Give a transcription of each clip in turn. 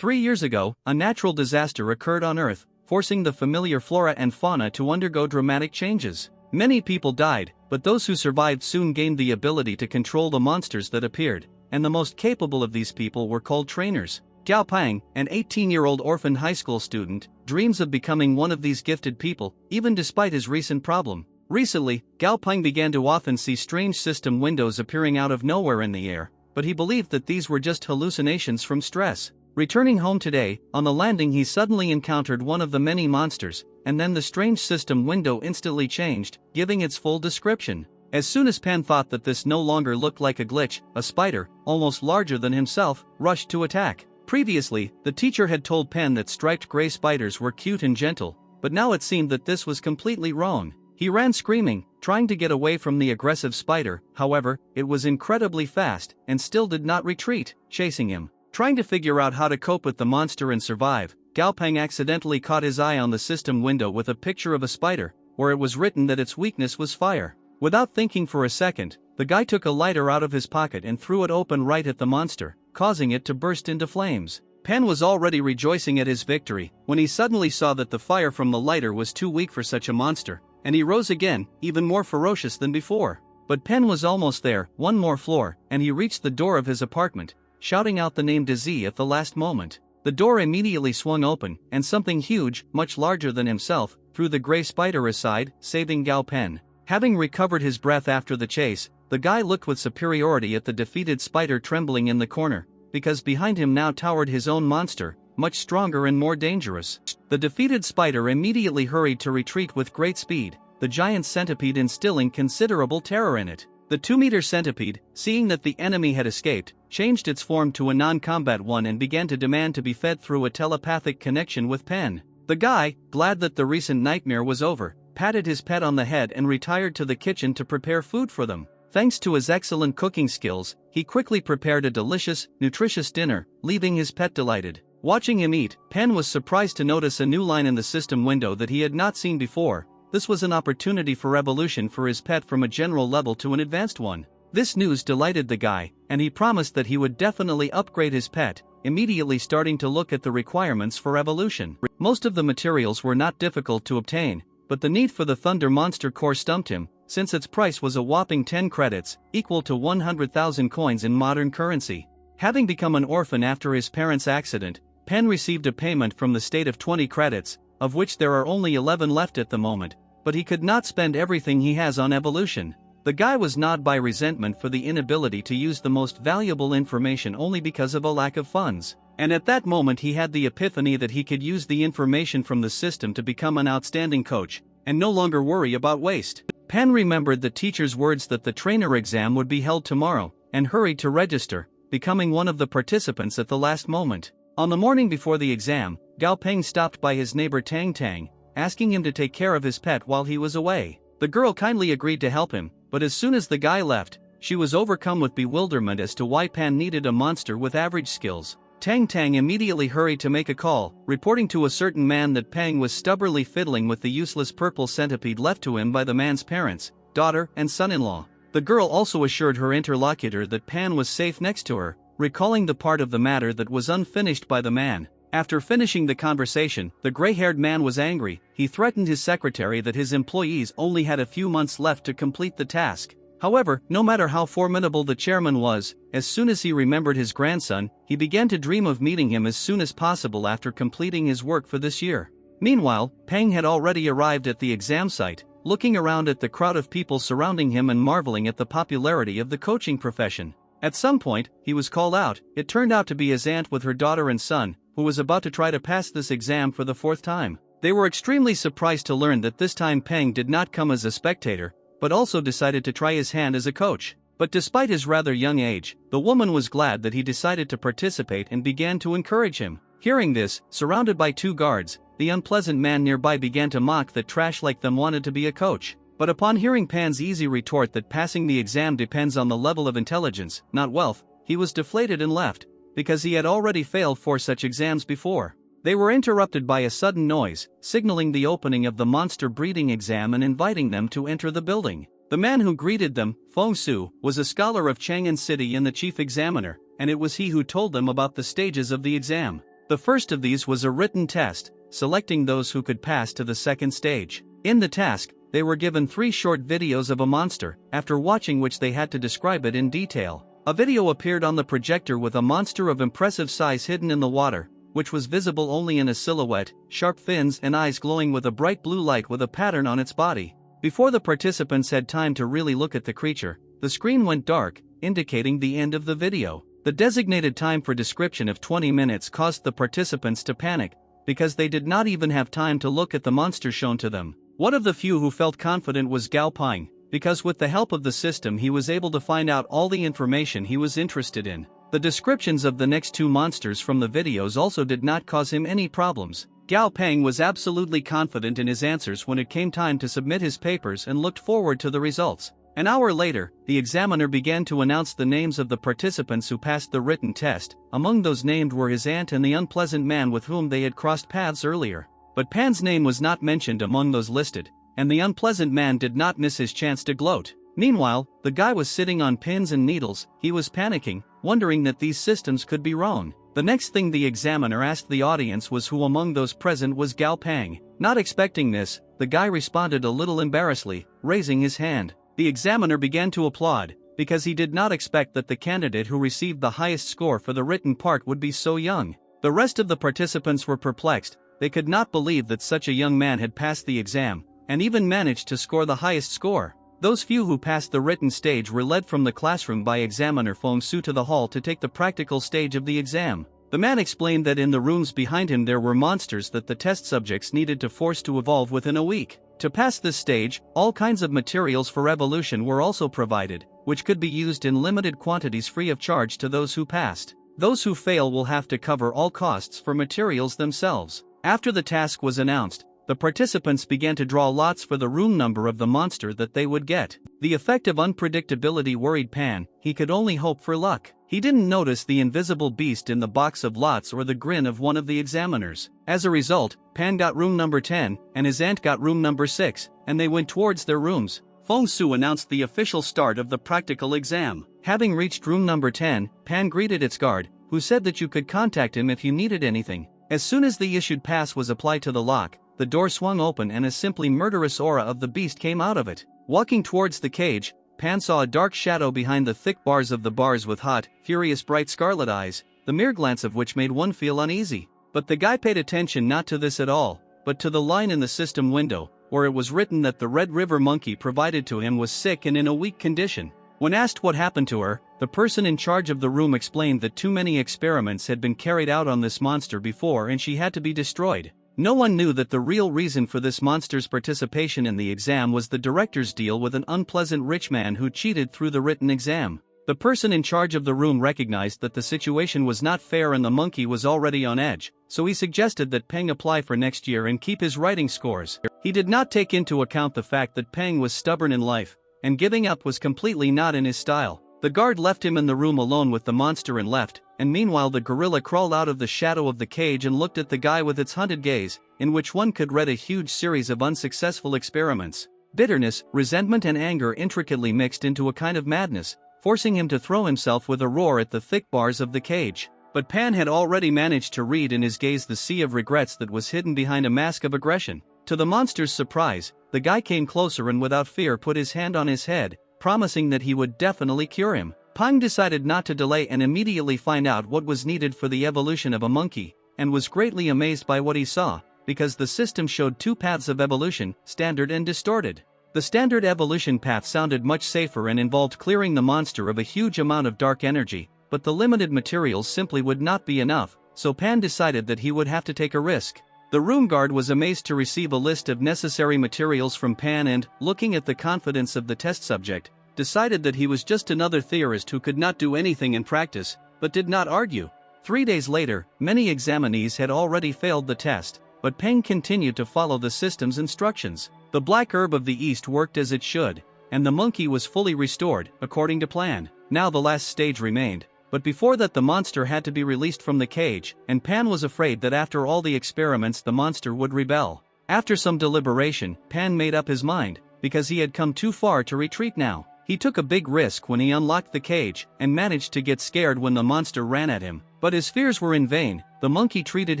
3 years ago, a natural disaster occurred on Earth, forcing the familiar flora and fauna to undergo dramatic changes. Many people died, but those who survived soon gained the ability to control the monsters that appeared, and the most capable of these people were called trainers. Gao Pang, an 18-year-old orphan high school student, dreams of becoming one of these gifted people, even despite his recent problem. Recently, Gao Pang began to often see strange system windows appearing out of nowhere in the air, but he believed that these were just hallucinations from stress. Returning home today, on the landing he suddenly encountered one of the many monsters, and then the strange system window instantly changed, giving its full description. As soon as Pan thought that this no longer looked like a glitch, a spider, almost larger than himself, rushed to attack. Previously, the teacher had told Pan that striped gray spiders were cute and gentle, but now it seemed that this was completely wrong. He ran screaming, trying to get away from the aggressive spider. However, it was incredibly fast, and still did not retreat, chasing him. Trying to figure out how to cope with the monster and survive, Gao Pang accidentally caught his eye on the system window with a picture of a spider, where it was written that its weakness was fire. Without thinking for a second, the guy took a lighter out of his pocket and threw it open right at the monster, causing it to burst into flames. Pan was already rejoicing at his victory, when he suddenly saw that the fire from the lighter was too weak for such a monster, and he rose again, even more ferocious than before. But Pan was almost there, one more floor, and he reached the door of his apartment, shouting out the name Dizzy at the last moment. The door immediately swung open, and something huge, much larger than himself, threw the gray spider aside, saving Gao Pen. Having recovered his breath after the chase, the guy looked with superiority at the defeated spider trembling in the corner, because behind him now towered his own monster, much stronger and more dangerous. The defeated spider immediately hurried to retreat with great speed, the giant centipede instilling considerable terror in it. The 2-meter centipede, seeing that the enemy had escaped, changed its form to a non-combat one and began to demand to be fed through a telepathic connection with Pen. The guy, glad that the recent nightmare was over, patted his pet on the head and retired to the kitchen to prepare food for them. Thanks to his excellent cooking skills, he quickly prepared a delicious, nutritious dinner, leaving his pet delighted. Watching him eat, Pen was surprised to notice a new line in the system window that he had not seen before. This was an opportunity for evolution for his pet from a general level to an advanced one. This news delighted the guy, and he promised that he would definitely upgrade his pet, immediately starting to look at the requirements for evolution. Most of the materials were not difficult to obtain, but the need for the Thunder Monster core stumped him, since its price was a whopping 10 credits, equal to 100,000 coins in modern currency. Having become an orphan after his parents' accident, Pen received a payment from the state of 20 credits, of which there are only 11 left at the moment, but he could not spend everything he has on evolution. The guy was gnawed by resentment for the inability to use the most valuable information only because of a lack of funds. And at that moment he had the epiphany that he could use the information from the system to become an outstanding coach, and no longer worry about waste. Pan remembered the teacher's words that the trainer exam would be held tomorrow, and hurried to register, becoming one of the participants at the last moment. On the morning before the exam, Gao Peng stopped by his neighbor Tang Tang, asking him to take care of his pet while he was away. The girl kindly agreed to help him, but as soon as the guy left, she was overcome with bewilderment as to why Pan needed a monster with average skills. Tang Tang immediately hurried to make a call, reporting to a certain man that Pang was stubbornly fiddling with the useless purple centipede left to him by the man's parents, daughter, and son-in-law. The girl also assured her interlocutor that Pan was safe next to her, recalling the part of the matter that was unfinished by the man. After finishing the conversation, the gray-haired man was angry. He threatened his secretary that his employees only had a few months left to complete the task. However, no matter how formidable the chairman was, as soon as he remembered his grandson, he began to dream of meeting him as soon as possible after completing his work for this year. Meanwhile, Peng had already arrived at the exam site, looking around at the crowd of people surrounding him and marveling at the popularity of the coaching profession. At some point, he was called out. It turned out to be his aunt with her daughter and son, who was about to try to pass this exam for the 4th time. They were extremely surprised to learn that this time Peng did not come as a spectator, but also decided to try his hand as a coach. But despite his rather young age, the woman was glad that he decided to participate and began to encourage him. Hearing this, surrounded by 2 guards, the unpleasant man nearby began to mock that trash like them wanted to be a coach. But upon hearing Pan's easy retort that passing the exam depends on the level of intelligence, not wealth, he was deflated and left, because he had already failed 4 such exams before. They were interrupted by a sudden noise, signaling the opening of the monster breeding exam and inviting them to enter the building. The man who greeted them, Feng Su, was a scholar of Chang'an City and the chief examiner, and it was he who told them about the stages of the exam. The first of these was a written test, selecting those who could pass to the second stage. In the task, they were given 3 short videos of a monster, after watching which they had to describe it in detail. A video appeared on the projector with a monster of impressive size hidden in the water, which was visible only in a silhouette, sharp fins and eyes glowing with a bright blue light with a pattern on its body. Before the participants had time to really look at the creature, the screen went dark, indicating the end of the video. The designated time for description of 20 minutes caused the participants to panic, because they did not even have time to look at the monster shown to them. One of the few who felt confident was Gao Peng, because with the help of the system he was able to find out all the information he was interested in. The descriptions of the next 2 monsters from the videos also did not cause him any problems. Gao Peng was absolutely confident in his answers when it came time to submit his papers and looked forward to the results. An hour later, the examiner began to announce the names of the participants who passed the written test. Among those named were his aunt and the unpleasant man with whom they had crossed paths earlier. But Pan's name was not mentioned among those listed, and the unpleasant man did not miss his chance to gloat. Meanwhile, the guy was sitting on pins and needles. He was panicking, wondering that these systems could be wrong. The next thing the examiner asked the audience was who among those present was Gao Peng. Not expecting this, the guy responded a little embarrassedly, raising his hand. The examiner began to applaud, because he did not expect that the candidate who received the highest score for the written part would be so young. The rest of the participants were perplexed. They could not believe that such a young man had passed the exam, and even managed to score the highest score. Those few who passed the written stage were led from the classroom by examiner Feng Su to the hall to take the practical stage of the exam. The man explained that in the rooms behind him there were monsters that the test subjects needed to force to evolve within a week. To pass this stage, all kinds of materials for evolution were also provided, which could be used in limited quantities free of charge to those who passed. Those who fail will have to cover all costs for materials themselves. After the task was announced, the participants began to draw lots for the room number of the monster that they would get. The effect of unpredictability worried Pan. He could only hope for luck. He didn't notice the invisible beast in the box of lots or the grin of one of the examiners. As a result, Pan got room number 10, and his aunt got room number 6, and they went towards their rooms. Feng Su announced the official start of the practical exam. Having reached room number 10, Pan greeted its guard, who said that you could contact him if you needed anything. As soon as the issued pass was applied to the lock, the door swung open and a simply murderous aura of the beast came out of it. Walking towards the cage, Pan saw a dark shadow behind the thick bars of the bars with hot, furious bright scarlet eyes, the mere glance of which made one feel uneasy. But the guy paid attention not to this at all, but to the line in the system window, where it was written that the Red River monkey provided to him was sick and in a weak condition. When asked what happened to her, the person in charge of the room explained that too many experiments had been carried out on this monster before and she had to be destroyed. No one knew that the real reason for this monster's participation in the exam was the director's deal with an unpleasant rich man who cheated through the written exam. The person in charge of the room recognized that the situation was not fair and the monkey was already on edge, so he suggested that Peng apply for next year and keep his writing scores. He did not take into account the fact that Peng was stubborn in life, and giving up was completely not in his style. The guard left him in the room alone with the monster and left, and meanwhile the gorilla crawled out of the shadow of the cage and looked at the guy with its hunted gaze, in which one could read a huge series of unsuccessful experiments. Bitterness, resentment and anger intricately mixed into a kind of madness, forcing him to throw himself with a roar at the thick bars of the cage. But Pan had already managed to read in his gaze the sea of regrets that was hidden behind a mask of aggression. To the monster's surprise, the guy came closer and without fear put his hand on his head, promising that he would definitely cure him. Pang decided not to delay and immediately find out what was needed for the evolution of a monkey, and was greatly amazed by what he saw, because the system showed 2 paths of evolution, standard and distorted. The standard evolution path sounded much safer and involved clearing the monster of a huge amount of dark energy, but the limited materials simply would not be enough, so Pan decided that he would have to take a risk. The room guard was amazed to receive a list of necessary materials from Pan and, looking at the confidence of the test subject, decided that he was just another theorist who could not do anything in practice, but did not argue. 3 days later, many examinees had already failed the test, but Peng continued to follow the system's instructions. The black herb of the east worked as it should, and the monkey was fully restored, according to plan. Now the last stage remained, but before that the monster had to be released from the cage, and Pan was afraid that after all the experiments the monster would rebel. After some deliberation, Pan made up his mind, because he had come too far to retreat now. He took a big risk when he unlocked the cage and managed to get scared when the monster ran at him. But his fears were in vain. The monkey treated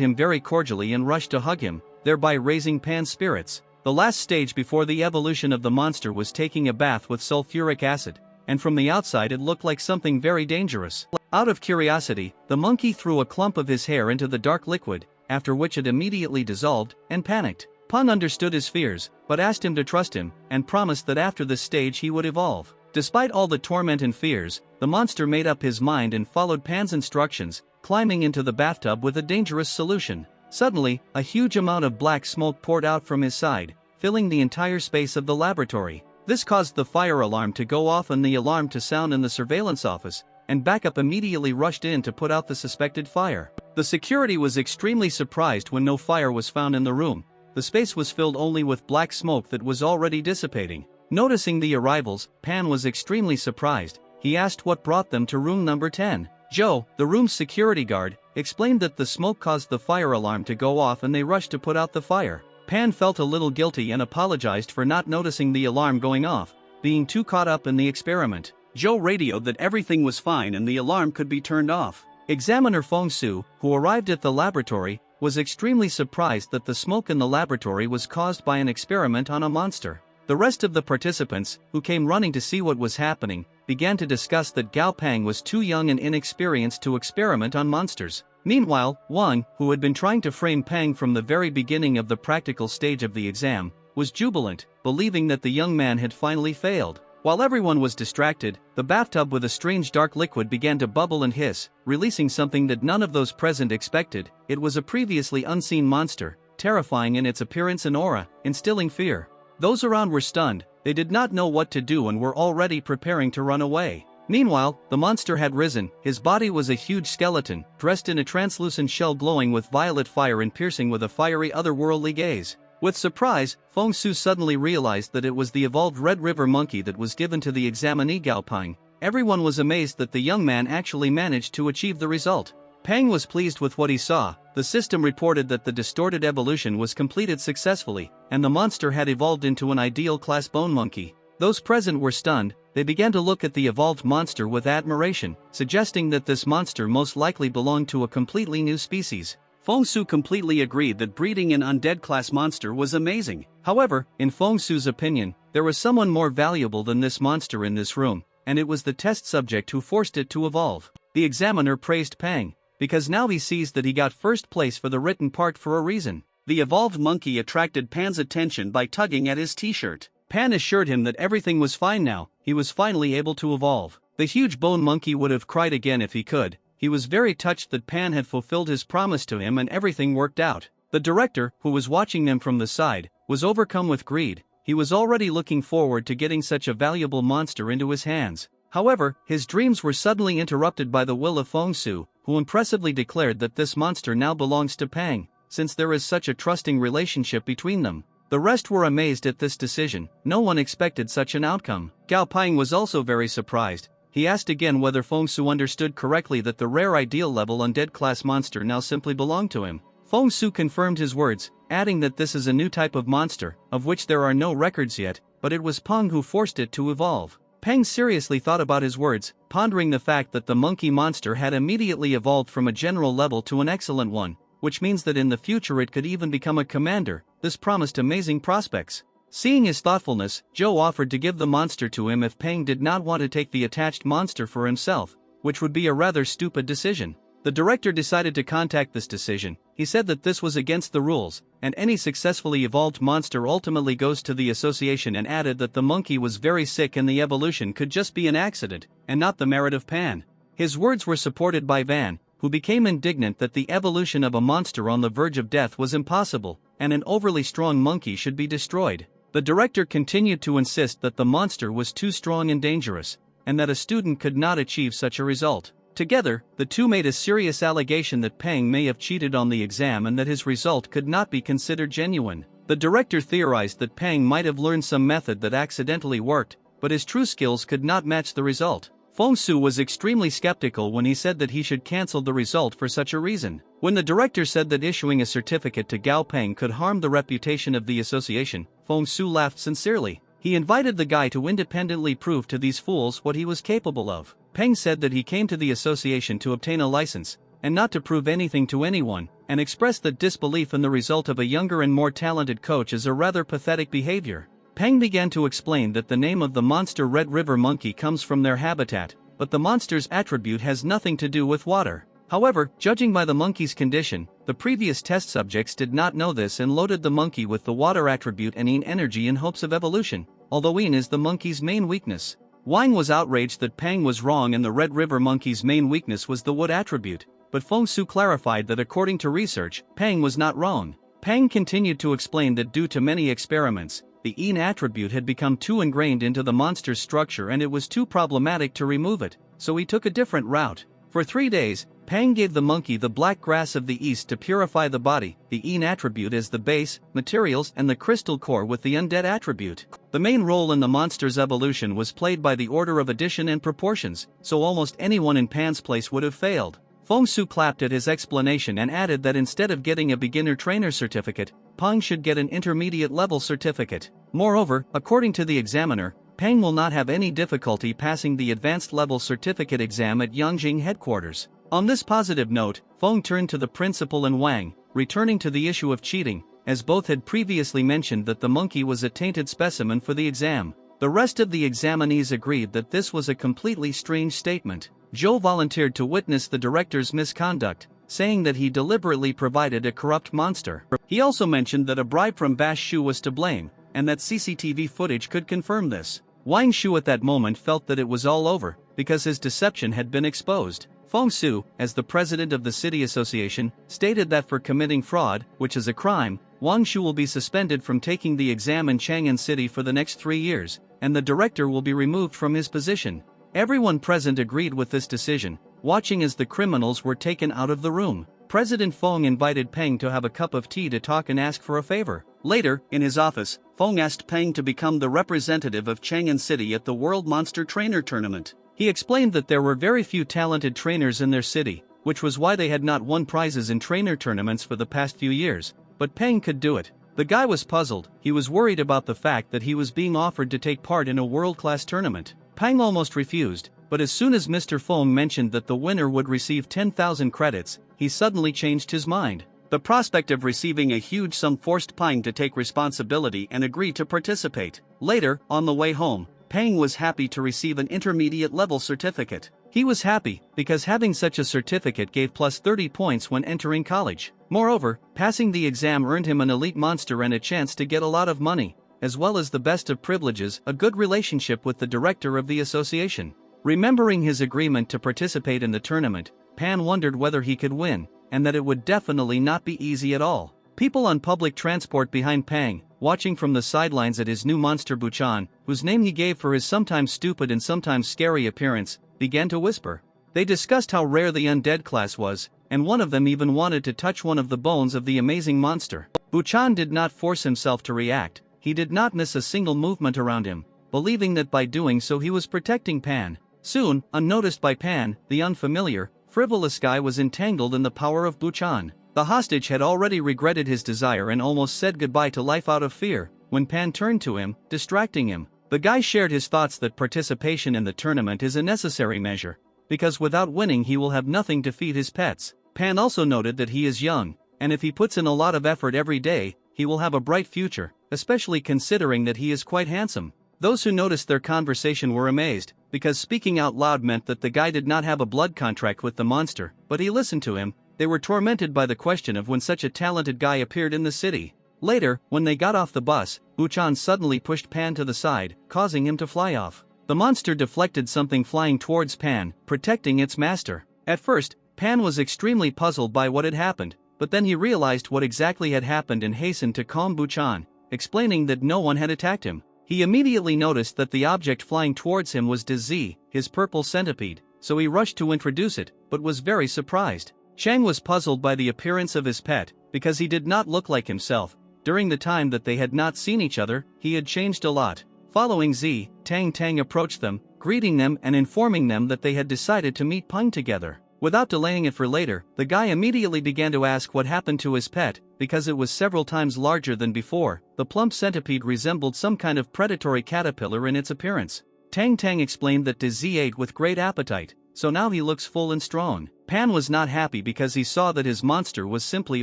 him very cordially and rushed to hug him, thereby raising Pan's spirits. The last stage before the evolution of the monster was taking a bath with sulfuric acid, and from the outside it looked like something very dangerous. Out of curiosity, the monkey threw a clump of his hair into the dark liquid, after which it immediately dissolved, and panicked. Pan understood his fears, but asked him to trust him, and promised that after this stage he would evolve. Despite all the torment and fears, the monster made up his mind and followed Pan's instructions, climbing into the bathtub with a dangerous solution. Suddenly, a huge amount of black smoke poured out from his side, filling the entire space of the laboratory. This caused the fire alarm to go off and the alarm to sound in the surveillance office, and backup immediately rushed in to put out the suspected fire. The security was extremely surprised when no fire was found in the room. The space was filled only with black smoke that was already dissipating. Noticing the arrivals, Pan was extremely surprised. He asked what brought them to room number 10. Joe, the room's security guard, explained that the smoke caused the fire alarm to go off and they rushed to put out the fire. Pan felt a little guilty and apologized for not noticing the alarm going off, being too caught up in the experiment. Joe radioed that everything was fine and the alarm could be turned off. Examiner Feng Su, who arrived at the laboratory, was extremely surprised that the smoke in the laboratory was caused by an experiment on a monster. The rest of the participants, who came running to see what was happening, began to discuss that Gao Pang was too young and inexperienced to experiment on monsters. Meanwhile, Wang, who had been trying to frame Pang from the very beginning of the practical stage of the exam, was jubilant, believing that the young man had finally failed. While everyone was distracted, the bathtub with a strange dark liquid began to bubble and hiss, releasing something that none of those present expected. It was a previously unseen monster, terrifying in its appearance and aura, instilling fear. Those around were stunned. They did not know what to do and were already preparing to run away. Meanwhile, the monster had risen. His body was a huge skeleton, dressed in a translucent shell glowing with violet fire and piercing with a fiery otherworldly gaze. With surprise, Feng Su suddenly realized that it was the evolved Red River monkey that was given to the examinee Gao Pang. Everyone was amazed that the young man actually managed to achieve the result. Pang was pleased with what he saw. The system reported that the distorted evolution was completed successfully, and the monster had evolved into an ideal class bone monkey. Those present were stunned. They began to look at the evolved monster with admiration, suggesting that this monster most likely belonged to a completely new species. Feng Su completely agreed that breeding an undead class monster was amazing. However, in Feng Su's opinion, there was someone more valuable than this monster in this room, and it was the test subject who forced it to evolve. The examiner praised Pang, because now he sees that he got first place for the written part for a reason. The evolved monkey attracted Pan's attention by tugging at his t-shirt. Pan assured him that everything was fine now. He was finally able to evolve. The huge bone monkey would have cried again if he could. He was very touched that Pan had fulfilled his promise to him and everything worked out. The director, who was watching them from the side, was overcome with greed. He was already looking forward to getting such a valuable monster into his hands. However, his dreams were suddenly interrupted by the will of Feng Su, who impressively declared that this monster now belongs to Pang, since there is such a trusting relationship between them. The rest were amazed at this decision. No one expected such an outcome. Gao Pang was also very surprised. He asked again whether Feng Su understood correctly that the rare ideal level undead class monster now simply belonged to him. Feng Su confirmed his words, adding that this is a new type of monster, of which there are no records yet, but it was Pang who forced it to evolve. Pang seriously thought about his words, pondering the fact that the monkey monster had immediately evolved from a general level to an excellent one, which means that in the future it could even become a commander. This promised amazing prospects. Seeing his thoughtfulness, Joe offered to give the monster to him if Pang did not want to take the attached monster for himself, which would be a rather stupid decision. The director decided to contact this decision. He said that this was against the rules, and any successfully evolved monster ultimately goes to the association, and added that the monkey was very sick and the evolution could just be an accident, and not the merit of Pan. His words were supported by Van, who became indignant that the evolution of a monster on the verge of death was impossible, and an overly strong monkey should be destroyed. The director continued to insist that the monster was too strong and dangerous, and that a student could not achieve such a result. Together, the two made a serious allegation that Pang may have cheated on the exam and that his result could not be considered genuine. The director theorized that Pang might have learned some method that accidentally worked, but his true skills could not match the result. Feng Su was extremely skeptical when he said that he should cancel the result for such a reason. When the director said that issuing a certificate to Gao Pang could harm the reputation of the association, Feng Su laughed sincerely. He invited the guy to independently prove to these fools what he was capable of. Peng said that he came to the association to obtain a license, and not to prove anything to anyone, and expressed that disbelief in the result of a younger and more talented coach is a rather pathetic behavior. Peng began to explain that the name of the monster Red River Monkey comes from their habitat, but the monster's attribute has nothing to do with water. However, judging by the monkey's condition, the previous test subjects did not know this and loaded the monkey with the water attribute and Yin energy in hopes of evolution, although Yin is the monkey's main weakness. Wang was outraged that Peng was wrong and the Red River Monkey's main weakness was the wood attribute, but Feng Su clarified that according to research, Peng was not wrong. Peng continued to explain that due to many experiments, the Yin attribute had become too ingrained into the monster's structure and it was too problematic to remove it, so he took a different route. For 3 days, Peng gave the monkey the black grass of the east to purify the body, the Yin attribute as the base, materials and the crystal core with the undead attribute. The main role in the monster's evolution was played by the order of addition and proportions, so almost anyone in Pan's place would have failed. Feng Su clapped at his explanation and added that instead of getting a beginner trainer certificate, Peng should get an intermediate level certificate. Moreover, according to the examiner, Peng will not have any difficulty passing the advanced level certificate exam at Yangjing headquarters. On this positive note, Feng turned to the principal and Wang, returning to the issue of cheating, as both had previously mentioned that the monkey was a tainted specimen for the exam. The rest of the examinees agreed that this was a completely strange statement. Zhou volunteered to witness the director's misconduct, saying that he deliberately provided a corrupt monster. He also mentioned that a bribe from Bash Shu was to blame, and that CCTV footage could confirm this. Wang Shu at that moment felt that it was all over, because his deception had been exposed. Feng Su, as the president of the city association, stated that for committing fraud, which is a crime, Wang Shu will be suspended from taking the exam in Chang'an City for the next 3 years, and the director will be removed from his position. Everyone present agreed with this decision, watching as the criminals were taken out of the room. President Feng invited Peng to have a cup of tea to talk and ask for a favor. Later, in his office, Feng asked Peng to become the representative of Chang'an City at the World Monster Trainer Tournament. He explained that there were very few talented trainers in their city, which was why they had not won prizes in trainer tournaments for the past few years, but Peng could do it. The guy was puzzled. He was worried about the fact that he was being offered to take part in a world-class tournament. Peng almost refused, but as soon as Mr. Feng mentioned that the winner would receive 10,000 credits, he suddenly changed his mind. The prospect of receiving a huge sum forced Peng to take responsibility and agree to participate. Later, on the way home, Peng was happy to receive an intermediate level certificate. He was happy because having such a certificate gave plus 30 points when entering college. Moreover, passing the exam earned him an elite monster and a chance to get a lot of money, as well as the best of privileges, a good relationship with the director of the association. Remembering his agreement to participate in the tournament, Pan wondered whether he could win, and that it would definitely not be easy at all. People on public transport behind Peng, watching from the sidelines at his new monster Buchan, whose name he gave for his sometimes stupid and sometimes scary appearance, began to whisper. They discussed how rare the undead class was, and one of them even wanted to touch one of the bones of the amazing monster. Buchan did not force himself to react. He did not miss a single movement around him, believing that by doing so he was protecting Pan. Soon, unnoticed by Pan, the unfamiliar, frivolous guy was entangled in the power of Buchan. The hostage had already regretted his desire and almost said goodbye to life out of fear, when Pan turned to him, distracting him. The guy shared his thoughts that participation in the tournament is a necessary measure, because without winning he will have nothing to feed his pets. Pan also noted that he is young, and if he puts in a lot of effort every day, he will have a bright future, especially considering that he is quite handsome. Those who noticed their conversation were amazed, because speaking out loud meant that the guy did not have a blood contract with the monster, but he listened to him. They were tormented by the question of when such a talented guy appeared in the city. Later, when they got off the bus, Buchan suddenly pushed Pan to the side, causing him to fly off. The monster deflected something flying towards Pan, protecting its master. At first, Pan was extremely puzzled by what had happened, but then he realized what exactly had happened and hastened to calm Buchan, explaining that no one had attacked him. He immediately noticed that the object flying towards him was Dzi, his purple centipede, so he rushed to introduce it, but was very surprised. Chang was puzzled by the appearance of his pet, because he did not look like himself. During the time that they had not seen each other, he had changed a lot. Following Z, Tang approached them, greeting them and informing them that they had decided to meet Peng together. Without delaying it for later, the guy immediately began to ask what happened to his pet, because it was several times larger than before. The plump centipede resembled some kind of predatory caterpillar in its appearance. Tang Tang explained that Z ate with great appetite, so now he looks full and strong. Pan was not happy because he saw that his monster was simply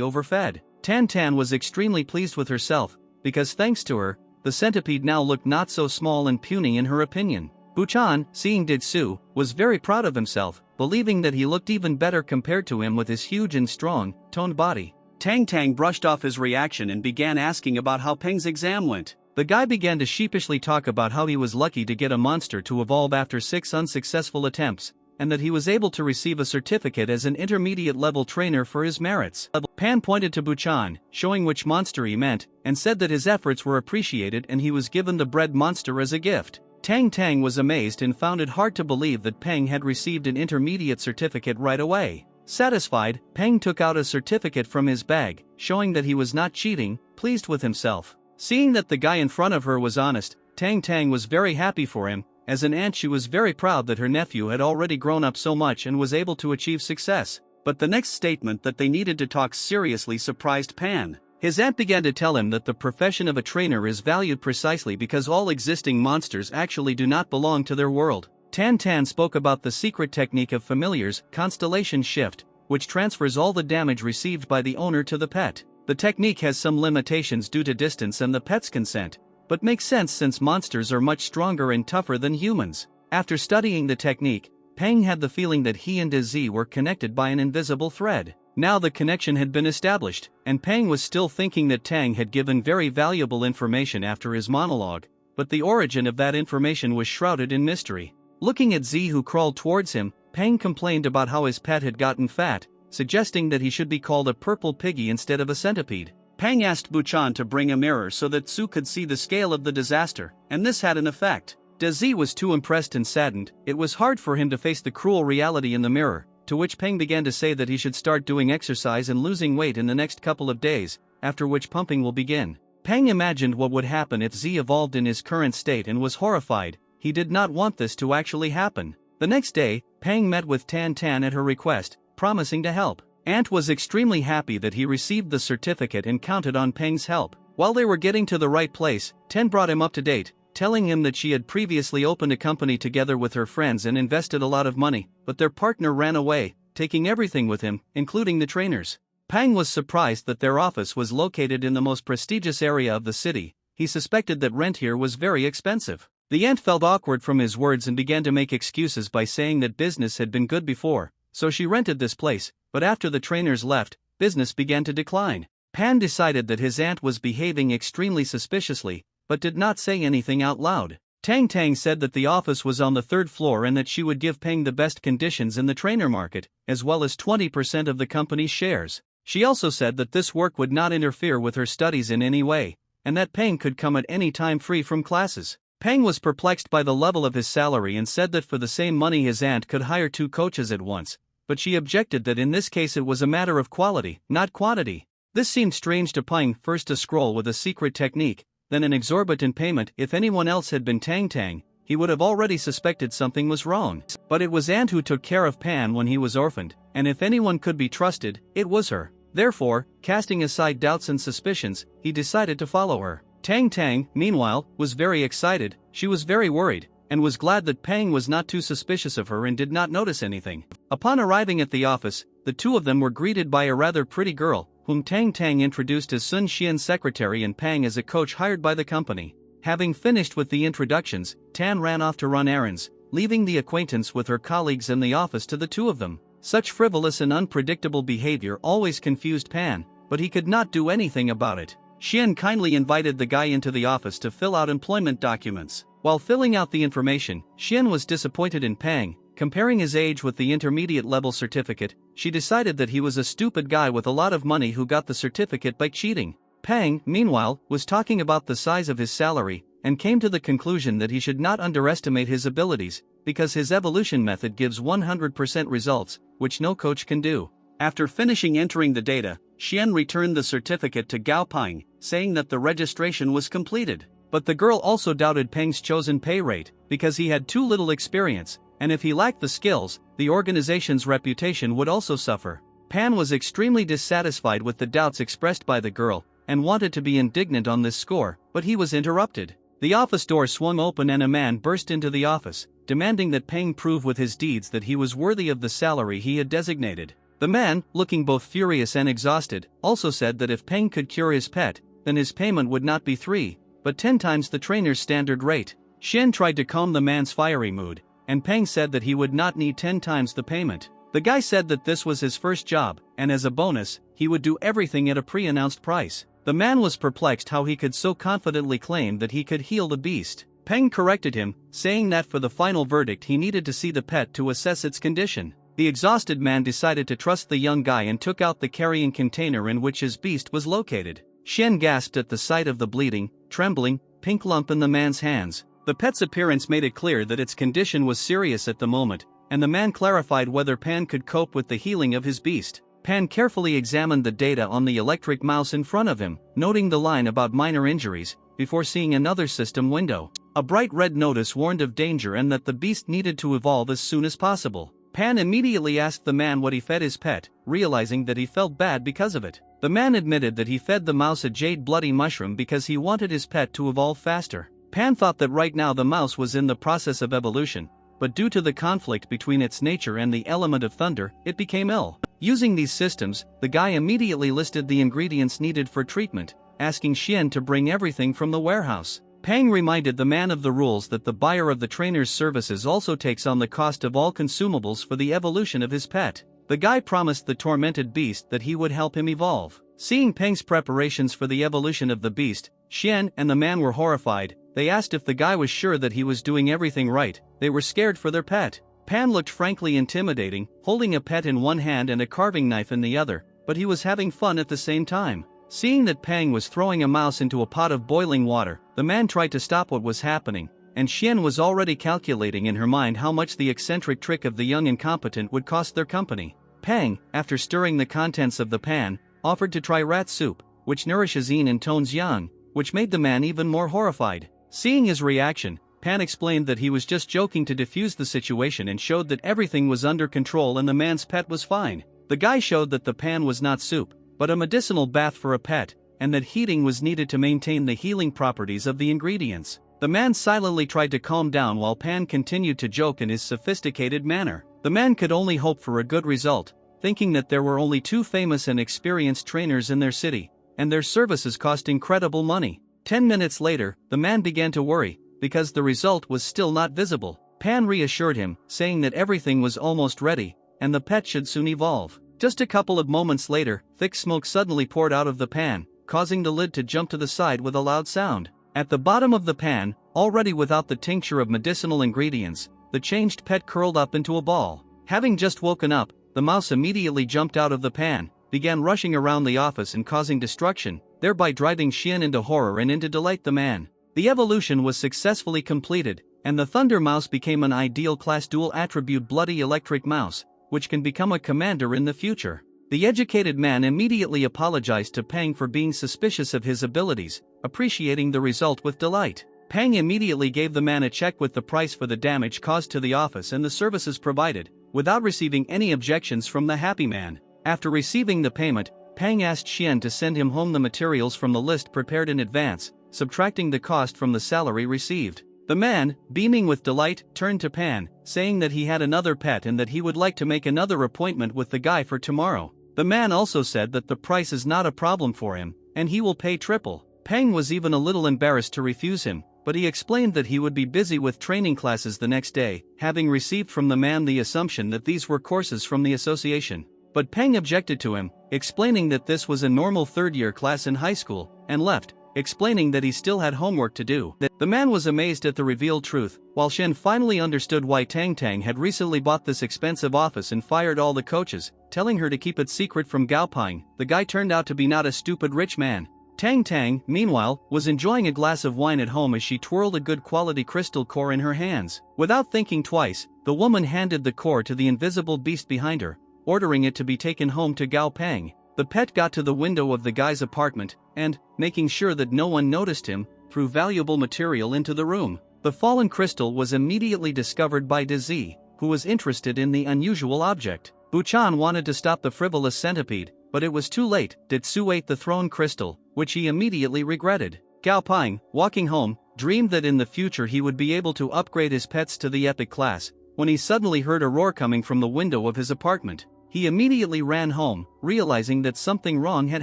overfed. Tan Tan was extremely pleased with herself, because thanks to her, the centipede now looked not so small and puny in her opinion. Buchan, seeing Ditsu, was very proud of himself, believing that he looked even better compared to him with his huge and strong, toned body. Tang Tang brushed off his reaction and began asking about how Peng's exam went. The guy began to sheepishly talk about how he was lucky to get a monster to evolve after 6 unsuccessful attempts, and that he was able to receive a certificate as an intermediate-level trainer for his merits. Pan pointed to Buchan, showing which monster he meant, and said that his efforts were appreciated and he was given the bread monster as a gift. Tang Tang was amazed and found it hard to believe that Peng had received an intermediate certificate right away. Satisfied, Peng took out a certificate from his bag, showing that he was not cheating, pleased with himself. Seeing that the guy in front of her was honest, Tang Tang was very happy for him. As an aunt, she was very proud that her nephew had already grown up so much and was able to achieve success. But the next statement that they needed to talk seriously surprised Pan. His aunt began to tell him that the profession of a trainer is valued precisely because all existing monsters actually do not belong to their world. Tan Tan spoke about the secret technique of familiars, constellation shift, which transfers all the damage received by the owner to the pet. The technique has some limitations due to distance and the pet's consent, but makes sense since monsters are much stronger and tougher than humans. After studying the technique, Peng had the feeling that he and Z were connected by an invisible thread. Now the connection had been established, and Peng was still thinking that Tang had given very valuable information after his monologue, but the origin of that information was shrouded in mystery. Looking at Z who crawled towards him, Peng complained about how his pet had gotten fat, suggesting that he should be called a purple piggy instead of a centipede. Peng asked Buchan to bring a mirror so that Su could see the scale of the disaster, and this had an effect. Z was too impressed and saddened. It was hard for him to face the cruel reality in the mirror, to which Peng began to say that he should start doing exercise and losing weight in the next couple of days, after which pumping will begin. Peng imagined what would happen if Z evolved in his current state and was horrified. He did not want this to actually happen. The next day, Peng met with Tan Tan at her request, promising to help. Ant was extremely happy that he received the certificate and counted on Peng's help. While they were getting to the right place, Ten brought him up to date, telling him that she had previously opened a company together with her friends and invested a lot of money, but their partner ran away, taking everything with him, including the trainers. Peng was surprised that their office was located in the most prestigious area of the city. He suspected that rent here was very expensive. The ant felt awkward from his words and began to make excuses by saying that business had been good before, so she rented this place, but after the trainers left, business began to decline. Pan decided that his aunt was behaving extremely suspiciously, but did not say anything out loud. Tang Tang said that the office was on the 3rd floor and that she would give Peng the best conditions in the trainer market, as well as 20% of the company's shares. She also said that this work would not interfere with her studies in any way, and that Peng could come at any time free from classes. Peng was perplexed by the level of his salary and said that for the same money his aunt could hire 2 coaches at once, but she objected that in this case it was a matter of quality, not quantity. This seemed strange to Peng. First to scroll with a secret technique, then an exorbitant payment. If anyone else had been Tang Tang, he would have already suspected something was wrong. But it was Ant who took care of Pan when he was orphaned, and if anyone could be trusted, it was her. Therefore, casting aside doubts and suspicions, he decided to follow her. Tang Tang, meanwhile, was very excited. She was very worried, and was glad that Peng was not too suspicious of her and did not notice anything. Upon arriving at the office, the two of them were greeted by a rather pretty girl, whom Tang Tang introduced as Sun Xian's secretary and Peng as a coach hired by the company. Having finished with the introductions, Tan ran off to run errands, leaving the acquaintance with her colleagues in the office to the two of them. Such frivolous and unpredictable behavior always confused Pan, but he could not do anything about it. Xian kindly invited the guy into the office to fill out employment documents. While filling out the information, Xian was disappointed in Peng. Comparing his age with the intermediate level certificate, she decided that he was a stupid guy with a lot of money who got the certificate by cheating. Peng, meanwhile, was talking about the size of his salary, and came to the conclusion that he should not underestimate his abilities, because his evolution method gives 100% results, which no coach can do. After finishing entering the data, Xian returned the certificate to Gao Peng, saying that the registration was completed. But the girl also doubted Peng's chosen pay rate, because he had too little experience, and if he lacked the skills, the organization's reputation would also suffer. Pan was extremely dissatisfied with the doubts expressed by the girl, and wanted to be indignant on this score, but he was interrupted. The office door swung open and a man burst into the office, demanding that Peng prove with his deeds that he was worthy of the salary he had designated. The man, looking both furious and exhausted, also said that if Peng could cure his pet, then his payment would not be 3, but 10 times the trainer's standard rate. Xian tried to calm the man's fiery mood, and Peng said that he would not need 10 times the payment. The guy said that this was his first job, and as a bonus, he would do everything at a pre-announced price. The man was perplexed how he could so confidently claim that he could heal the beast. Peng corrected him, saying that for the final verdict he needed to see the pet to assess its condition. The exhausted man decided to trust the young guy and took out the carrying container in which his beast was located. Xian gasped at the sight of the bleeding, trembling, pink lump in the man's hands. The pet's appearance made it clear that its condition was serious at the moment, and the man clarified whether Pan could cope with the healing of his beast. Pan carefully examined the data on the electric mouse in front of him, noting the line about minor injuries, before seeing another system window. A bright red notice warned of danger and that the beast needed to evolve as soon as possible. Pan immediately asked the man what he fed his pet, realizing that he felt bad because of it. The man admitted that he fed the mouse a jade bloody mushroom because he wanted his pet to evolve faster. Pan thought that right now the mouse was in the process of evolution, but due to the conflict between its nature and the element of thunder, it became ill. Using these systems, the guy immediately listed the ingredients needed for treatment, asking Xian to bring everything from the warehouse. Pang reminded the man of the rules that the buyer of the trainer's services also takes on the cost of all consumables for the evolution of his pet. The guy promised the tormented beast that he would help him evolve. Seeing Peng's preparations for the evolution of the beast, Xian and the man were horrified. They asked if the guy was sure that he was doing everything right. They were scared for their pet. Pan looked frankly intimidating, holding a pet in one hand and a carving knife in the other, but he was having fun at the same time. Seeing that Pang was throwing a mouse into a pot of boiling water, the man tried to stop what was happening, and Xian was already calculating in her mind how much the eccentric trick of the young incompetent would cost their company. Pang, after stirring the contents of the pan, offered to try rat soup, which nourishes yin and tones yang, which made the man even more horrified. Seeing his reaction, Pan explained that he was just joking to defuse the situation and showed that everything was under control and the man's pet was fine. The guy showed that the pan was not soup, but a medicinal bath for a pet, and that heating was needed to maintain the healing properties of the ingredients. The man silently tried to calm down while Pan continued to joke in his sophisticated manner. The man could only hope for a good result, thinking that there were only 2 famous and experienced trainers in their city, and their services cost incredible money. 10 minutes later, the man began to worry, because the result was still not visible. Pan reassured him, saying that everything was almost ready, and the pet should soon evolve. Just a couple of moments later, thick smoke suddenly poured out of the pan, causing the lid to jump to the side with a loud sound. At the bottom of the pan, already without the tincture of medicinal ingredients, the changed pet curled up into a ball. Having just woken up, the mouse immediately jumped out of the pan, began rushing around the office and causing destruction, thereby driving Xian into horror and into delight the man. The evolution was successfully completed, and the Thunder Mouse became an ideal class dual attribute bloody electric mouse, which can become a commander in the future. The educated man immediately apologized to Pang for being suspicious of his abilities, appreciating the result with delight. Pang immediately gave the man a check with the price for the damage caused to the office and the services provided, without receiving any objections from the happy man. After receiving the payment, Pang asked Xian to send him home the materials from the list prepared in advance, subtracting the cost from the salary received. The man, beaming with delight, turned to Pan, saying that he had another pet and that he would like to make another appointment with the guy for tomorrow. The man also said that the price is not a problem for him, and he will pay triple. Pang was even a little embarrassed to refuse him, but he explained that he would be busy with training classes the next day, having received from the man the assumption that these were courses from the association. But Pang objected to him, explaining that this was a normal third-year class in high school, and left, explaining that he still had homework to do. The man was amazed at the revealed truth, while Shen finally understood why Tang Tang had recently bought this expensive office and fired all the coaches, telling her to keep it secret from Gao Ping. The guy turned out to be not a stupid rich man. Tang Tang, meanwhile, was enjoying a glass of wine at home as she twirled a good quality crystal core in her hands. Without thinking twice, the woman handed the core to the invisible beast behind her, ordering it to be taken home to Gao Ping. The pet got to the window of the guy's apartment, and, making sure that no one noticed him, threw valuable material into the room. The fallen crystal was immediately discovered by Dazi. who was interested in the unusual object. Buchan wanted to stop the frivolous centipede, but it was too late. Detsu ate the thrown crystal, which he immediately regretted. Gao Ping, walking home, dreamed that in the future he would be able to upgrade his pets to the epic class, when he suddenly heard a roar coming from the window of his apartment. He immediately ran home, realizing that something wrong had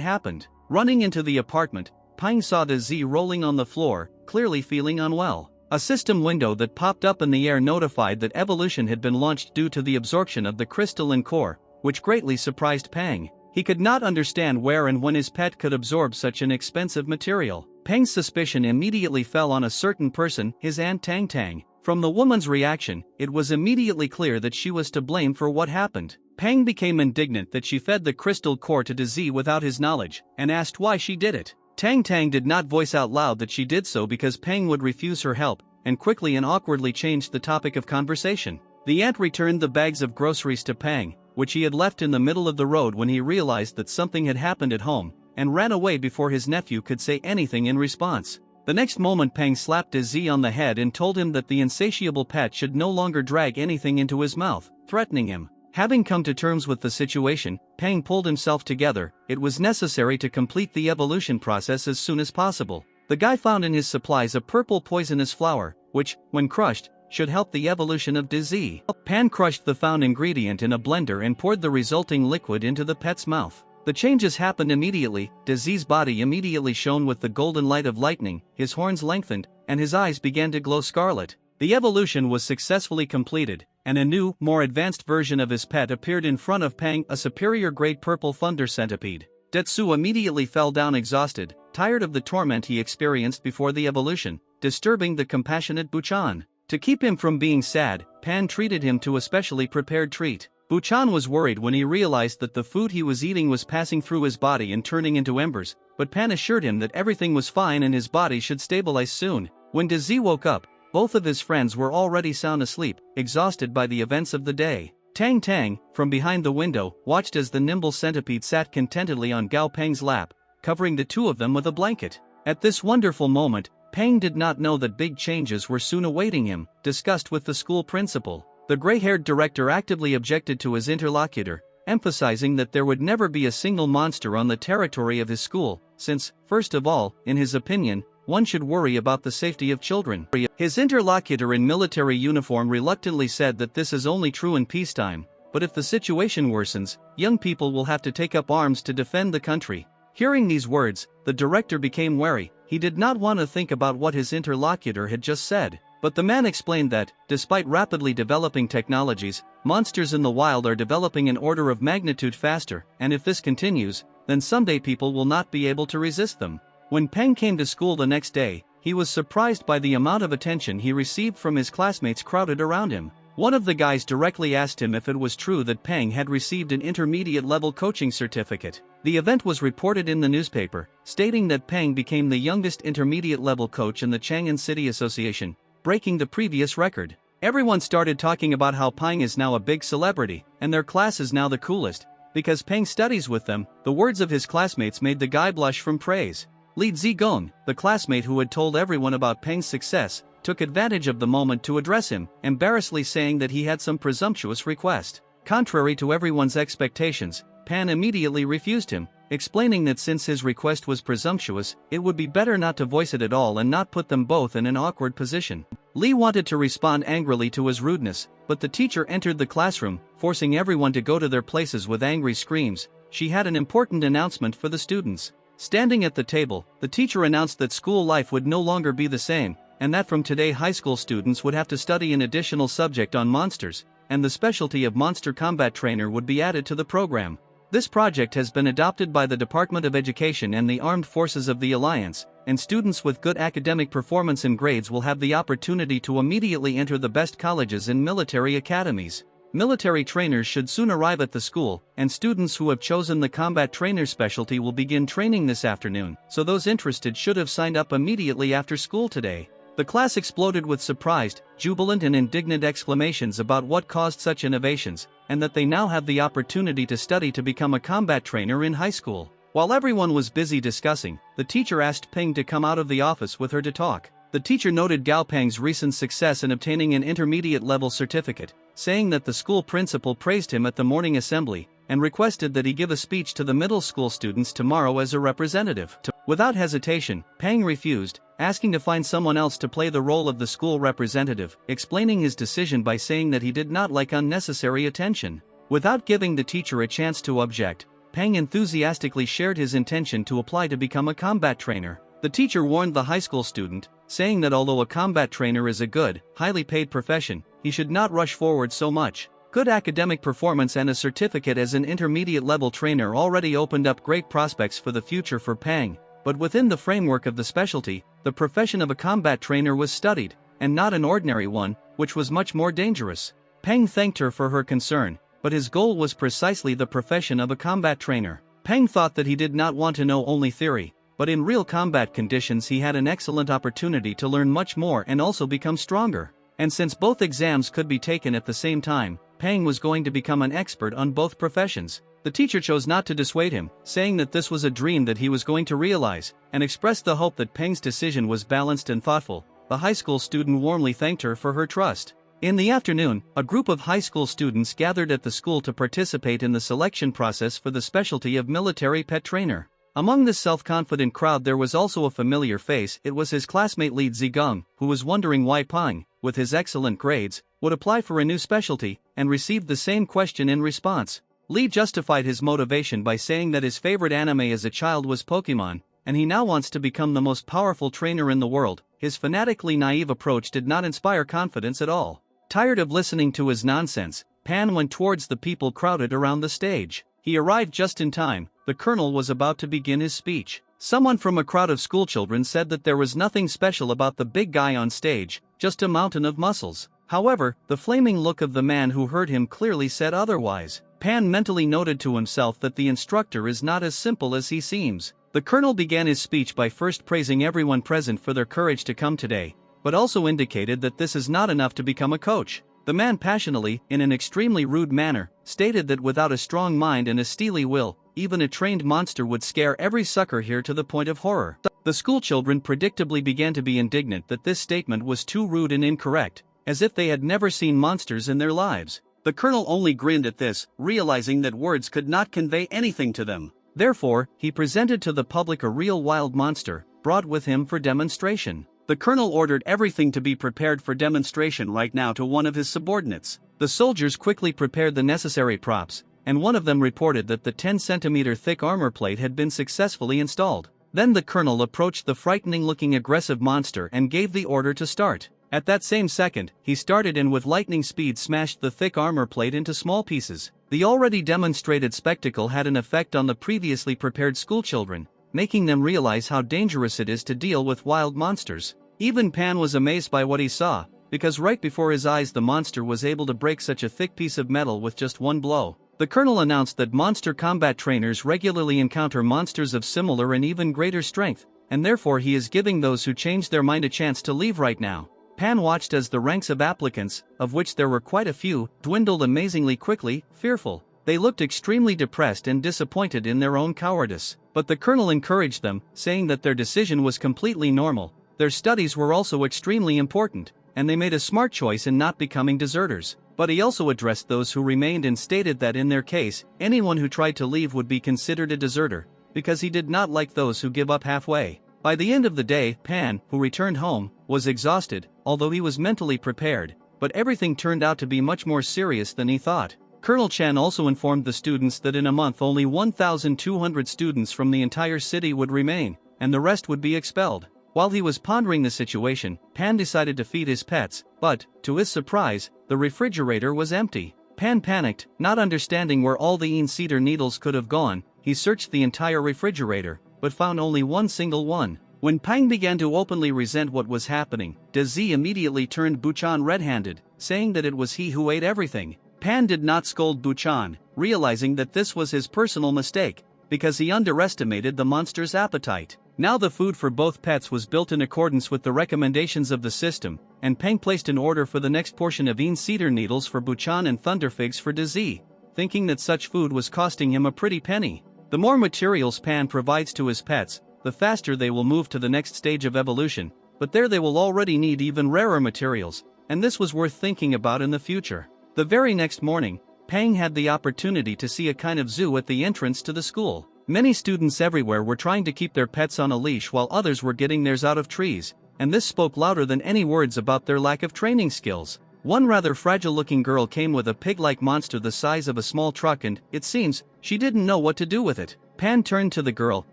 happened. Running into the apartment, Ping saw the Z rolling on the floor, clearly feeling unwell. A system window that popped up in the air notified that evolution had been launched due to the absorption of the crystalline core, which greatly surprised Pang. He could not understand where and when his pet could absorb such an expensive material. Pang's suspicion immediately fell on a certain person, his Aunt Tang Tang. From the woman's reaction, it was immediately clear that she was to blame for what happened. Pang became indignant that she fed the crystal core to Z without his knowledge, and asked why she did it. Tang Tang did not voice out loud that she did so because Pang would refuse her help, and quickly and awkwardly changed the topic of conversation. The aunt returned the bags of groceries to Pang, which he had left in the middle of the road when he realized that something had happened at home, and ran away before his nephew could say anything in response. The next moment Pang slapped Z on the head and told him that the insatiable pet should no longer drag anything into his mouth, threatening him. Having come to terms with the situation, Pang pulled himself together. It was necessary to complete the evolution process as soon as possible. The guy found in his supplies a purple poisonous flower, which, when crushed, should help the evolution of Z. Pan crushed the found ingredient in a blender and poured the resulting liquid into the pet's mouth. The changes happened immediately. Z's body immediately shone with the golden light of lightning, his horns lengthened, and his eyes began to glow scarlet. The evolution was successfully completed, and a new, more advanced version of his pet appeared in front of Pang, a superior-grade purple thunder centipede. Detsu immediately fell down exhausted, tired of the torment he experienced before the evolution, disturbing the compassionate Buchan. To keep him from being sad, Pan treated him to a specially prepared treat. Buchan was worried when he realized that the food he was eating was passing through his body and turning into embers, but Pan assured him that everything was fine and his body should stabilize soon. When Z woke up, both of his friends were already sound asleep, exhausted by the events of the day. Tang Tang, from behind the window, watched as the nimble centipede sat contentedly on Gao Peng's lap, covering the two of them with a blanket. At this wonderful moment, Peng did not know that big changes were soon awaiting him. Discussed with the school principal, the gray-haired director actively objected to his interlocutor, emphasizing that there would never be a single monster on the territory of his school, since, first of all, in his opinion, one should worry about the safety of children. His interlocutor in military uniform reluctantly said that this is only true in peacetime, but if the situation worsens, young people will have to take up arms to defend the country. Hearing these words, the director became wary. He did not want to think about what his interlocutor had just said. But the man explained that, despite rapidly developing technologies, monsters in the wild are developing an order of magnitude faster, and if this continues, then someday people will not be able to resist them. When Peng came to school the next day, he was surprised by the amount of attention he received from his classmates crowded around him. One of the guys directly asked him if it was true that Peng had received an intermediate-level coaching certificate. The event was reported in the newspaper, stating that Peng became the youngest intermediate-level coach in the Chang'an City Association, breaking the previous record. Everyone started talking about how Peng is now a big celebrity, and their class is now the coolest, because Peng studies with them. The words of his classmates made the guy blush from praise. Li Zigong, the classmate who had told everyone about Peng's success, took advantage of the moment to address him, embarrassedly saying that he had some presumptuous request. Contrary to everyone's expectations, Pan immediately refused him, explaining that since his request was presumptuous, it would be better not to voice it at all and not put them both in an awkward position. Li wanted to respond angrily to his rudeness, but the teacher entered the classroom, forcing everyone to go to their places with angry screams. She had an important announcement for the students. Standing at the table, the teacher announced that school life would no longer be the same, and that from today high school students would have to study an additional subject on monsters, and the specialty of monster combat trainer would be added to the program. This project has been adopted by the Department of Education and the Armed Forces of the Alliance, and students with good academic performance and grades will have the opportunity to immediately enter the best colleges and military academies. Military trainers should soon arrive at the school, and students who have chosen the combat trainer specialty will begin training this afternoon, so those interested should have signed up immediately after school today. The class exploded with surprised, jubilant and indignant exclamations about what caused such innovations, and that they now have the opportunity to study to become a combat trainer in high school. While everyone was busy discussing, the teacher asked Peng to come out of the office with her to talk. The teacher noted Gao Peng's recent success in obtaining an intermediate-level certificate, saying that the school principal praised him at the morning assembly and requested that he give a speech to the middle school students tomorrow as a representative. Without hesitation, Pang refused, asking to find someone else to play the role of the school representative, explaining his decision by saying that he did not like unnecessary attention. Without giving the teacher a chance to object, Pang enthusiastically shared his intention to apply to become a combat trainer. The teacher warned the high school student, saying that although a combat trainer is a good, highly paid profession, he should not rush forward so much. Good academic performance and a certificate as an intermediate-level trainer already opened up great prospects for the future for Pang, but within the framework of the specialty, the profession of a combat trainer was studied, and not an ordinary one, which was much more dangerous. Pang thanked her for her concern, but his goal was precisely the profession of a combat trainer. Pang thought that he did not want to know only theory, but in real combat conditions he had an excellent opportunity to learn much more and also become stronger. And since both exams could be taken at the same time, Pang was going to become an expert on both professions. The teacher chose not to dissuade him, saying that this was a dream that he was going to realize, and expressed the hope that Pang's decision was balanced and thoughtful. The high school student warmly thanked her for her trust. In the afternoon, a group of high school students gathered at the school to participate in the selection process for the specialty of military pet trainer. Among this self-confident crowd there was also a familiar face. It was his classmate Li Zigong, who was wondering why Pang, with his excellent grades, would apply for a new specialty, and received the same question in response. Li justified his motivation by saying that his favorite anime as a child was Pokemon, and he now wants to become the most powerful trainer in the world. His fanatically naive approach did not inspire confidence at all. Tired of listening to his nonsense, Pan went towards the people crowded around the stage. He arrived just in time. The colonel was about to begin his speech. Someone from a crowd of schoolchildren said that there was nothing special about the big guy on stage, just a mountain of muscles. However, the flaming look of the man who heard him clearly said otherwise. Pan mentally noted to himself that the instructor is not as simple as he seems. The colonel began his speech by first praising everyone present for their courage to come today, but also indicated that this is not enough to become a coach. The man passionately, in an extremely rude manner, stated that without a strong mind and a steely will, even a trained monster would scare every sucker here to the point of horror. The schoolchildren predictably began to be indignant that this statement was too rude and incorrect, as if they had never seen monsters in their lives. The colonel only grinned at this, realizing that words could not convey anything to them. Therefore, he presented to the public a real wild monster, brought with him for demonstration. The colonel ordered everything to be prepared for demonstration right now to one of his subordinates. The soldiers quickly prepared the necessary props, and one of them reported that the 10-centimeter thick armor plate had been successfully installed. Then the colonel approached the frightening-looking aggressive monster and gave the order to start. At that same second, he started and with lightning speed smashed the thick armor plate into small pieces. The already demonstrated spectacle had an effect on the previously prepared schoolchildren, making them realize how dangerous it is to deal with wild monsters. Even Pan was amazed by what he saw, because right before his eyes the monster was able to break such a thick piece of metal with just one blow. The colonel announced that monster combat trainers regularly encounter monsters of similar and even greater strength, and therefore he is giving those who change their mind a chance to leave right now. Pan watched as the ranks of applicants, of which there were quite a few, dwindled amazingly quickly, fearful. They looked extremely depressed and disappointed in their own cowardice. But the colonel encouraged them, saying that their decision was completely normal. Their studies were also extremely important, and they made a smart choice in not becoming deserters. But he also addressed those who remained and stated that in their case, anyone who tried to leave would be considered a deserter, because he did not like those who give up halfway. By the end of the day, Pan, who returned home, was exhausted, although he was mentally prepared, but everything turned out to be much more serious than he thought. Colonel Chan also informed the students that in a month only 1,200 students from the entire city would remain, and the rest would be expelled. While he was pondering the situation, Pan decided to feed his pets, but, to his surprise, the refrigerator was empty. Pan panicked, not understanding where all the cedar needles could have gone. He searched the entire refrigerator, but found only one single one. When Pang began to openly resent what was happening, Dezi immediately turned Buchan red-handed, saying that it was he who ate everything. Pan did not scold Buchan, realizing that this was his personal mistake, because he underestimated the monster's appetite. Now the food for both pets was built in accordance with the recommendations of the system, and Pang placed an order for the next portion of cedar needles for Buchan and thunderfigs for Dezi, thinking that such food was costing him a pretty penny. The more materials Pan provides to his pets, the faster they will move to the next stage of evolution, but there they will already need even rarer materials, and this was worth thinking about in the future. The very next morning, Pang had the opportunity to see a kind of zoo at the entrance to the school. Many students everywhere were trying to keep their pets on a leash while others were getting theirs out of trees, and this spoke louder than any words about their lack of training skills. One rather fragile-looking girl came with a pig-like monster the size of a small truck and, it seems, she didn't know what to do with it. Pan turned to the girl,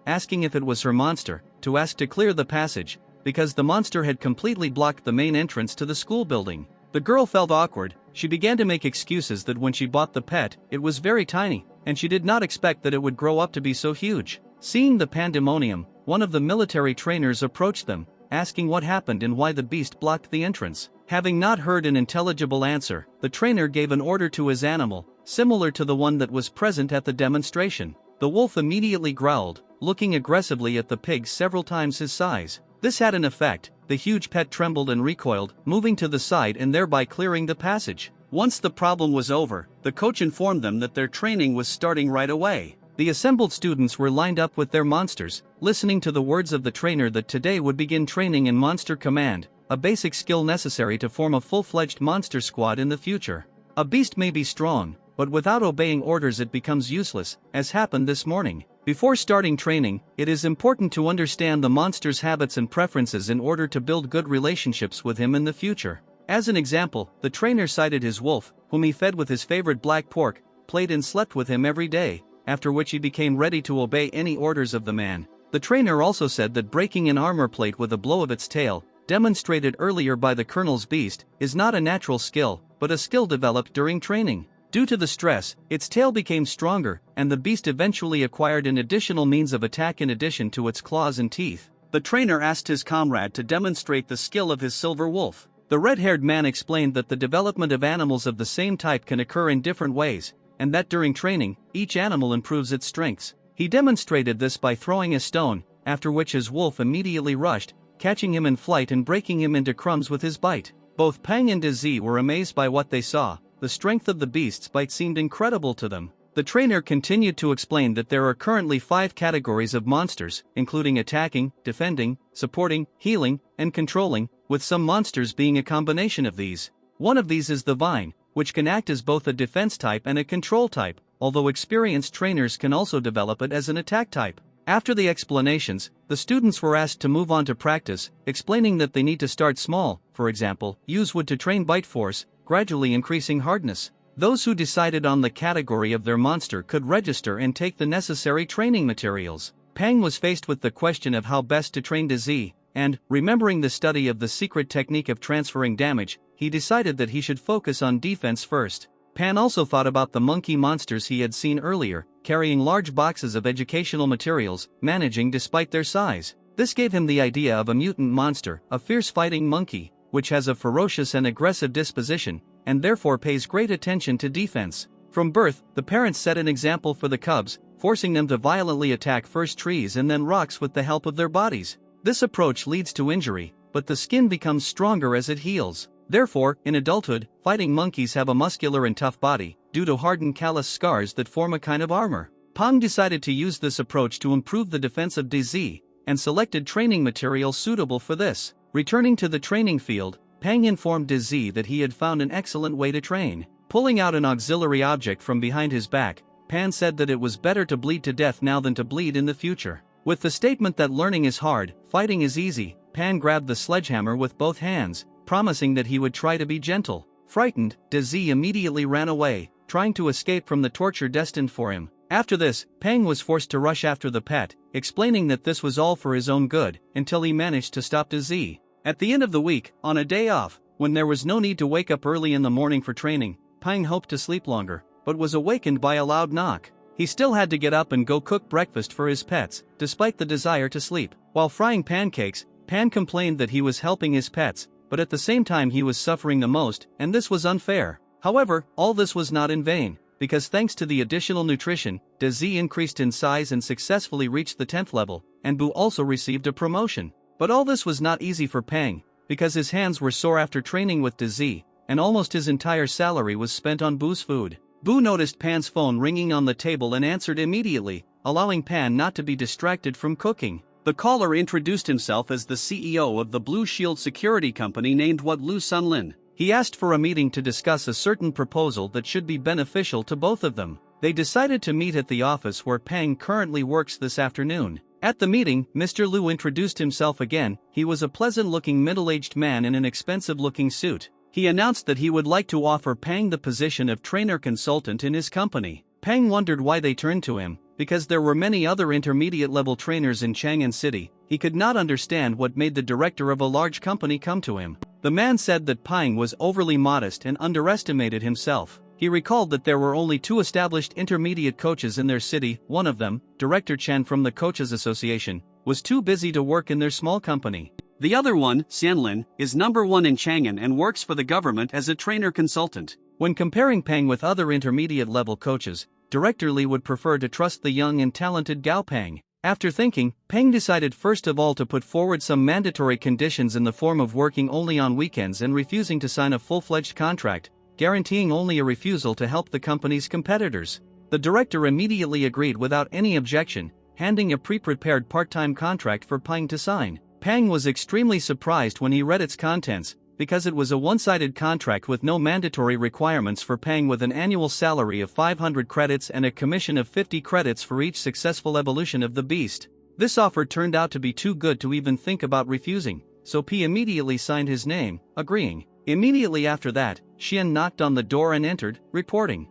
asking if it was her monster, to ask to clear the passage, because the monster had completely blocked the main entrance to the school building. The girl felt awkward. She began to make excuses that when she bought the pet, it was very tiny, and she did not expect that it would grow up to be so huge. Seeing the pandemonium, one of the military trainers approached them, asking what happened and why the beast blocked the entrance. Having not heard an intelligible answer, the trainer gave an order to his animal, similar to the one that was present at the demonstration. The wolf immediately growled, looking aggressively at the pig several times his size. This had an effect. The huge pet trembled and recoiled, moving to the side and thereby clearing the passage. Once the problem was over, the coach informed them that their training was starting right away. The assembled students were lined up with their monsters, listening to the words of the trainer that today would begin training in Monster Command, a basic skill necessary to form a full-fledged monster squad in the future. A beast may be strong, but without obeying orders it becomes useless, as happened this morning. Before starting training, it is important to understand the monster's habits and preferences in order to build good relationships with him in the future. As an example, the trainer cited his wolf, whom he fed with his favorite black pork, played and slept with him every day, after which he became ready to obey any orders of the man. The trainer also said that breaking an armor plate with a blow of its tail, demonstrated earlier by the colonel's beast, is not a natural skill, but a skill developed during training. Due to the stress, its tail became stronger, and the beast eventually acquired an additional means of attack in addition to its claws and teeth. The trainer asked his comrade to demonstrate the skill of his silver wolf. The red-haired man explained that the development of animals of the same type can occur in different ways, and that during training, each animal improves its strengths. He demonstrated this by throwing a stone, after which his wolf immediately rushed, catching him in flight and breaking him into crumbs with his bite. Both Pang and Dizzy were amazed by what they saw. The strength of the beast's bite seemed incredible to them. The trainer continued to explain that there are currently 5 categories of monsters, including attacking, defending, supporting, healing, and controlling, with some monsters being a combination of these. One of these is the Vine, which can act as both a defense type and a control type, although experienced trainers can also develop it as an attack type. After the explanations, the students were asked to move on to practice, explaining that they need to start small, for example, use wood to train bite force, gradually increasing hardness. Those who decided on the category of their monster could register and take the necessary training materials. Pang was faced with the question of how best to train Dizzy, and, remembering the study of the secret technique of transferring damage, he decided that he should focus on defense first. Pan also thought about the monkey monsters he had seen earlier, carrying large boxes of educational materials, managing despite their size. This gave him the idea of a mutant monster, a fierce fighting monkey, which has a ferocious and aggressive disposition, and therefore pays great attention to defense. From birth, the parents set an example for the cubs, forcing them to violently attack first trees and then rocks with the help of their bodies. This approach leads to injury, but the skin becomes stronger as it heals. Therefore, in adulthood, fighting monkeys have a muscular and tough body, due to hardened callus scars that form a kind of armor. Pang decided to use this approach to improve the defense of Dizzy, and selected training materials suitable for this. Returning to the training field, Pang informed Dizzy that he had found an excellent way to train. Pulling out an auxiliary object from behind his back, Pan said that it was better to bleed to death now than to bleed in the future. With the statement that learning is hard, fighting is easy, Pan grabbed the sledgehammer with both hands, promising that he would try to be gentle. Frightened, Dizzy immediately ran away, trying to escape from the torture destined for him. After this, Pang was forced to rush after the pet, explaining that this was all for his own good, until he managed to stop Dizzy. At the end of the week, on a day off, when there was no need to wake up early in the morning for training, Pang hoped to sleep longer, but was awakened by a loud knock. He still had to get up and go cook breakfast for his pets, despite the desire to sleep. While frying pancakes, Pan complained that he was helping his pets, but at the same time he was suffering the most, and this was unfair. However, all this was not in vain, because thanks to the additional nutrition, Dizzy increased in size and successfully reached the 10th level, and Boo also received a promotion. But all this was not easy for Pang, because his hands were sore after training with Dizzy, and almost his entire salary was spent on Boo's food. Boo noticed Pan's phone ringing on the table and answered immediately, allowing Pan not to be distracted from cooking. The caller introduced himself as the CEO of the Blue Shield security company named What Lu Sunlin. He asked for a meeting to discuss a certain proposal that should be beneficial to both of them. They decided to meet at the office where Pang currently works this afternoon. At the meeting, Mr. Liu introduced himself again. He was a pleasant-looking middle-aged man in an expensive-looking suit. He announced that he would like to offer Pang the position of trainer consultant in his company. Pang wondered why they turned to him, because there were many other intermediate-level trainers in Chang'an City. He could not understand what made the director of a large company come to him. The man said that Pang was overly modest and underestimated himself. He recalled that there were only 2 established intermediate coaches in their city. One of them, Director Chen from the Coaches Association, was too busy to work in their small company. The other one, Xianlin, is number 1 in Chang'an and works for the government as a trainer consultant. When comparing Pang with other intermediate-level coaches, Director Li would prefer to trust the young and talented Gao Pang. After thinking, Pang decided first of all to put forward some mandatory conditions in the form of working only on weekends and refusing to sign a full-fledged contract, guaranteeing only a refusal to help the company's competitors. The director immediately agreed without any objection, handing a pre-prepared part-time contract for Pang to sign. Pang was extremely surprised when he read its contents, because it was a one-sided contract with no mandatory requirements for Pang, with an annual salary of 500 credits and a commission of 50 credits for each successful evolution of the beast. This offer turned out to be too good to even think about refusing, so P immediately signed his name, agreeing. Immediately after that, Xian knocked on the door and entered, reporting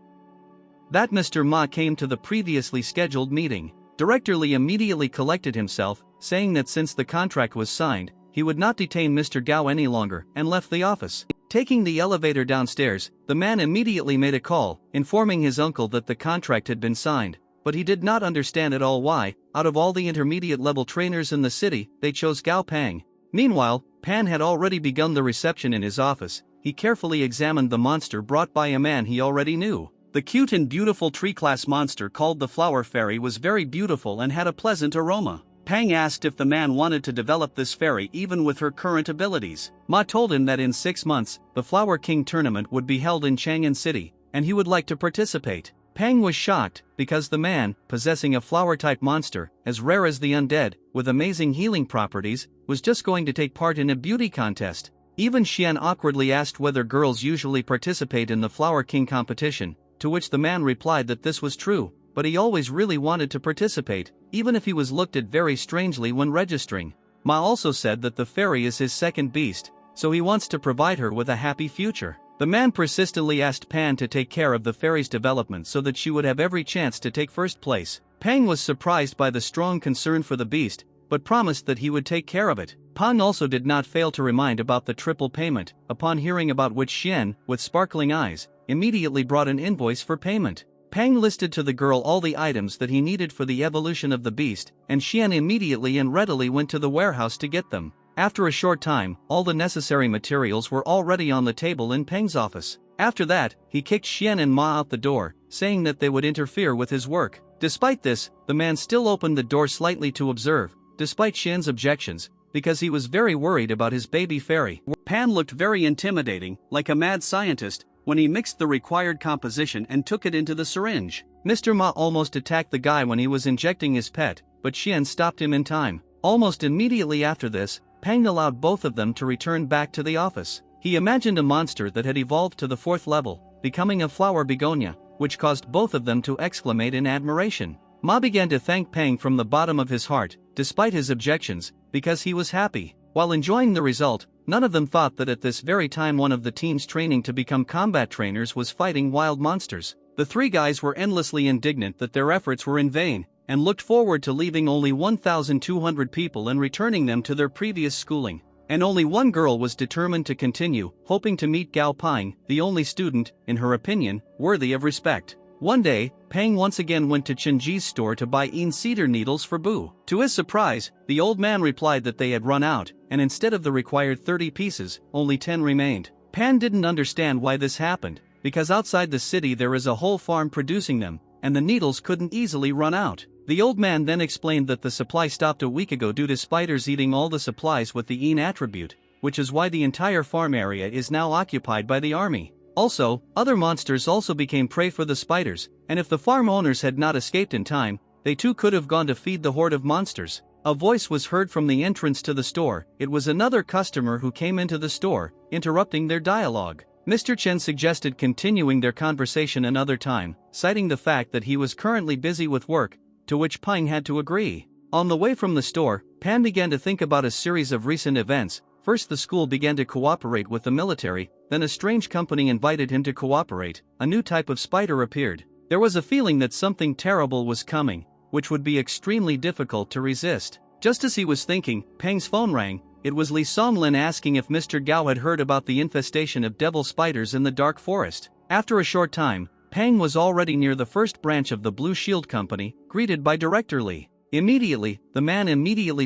that Mr. Ma came to the previously scheduled meeting. Director Li immediately collected himself, saying that since the contract was signed, he would not detain Mr. Gao any longer, and left the office. Taking the elevator downstairs, the man immediately made a call, informing his uncle that the contract had been signed, but he did not understand at all why, out of all the intermediate-level trainers in the city, they chose Gao Pang. Meanwhile, Pan had already begun the reception in his office. He carefully examined the monster brought by a man he already knew. The cute and beautiful tree-class monster called the Flower Fairy was very beautiful and had a pleasant aroma. Pang asked if the man wanted to develop this fairy even with her current abilities. Ma told him that in 6 months, the Flower King tournament would be held in Chang'an City, and he would like to participate. Pang was shocked, because the man, possessing a flower-type monster, as rare as the undead, with amazing healing properties, was just going to take part in a beauty contest. Even Xian awkwardly asked whether girls usually participate in the Flower King competition, to which the man replied that this was true, but he always really wanted to participate, even if he was looked at very strangely when registering. Ma also said that the fairy is his second beast, so he wants to provide her with a happy future. The man persistently asked Pan to take care of the fairy's development so that she would have every chance to take first place. Pang was surprised by the strong concern for the beast, but promised that he would take care of it. Pang also did not fail to remind about the triple payment, upon hearing about which Xian, with sparkling eyes, immediately brought an invoice for payment. Pang listed to the girl all the items that he needed for the evolution of the beast, and Xian immediately and readily went to the warehouse to get them. After a short time, all the necessary materials were already on the table in Pang's office. After that, he kicked Xian and Ma out the door, saying that they would interfere with his work. Despite this, the man still opened the door slightly to observe, despite Xian's objections, because he was very worried about his baby fairy. Pan looked very intimidating, like a mad scientist, when he mixed the required composition and took it into the syringe. Mr. Ma almost attacked the guy when he was injecting his pet, but Xian stopped him in time. Almost immediately after this, Pang allowed both of them to return back to the office. He imagined a monster that had evolved to the 4th level, becoming a flower begonia, which caused both of them to exclaim in admiration. Ma began to thank Pang from the bottom of his heart, despite his objections, because he was happy. While enjoying the result, none of them thought that at this very time one of the teams training to become combat trainers was fighting wild monsters. The 3 guys were endlessly indignant that their efforts were in vain, and looked forward to leaving only 1,200 people and returning them to their previous schooling. And only one girl was determined to continue, hoping to meet Gao Pang, the only student, in her opinion, worthy of respect. One day, Pang once again went to Chenji's store to buy cedar needles for Bu. To his surprise, the old man replied that they had run out, and instead of the required 30 pieces, only 10 remained. Pan didn't understand why this happened, because outside the city there is a whole farm producing them, and the needles couldn't easily run out. The old man then explained that the supply stopped a week ago due to spiders eating all the supplies with the attribute, which is why the entire farm area is now occupied by the army. Also, other monsters also became prey for the spiders, and if the farm owners had not escaped in time, they too could have gone to feed the horde of monsters. A voice was heard from the entrance to the store. It was another customer who came into the store. interrupting their dialogue. Mr. Chen suggested continuing their conversation another time, citing the fact that he was currently busy with work, to which Peng had to agree. On the way from the store, Pan began to think about a series of recent events. First, the school began to cooperate with the military, then a strange company invited him to cooperate. A new type of spider appeared. There was a feeling that something terrible was coming, which would be extremely difficult to resist. Just as he was thinking, Peng's phone rang. It was Li Songlin asking if Mr. Gao had heard about the infestation of devil spiders in the dark forest. After a short time, Peng was already near the first branch of the Blue Shield Company, greeted by Director Li. Immediately, the man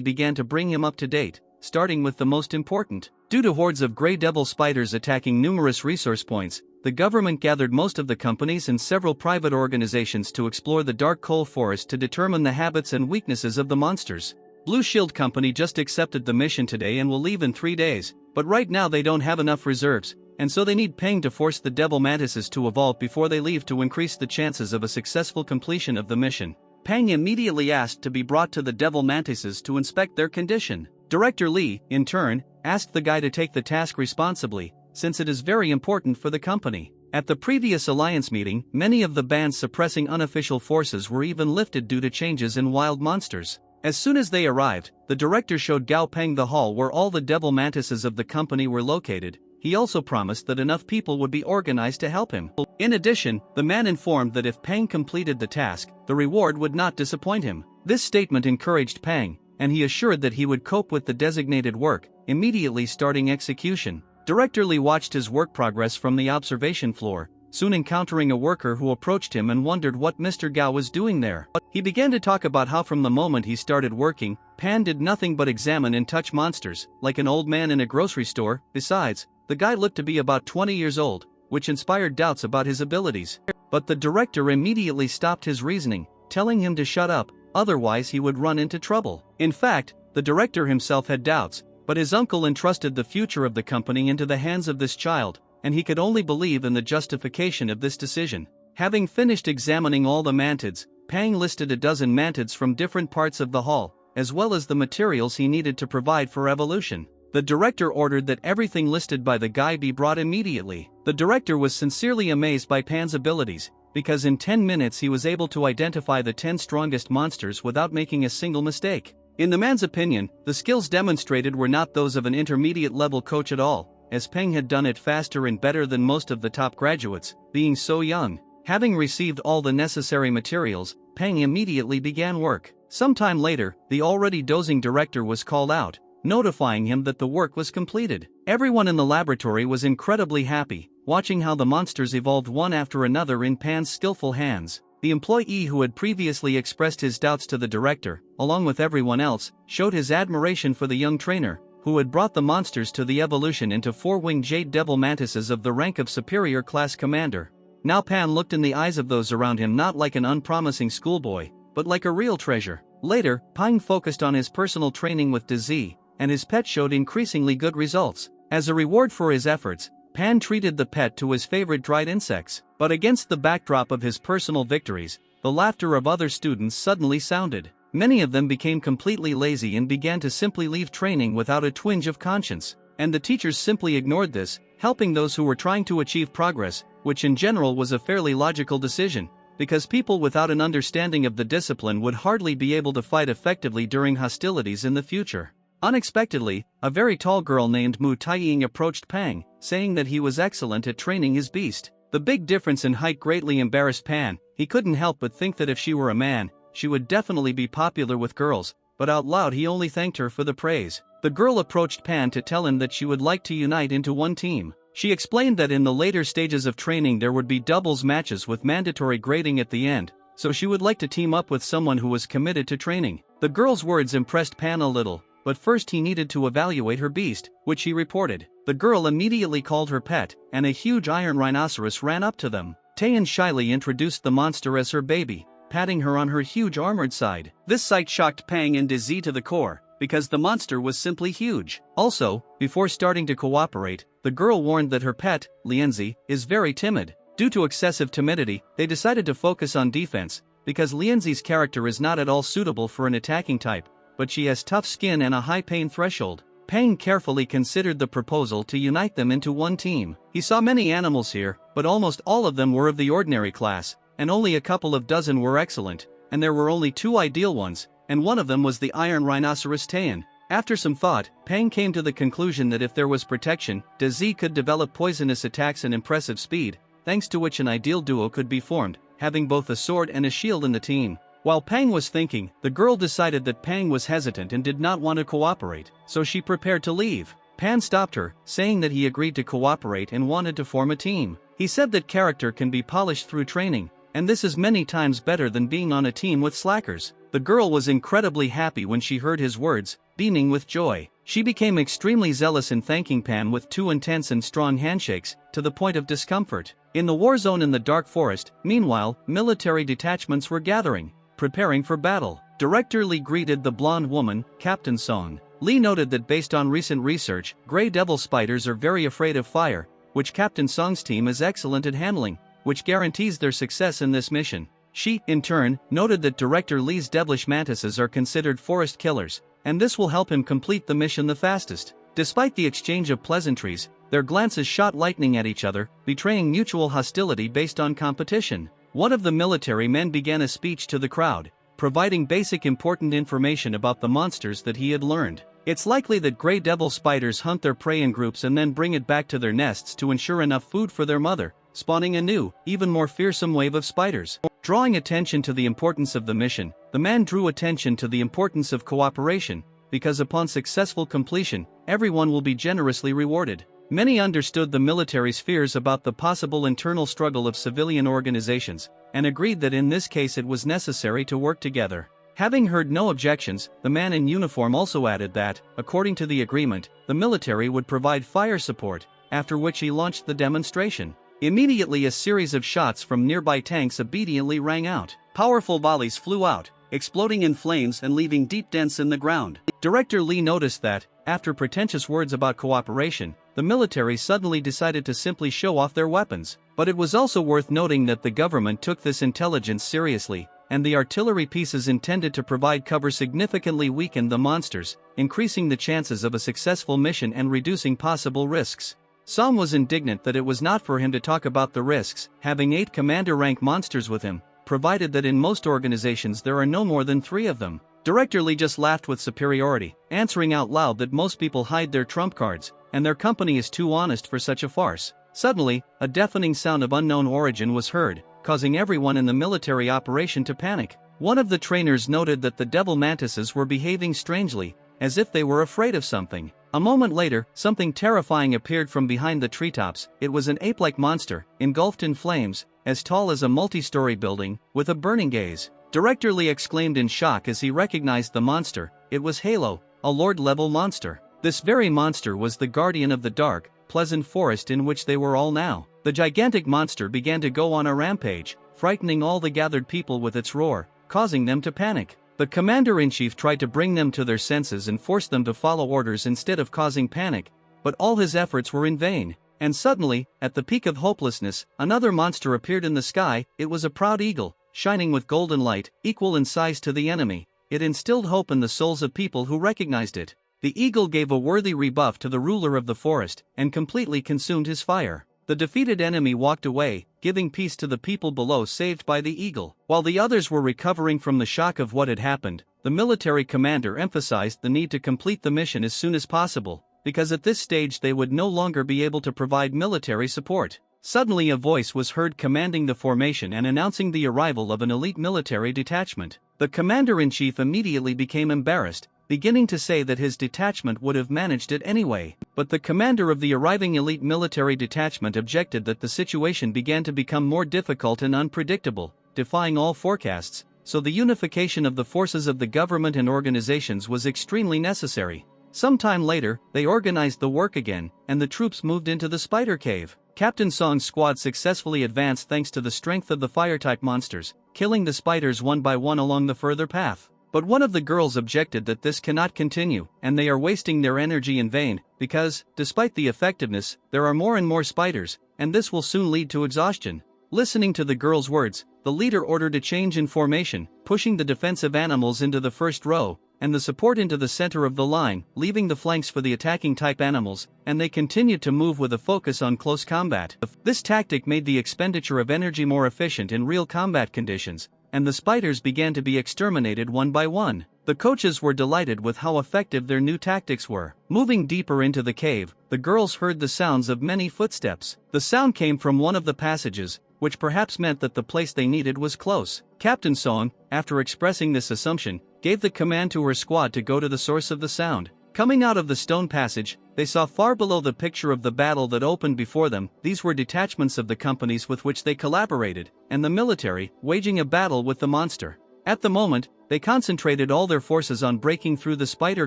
began to bring him up to date, starting with the most important. Due to hordes of gray devil spiders attacking numerous resource points, the government gathered most of the companies and several private organizations to explore the dark coal forest to determine the habits and weaknesses of the monsters. Blue Shield Company just accepted the mission today and will leave in 3 days, but right now they don't have enough reserves, and so they need Peng to force the devil mantises to evolve before they leave to increase the chances of a successful completion of the mission. Peng immediately asked to be brought to the devil mantises to inspect their condition. Director Li, in turn, asked the guy to take the task responsibly, since it is very important for the company. At the previous alliance meeting, many of the bans suppressing unofficial forces were even lifted due to changes in wild monsters. As soon as they arrived, the director showed Gao Peng the hall where all the devil mantises of the company were located. He also promised that enough people would be organized to help him. In addition, the man informed that if Peng completed the task, the reward would not disappoint him. This statement encouraged Peng, and he assured that he would cope with the designated work, immediately starting execution. Director Li watched his work progress from the observation floor, soon encountering a worker who approached him and wondered what Mr. Gao was doing there. He began to talk about how from the moment he started working, Pan did nothing but examine and touch monsters, like an old man in a grocery store. Besides, the guy looked to be about 20 years old, which inspired doubts about his abilities. But the director immediately stopped his reasoning, telling him to shut up, otherwise he would run into trouble. In fact, the director himself had doubts, but his uncle entrusted the future of the company into the hands of this child, and he could only believe in the justification of this decision. Having finished examining all the mantids, Pang listed a dozen mantids from different parts of the hall, as well as the materials he needed to provide for evolution. The director ordered that everything listed by the guy be brought immediately. The director was sincerely amazed by Pan's abilities, because in 10 minutes he was able to identify the 10 strongest monsters without making a single mistake. In the man's opinion, the skills demonstrated were not those of an intermediate-level coach at all, as Peng had done it faster and better than most of the top graduates, being so young. Having received all the necessary materials, Peng immediately began work. Sometime later, the already dozing director was called out, notifying him that the work was completed. Everyone in the laboratory was incredibly happy, watching how the monsters evolved one after another in Pan's skillful hands. The employee who had previously expressed his doubts to the director, along with everyone else, showed his admiration for the young trainer, who had brought the monsters to the evolution into 4-winged jade devil mantises of the rank of superior class commander. Now Pan looked in the eyes of those around him not like an unpromising schoolboy, but like a real treasure. Later, Peng focused on his personal training with Dazi, and his pet showed increasingly good results. As a reward for his efforts, Pan treated the pet to his favorite dried insects. But against the backdrop of his personal victories, the laughter of other students suddenly sounded. Many of them became completely lazy and began to simply leave training without a twinge of conscience. And the teachers simply ignored this, helping those who were trying to achieve progress, which in general was a fairly logical decision, because people without an understanding of the discipline would hardly be able to fight effectively during hostilities in the future. Unexpectedly, a very tall girl named Mu Taiying approached Pang, saying that he was excellent at training his beast. The big difference in height greatly embarrassed Pan. He couldn't help but think that if she were a man, she would definitely be popular with girls, but out loud he only thanked her for the praise. The girl approached Pan to tell him that she would like to unite into one team. She explained that in the later stages of training there would be doubles matches with mandatory grading at the end, so she would like to team up with someone who was committed to training. The girl's words impressed Pan a little, but first he needed to evaluate her beast, which he reported. The girl immediately called her pet, and a huge iron rhinoceros ran up to them. Taeyeon shyly introduced the monster as her baby, patting her on her huge armored side. This sight shocked Pang and Dazi to the core, because the monster was simply huge. Also, before starting to cooperate, the girl warned that her pet, Lienzi, is very timid. Due to excessive timidity, they decided to focus on defense, because Lienzi's character is not at all suitable for an attacking type, but she has tough skin and a high pain threshold. Pang carefully considered the proposal to unite them into one team. He saw many animals here, but almost all of them were of the ordinary class, and only a couple of dozen were excellent, and there were only two ideal ones, and one of them was the iron rhinoceros Taian. After some thought, Pang came to the conclusion that if there was protection, DZ could develop poisonous attacks and impressive speed, thanks to which an ideal duo could be formed, having both a sword and a shield in the team. While Pang was thinking, the girl decided that Pang was hesitant and did not want to cooperate, so she prepared to leave. Pan stopped her, saying that he agreed to cooperate and wanted to form a team. He said that character can be polished through training, and this is many times better than being on a team with slackers. The girl was incredibly happy when she heard his words, beaming with joy. She became extremely zealous in thanking Pan with two intense and strong handshakes, to the point of discomfort. In the war zone in the dark forest, meanwhile, military detachments were gathering, preparing for battle. Director Lee greeted the blonde woman, Captain Song. Lee noted that based on recent research, gray devil spiders are very afraid of fire, which Captain Song's team is excellent at handling, which guarantees their success in this mission. She, in turn, noted that Director Lee's devilish mantises are considered forest killers, and this will help him complete the mission the fastest. Despite the exchange of pleasantries, their glances shot lightning at each other, betraying mutual hostility based on competition. One of the military men began a speech to the crowd, providing basic important information about the monsters that he had learned. It's likely that gray devil spiders hunt their prey in groups and then bring it back to their nests to ensure enough food for their mother, spawning a new, even more fearsome wave of spiders. Drawing attention to the importance of the mission, the man drew attention to the importance of cooperation, because upon successful completion, everyone will be generously rewarded. Many understood the military's fears about the possible internal struggle of civilian organizations, and agreed that in this case it was necessary to work together. Having heard no objections, the man in uniform also added that, according to the agreement, the military would provide fire support, after which he launched the demonstration. Immediately a series of shots from nearby tanks obediently rang out. Powerful volleys flew out, exploding in flames and leaving deep dents in the ground. Director Lee noticed that, after pretentious words about cooperation, the military suddenly decided to simply show off their weapons. But it was also worth noting that the government took this intelligence seriously, and the artillery pieces intended to provide cover significantly weakened the monsters, increasing the chances of a successful mission and reducing possible risks. Song was indignant that it was not for him to talk about the risks, having 8 commander-rank monsters with him, provided that in most organizations there are no more than 3 of them. Director Lee just laughed with superiority, answering out loud that most people hide their trump cards, and their company is too honest for such a farce. Suddenly, a deafening sound of unknown origin was heard, causing everyone in the military operation to panic. One of the trainers noted that the devil mantises were behaving strangely, as if they were afraid of something. A moment later, something terrifying appeared from behind the treetops. It was an ape-like monster, engulfed in flames, as tall as a multi-story building, with a burning gaze. Director Lee exclaimed in shock as he recognized the monster. It was Halo, a Lord-level monster. This very monster was the guardian of the dark, pleasant forest in which they were all now. The gigantic monster began to go on a rampage, frightening all the gathered people with its roar, causing them to panic. The commander-in-chief tried to bring them to their senses and force them to follow orders instead of causing panic, but all his efforts were in vain. And suddenly, at the peak of hopelessness, another monster appeared in the sky. It was a proud eagle, shining with golden light, equal in size to the enemy. It instilled hope in the souls of people who recognized it. The eagle gave a worthy rebuff to the ruler of the forest, and completely consumed his fire. The defeated enemy walked away, giving peace to the people below saved by the eagle. While the others were recovering from the shock of what had happened, the military commander emphasized the need to complete the mission as soon as possible, because at this stage they would no longer be able to provide military support. Suddenly a voice was heard commanding the formation and announcing the arrival of an elite military detachment. The commander-in-chief immediately became embarrassed, beginning to say that his detachment would have managed it anyway. But the commander of the arriving elite military detachment objected that the situation began to become more difficult and unpredictable, defying all forecasts, so the unification of the forces of the government and organizations was extremely necessary. Sometime later, they organized the work again, and the troops moved into the spider cave. Captain Song's squad successfully advanced thanks to the strength of the fire-type monsters, killing the spiders one by one along the further path. But one of the girls objected that this cannot continue, and they are wasting their energy in vain, because, despite the effectiveness, there are more and more spiders, and this will soon lead to exhaustion. Listening to the girl's words, the leader ordered a change in formation, pushing the defensive animals into the first row, and the support into the center of the line, leaving the flanks for the attacking type animals, and they continued to move with a focus on close combat. This tactic made the expenditure of energy more efficient in real combat conditions, and the spiders began to be exterminated one by one. The coaches were delighted with how effective their new tactics were. Moving deeper into the cave, the girls heard the sounds of many footsteps. The sound came from one of the passages, which perhaps meant that the place they needed was close. Captain Song, after expressing this assumption, gave the command to her squad to go to the source of the sound. Coming out of the stone passage, they saw far below the picture of the battle that opened before them. These were detachments of the companies with which they collaborated, and the military, waging a battle with the monster. At the moment, they concentrated all their forces on breaking through the Spider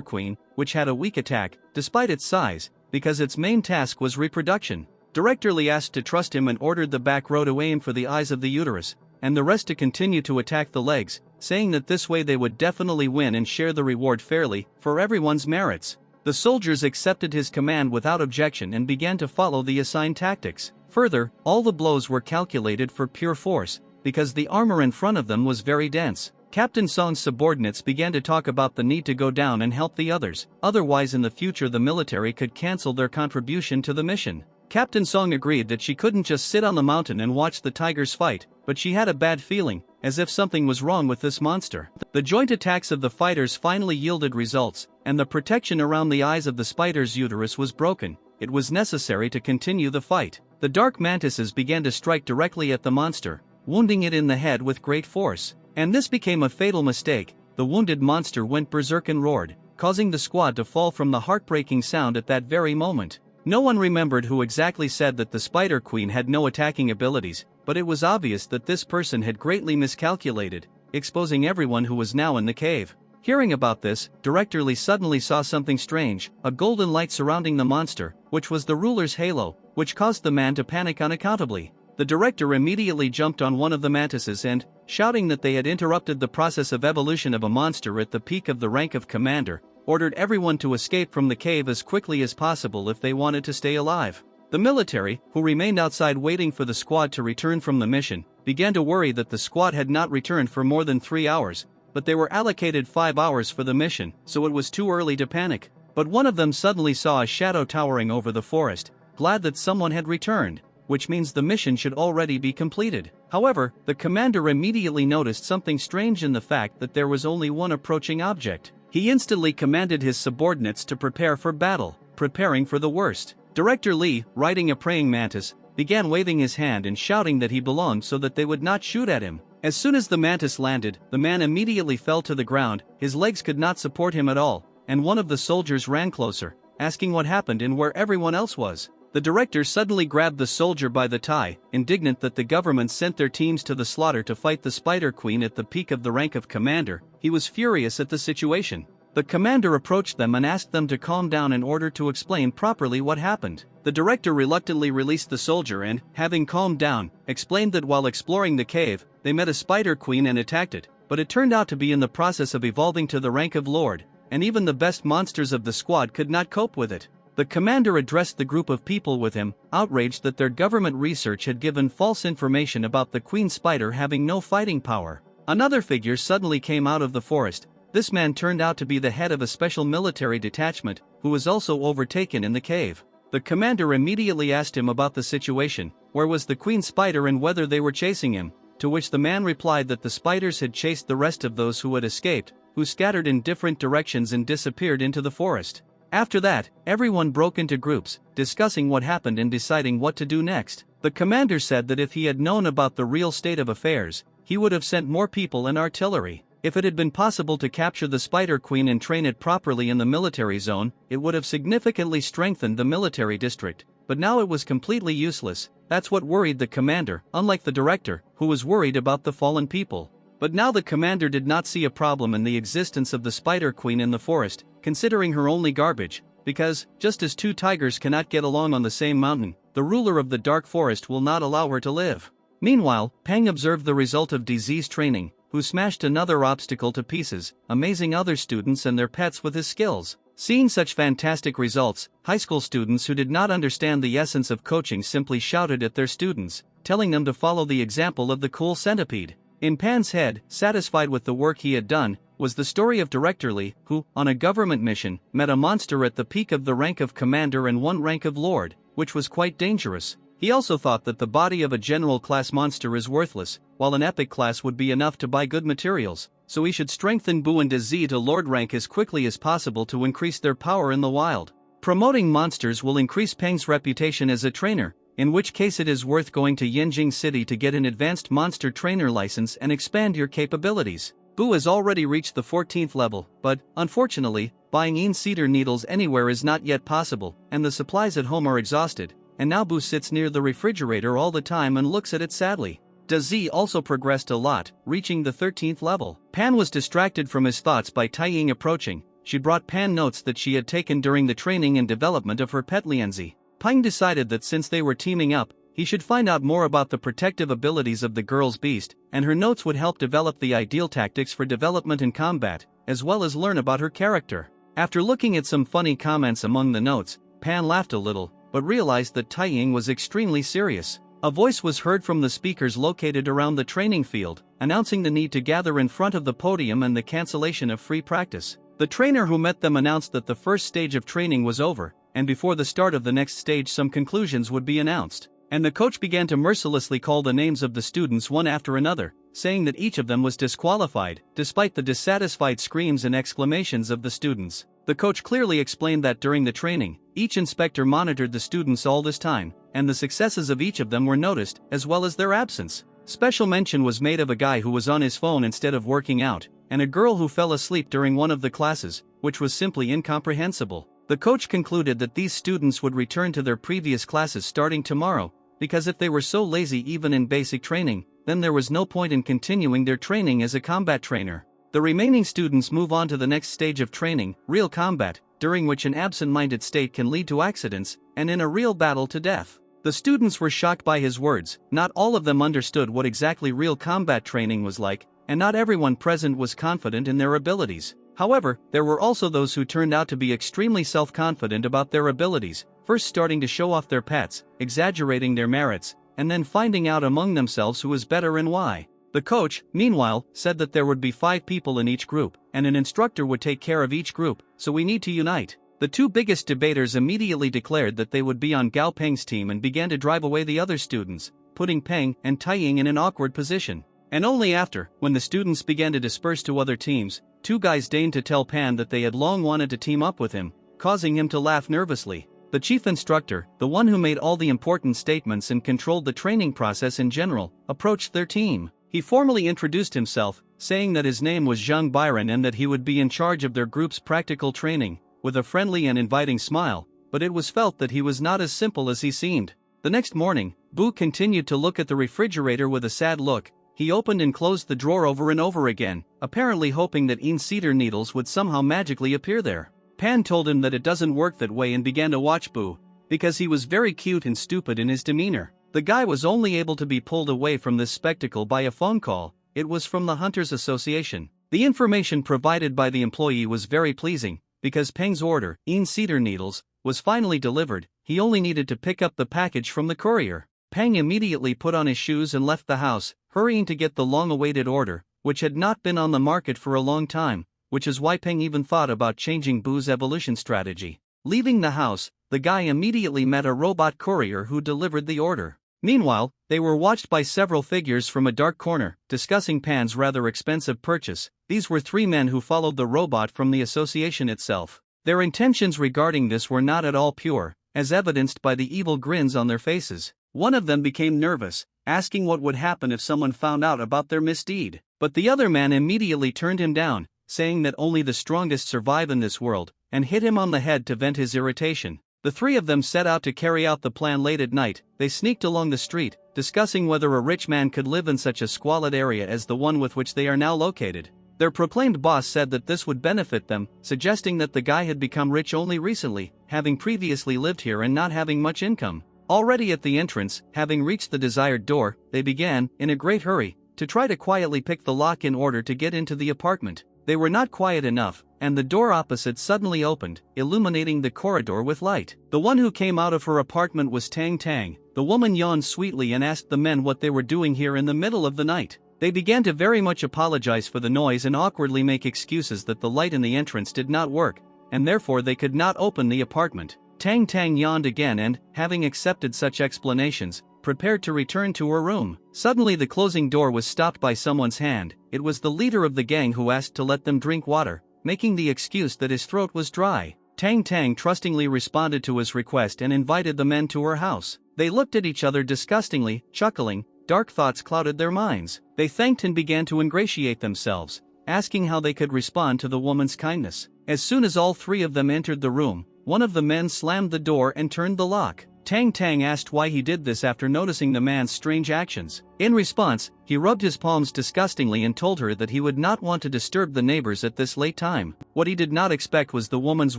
Queen, which had a weak attack, despite its size, because its main task was reproduction. Director Lee asked to trust him and ordered the back row to aim for the eyes of the uterus, and the rest to continue to attack the legs, saying that this way they would definitely win and share the reward fairly, for everyone's merits. The soldiers accepted his command without objection and began to follow the assigned tactics. Further, all the blows were calculated for pure force, because the armor in front of them was very dense. Captain Song's subordinates began to talk about the need to go down and help the others, otherwise in the future the military could cancel their contribution to the mission. Captain Song agreed that she couldn't just sit on the mountain and watch the tigers fight, but she had a bad feeling, as if something was wrong with this monster. The joint attacks of the fighters finally yielded results, and the protection around the eyes of the spider's uterus was broken. It was necessary to continue the fight. The dark mantises began to strike directly at the monster, wounding it in the head with great force. And this became a fatal mistake. The wounded monster went berserk and roared, causing the squad to fall from the heartbreaking sound at that very moment. No one remembered who exactly said that the Spider Queen had no attacking abilities, but it was obvious that this person had greatly miscalculated, exposing everyone who was now in the cave. Hearing about this, Director Lee suddenly saw something strange, a golden light surrounding the monster, which was the ruler's halo, which caused the man to panic unaccountably. The director immediately jumped on one of the mantises and, shouting that they had interrupted the process of evolution of a monster at the peak of the rank of commander, ordered everyone to escape from the cave as quickly as possible if they wanted to stay alive. The military, who remained outside waiting for the squad to return from the mission, began to worry that the squad had not returned for more than 3 hours, but they were allocated 5 hours for the mission, so it was too early to panic. But one of them suddenly saw a shadow towering over the forest, glad that someone had returned, which means the mission should already be completed. However, the commander immediately noticed something strange in the fact that there was only one approaching object. He instantly commanded his subordinates to prepare for battle, preparing for the worst. Director Lee, riding a praying mantis, began waving his hand and shouting that he belonged so that they would not shoot at him. As soon as the mantis landed, the man immediately fell to the ground, his legs could not support him at all, and one of the soldiers ran closer, asking what happened and where everyone else was. The director suddenly grabbed the soldier by the tie, indignant that the government sent their teams to the slaughter to fight the Spider Queen at the peak of the rank of commander. He was furious at the situation. The commander approached them and asked them to calm down in order to explain properly what happened. The director reluctantly released the soldier and, having calmed down, explained that while exploring the cave, they met a Spider Queen and attacked it, but it turned out to be in the process of evolving to the rank of Lord, and even the best monsters of the squad could not cope with it. The commander addressed the group of people with him, outraged that their government research had given false information about the queen spider having no fighting power. Another figure suddenly came out of the forest. This man turned out to be the head of a special military detachment, who was also overtaken in the cave. The commander immediately asked him about the situation, where was the queen spider and whether they were chasing him, to which the man replied that the spiders had chased the rest of those who had escaped, who scattered in different directions and disappeared into the forest. After that, everyone broke into groups, discussing what happened and deciding what to do next. The commander said that if he had known about the real state of affairs, he would have sent more people and artillery. If it had been possible to capture the Spider Queen and train it properly in the military zone, it would have significantly strengthened the military district. But now it was completely useless. That's what worried the commander, unlike the director, who was worried about the fallen people. But now the commander did not see a problem in the existence of the Spider Queen in the forest, considering her only garbage, because, just as two tigers cannot get along on the same mountain, the ruler of the dark forest will not allow her to live. Meanwhile, Pang observed the result of disease training, who smashed another obstacle to pieces, amazing other students and their pets with his skills. Seeing such fantastic results, high school students who did not understand the essence of coaching simply shouted at their students, telling them to follow the example of the cool centipede. In Pan's head, satisfied with the work he had done, was the story of Director Lee, who, on a government mission, met a monster at the peak of the rank of commander and one rank of lord, which was quite dangerous. He also thought that the body of a general class monster is worthless, while an epic class would be enough to buy good materials, so he should strengthen Bu and Dezi to lord rank as quickly as possible to increase their power in the wild. Promoting monsters will increase Peng's reputation as a trainer, in which case it is worth going to Yanjing City to get an advanced monster trainer license and expand your capabilities. Bu has already reached the 14th level, but, unfortunately, buying cedar needles anywhere is not yet possible, and the supplies at home are exhausted, and now Bu sits near the refrigerator all the time and looks at it sadly. Dezi also progressed a lot, reaching the 13th level. Pan was distracted from his thoughts by Taiying approaching. She brought Pan notes that she had taken during the training and development of her pet Lianzi. Peng decided that since they were teaming up, he should find out more about the protective abilities of the girl's beast, and her notes would help develop the ideal tactics for development in combat, as well as learn about her character. After looking at some funny comments among the notes, Pan laughed a little, but realized that Taiying was extremely serious. A voice was heard from the speakers located around the training field, announcing the need to gather in front of the podium and the cancellation of free practice. The trainer who met them announced that the first stage of training was over, and before the start of the next stage some conclusions would be announced. And the coach began to mercilessly call the names of the students one after another, saying that each of them was disqualified, despite the dissatisfied screams and exclamations of the students. The coach clearly explained that during the training, each inspector monitored the students all this time, and the successes of each of them were noticed, as well as their absence. Special mention was made of a guy who was on his phone instead of working out, and a girl who fell asleep during one of the classes, which was simply incomprehensible. The coach concluded that these students would return to their previous classes starting tomorrow, because if they were so lazy even in basic training, then there was no point in continuing their training as a combat trainer. The remaining students move on to the next stage of training, real combat, during which an absent-minded state can lead to accidents, and in a real battle to death. The students were shocked by his words. Not all of them understood what exactly real combat training was like, and not everyone present was confident in their abilities. However, there were also those who turned out to be extremely self-confident about their abilities, first starting to show off their pets, exaggerating their merits, and then finding out among themselves who was better and why. The coach, meanwhile, said that there would be 5 people in each group, and an instructor would take care of each group, so we need to unite. The 2 biggest debaters immediately declared that they would be on Gao Peng's team and began to drive away the other students, putting Peng and Taiying in an awkward position. And only after, when the students began to disperse to other teams, 2 guys deigned to tell Pan that they had long wanted to team up with him, causing him to laugh nervously. The chief instructor, the one who made all the important statements and controlled the training process in general, approached their team. He formally introduced himself, saying that his name was Zhang Byron and that he would be in charge of their group's practical training, with a friendly and inviting smile, but it was felt that he was not as simple as he seemed. The next morning, Bu continued to look at the refrigerator with a sad look. He opened and closed the drawer over and over again, apparently hoping that cedar needles would somehow magically appear there. Pan told him that it doesn't work that way and began to watch Bu, because he was very cute and stupid in his demeanor. The guy was only able to be pulled away from this spectacle by a phone call. It was from the Hunters Association. The information provided by the employee was very pleasing, because Peng's order, cedar needles, was finally delivered. He only needed to pick up the package from the courier. Peng immediately put on his shoes and left the house, hurrying to get the long-awaited order, which had not been on the market for a long time, which is why Peng even thought about changing Bu's evolution strategy. Leaving the house, the guy immediately met a robot courier who delivered the order. Meanwhile, they were watched by several figures from a dark corner, discussing Pan's rather expensive purchase. These were 3 men who followed the robot from the association itself. Their intentions regarding this were not at all pure, as evidenced by the evil grins on their faces. One of them became nervous, asking what would happen if someone found out about their misdeed. But the other man immediately turned him down, saying that only the strongest survive in this world, and hit him on the head to vent his irritation. The 3 of them set out to carry out the plan late at night. They sneaked along the street, discussing whether a rich man could live in such a squalid area as the one with which they are now located. Their proclaimed boss said that this would benefit them, suggesting that the guy had become rich only recently, having previously lived here and not having much income. Already at the entrance, having reached the desired door, they began, in a great hurry, to try to quietly pick the lock in order to get into the apartment. They were not quiet enough, and the door opposite suddenly opened, illuminating the corridor with light. The one who came out of her apartment was Tang Tang. The woman yawned sweetly and asked the men what they were doing here in the middle of the night. They began to very much apologize for the noise and awkwardly make excuses that the light in the entrance did not work, and therefore they could not open the apartment. Tang Tang yawned again and, having accepted such explanations, prepared to return to her room. Suddenly the closing door was stopped by someone's hand. It was the leader of the gang who asked to let them drink water, making the excuse that his throat was dry. Tang Tang trustingly responded to his request and invited the men to her house. They looked at each other disgustingly, chuckling. Dark thoughts clouded their minds. They thanked and began to ingratiate themselves, asking how they could respond to the woman's kindness. As soon as all three of them entered the room, one of the men slammed the door and turned the lock. Tang Tang asked why he did this after noticing the man's strange actions. In response, he rubbed his palms disgustingly and told her that he would not want to disturb the neighbors at this late time. What he did not expect was the woman's